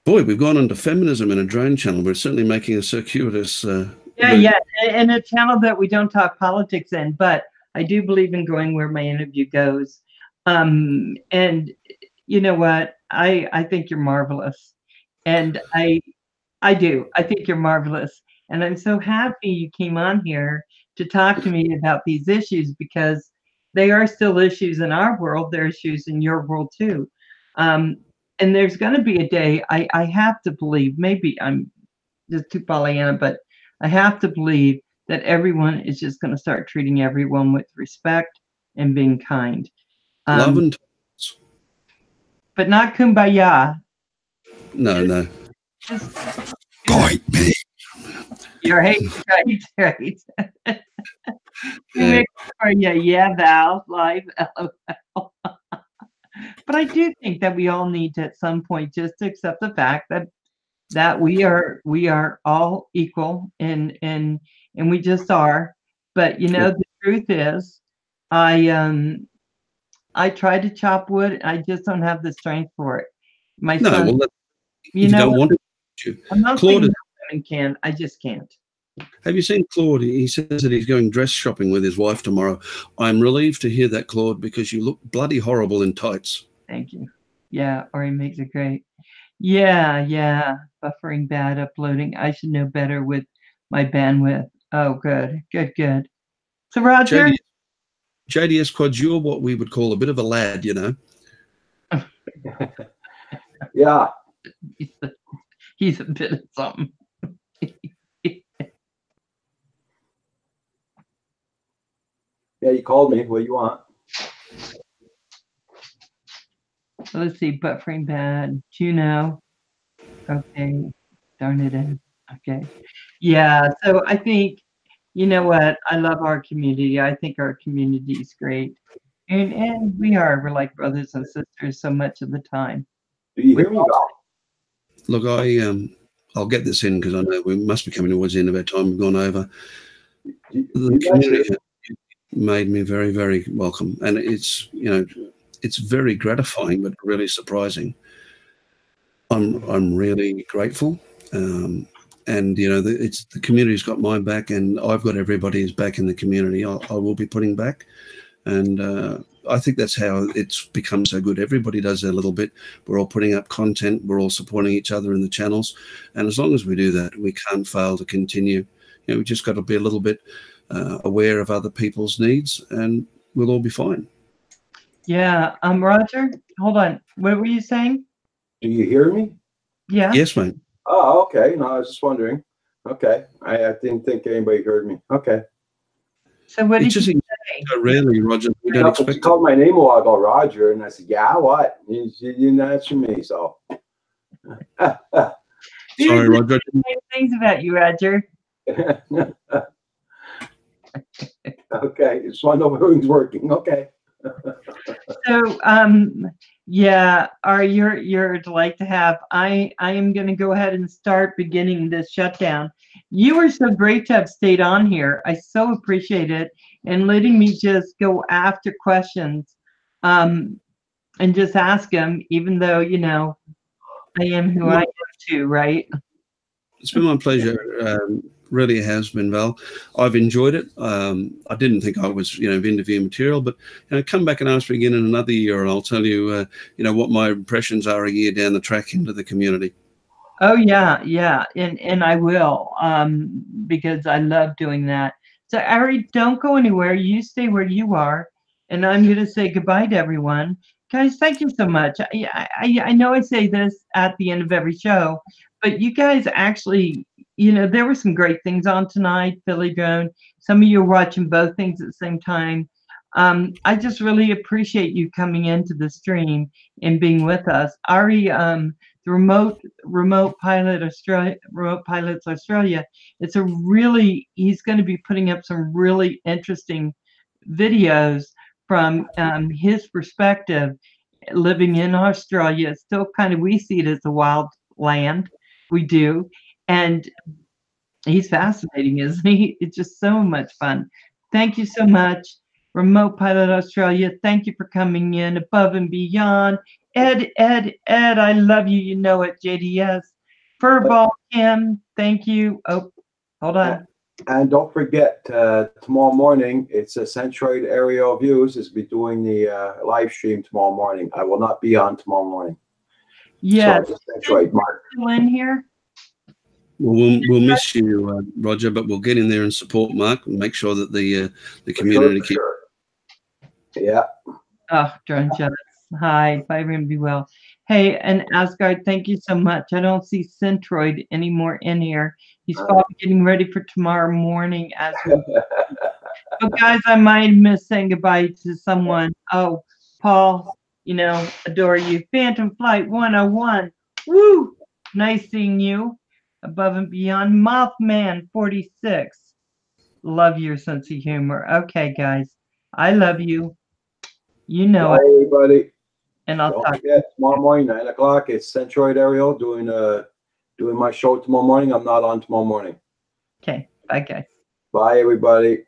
Boy, we've gone into feminism in a drone channel. We're certainly making a circuitous. Yeah, and a channel that we don't talk politics in, but I do believe in going where my interview goes. And you know what? I think you're marvelous, and I do. I think you're marvelous, and I'm so happy you came on here to talk to me about these issues, because they are still issues in our world. They're issues in your world too. And there's going to be a day, I have to believe, maybe I'm just too Pollyanna, but I have to believe that everyone is just going to start treating everyone with respect and being kind. Love and tolerance. But not kumbaya. No. Bite me. You're right. Yeah, Val, live. But I do think that we all need to, at some point, just to accept the fact that we are all equal, and we just are. But you know, the truth is, I try to chop wood. I just don't have the strength for it. My son, you don't want to. I'm not saying that women can. I just can't. Have you seen Claude? He says that he's going dress shopping with his wife tomorrow. I'm relieved to hear that, Claude, because you look bloody horrible in tights. Thank you. Yeah, or he makes it great. Yeah. Buffering bad, uploading. I should know better with my bandwidth. Oh, good. So, Roger? JDS Quad, you're what we would call a bit of a lad, you know? Yeah. He's a bit of something. Yeah, you called me. What do you want? Let's see, buffering bad. Juno. Okay. Darn it in. Okay. Yeah. So I think, you know what? I love our community. I think our community is great. And we're like brothers and sisters so much of the time. Do you hear me, Val? Look, I'll get this in because I know we must be coming towards the end of our time. We've gone over. The community has made me very, very welcome, and it's it's very gratifying, but really surprising. I'm really grateful, and the community's got my back, and I've got everybody's back in the community. I will be putting back, and I think that's how it's become so good. Everybody does their little bit. We're all putting up content. We're all supporting each other in the channels, and as long as we do that, we can't fail to continue. We just got to be a little bit aware of other people's needs, and we'll all be fine. Yeah. Roger, hold on. What were you saying? Do you hear me? Yeah. Yes, mate. Oh, okay. No, I was just wondering. Okay. I didn't think anybody heard me. Okay. So what did It's just you say? so rarely, Roger. We don't You expect it. called my name a while ago, Roger, and I said, "Yeah, what?" You didn't answer me, so. Sorry, Roger. Nice things about you, Roger. Okay, just want to know if everything's working. Okay. So yeah, you're a delight to have. I am going to go ahead and start beginning this shutdown. You were so great to have stayed on here. I so appreciate it, and letting me just go after questions and just ask them, even though I am who I am too, right? It's been my pleasure. Really has been, Val. I've enjoyed it. I didn't think I was, interview material, but come back and ask me again in another year, and I'll tell you, what my impressions are a year down the track into the community. Oh yeah, and I will, because I love doing that. So Ari, don't go anywhere. You stay where you are, and I'm going to say goodbye to everyone. Guys, thank you so much. I know I say this at the end of every show, but you guys actually, there were some great things on tonight, Philly Drone. Some of you are watching both things at the same time. I just really appreciate you coming into the stream and being with us. Ari, the Remote Pilots Australia, he's going to be putting up some really interesting videos from his perspective, living in Australia. It's still we see it as a wild land. We do. And he's fascinating, isn't he? It's just so much fun. Thank you so much, Remote Pilot Australia. Thank you for coming in above and beyond. Ed, I love you. You know it, JDS. Furball Kim, thank you. Oh, hold on. And don't forget, tomorrow morning, it's a Centroid Aerial Views is be doing the live stream tomorrow morning. I will not be on tomorrow morning. Yes. So Centroid, Mark. Still in here? Well, we'll miss you, Roger, but we'll get in there and support Mark and make sure that the community keeps. Sure. Yeah. Oh, Drone Shots. Hi, bye, and be well. Hey, and Asgard, thank you so much. I don't see Centroid anymore in here. He's probably getting ready for tomorrow morning as well. But guys, I might miss saying goodbye to someone. Oh, Paul, adore you. Phantom Flight 101. Woo! Nice seeing you. Above and Beyond. Mothman 46. Love your sense of humor. Okay, guys. I love you. You know Bye, it. everybody. And I'll Don't talk. forget, tomorrow morning, 9 o'clock, it's Centroid Aerial doing my show tomorrow morning. I'm not on tomorrow morning. Okay. Bye, guys. Bye, everybody.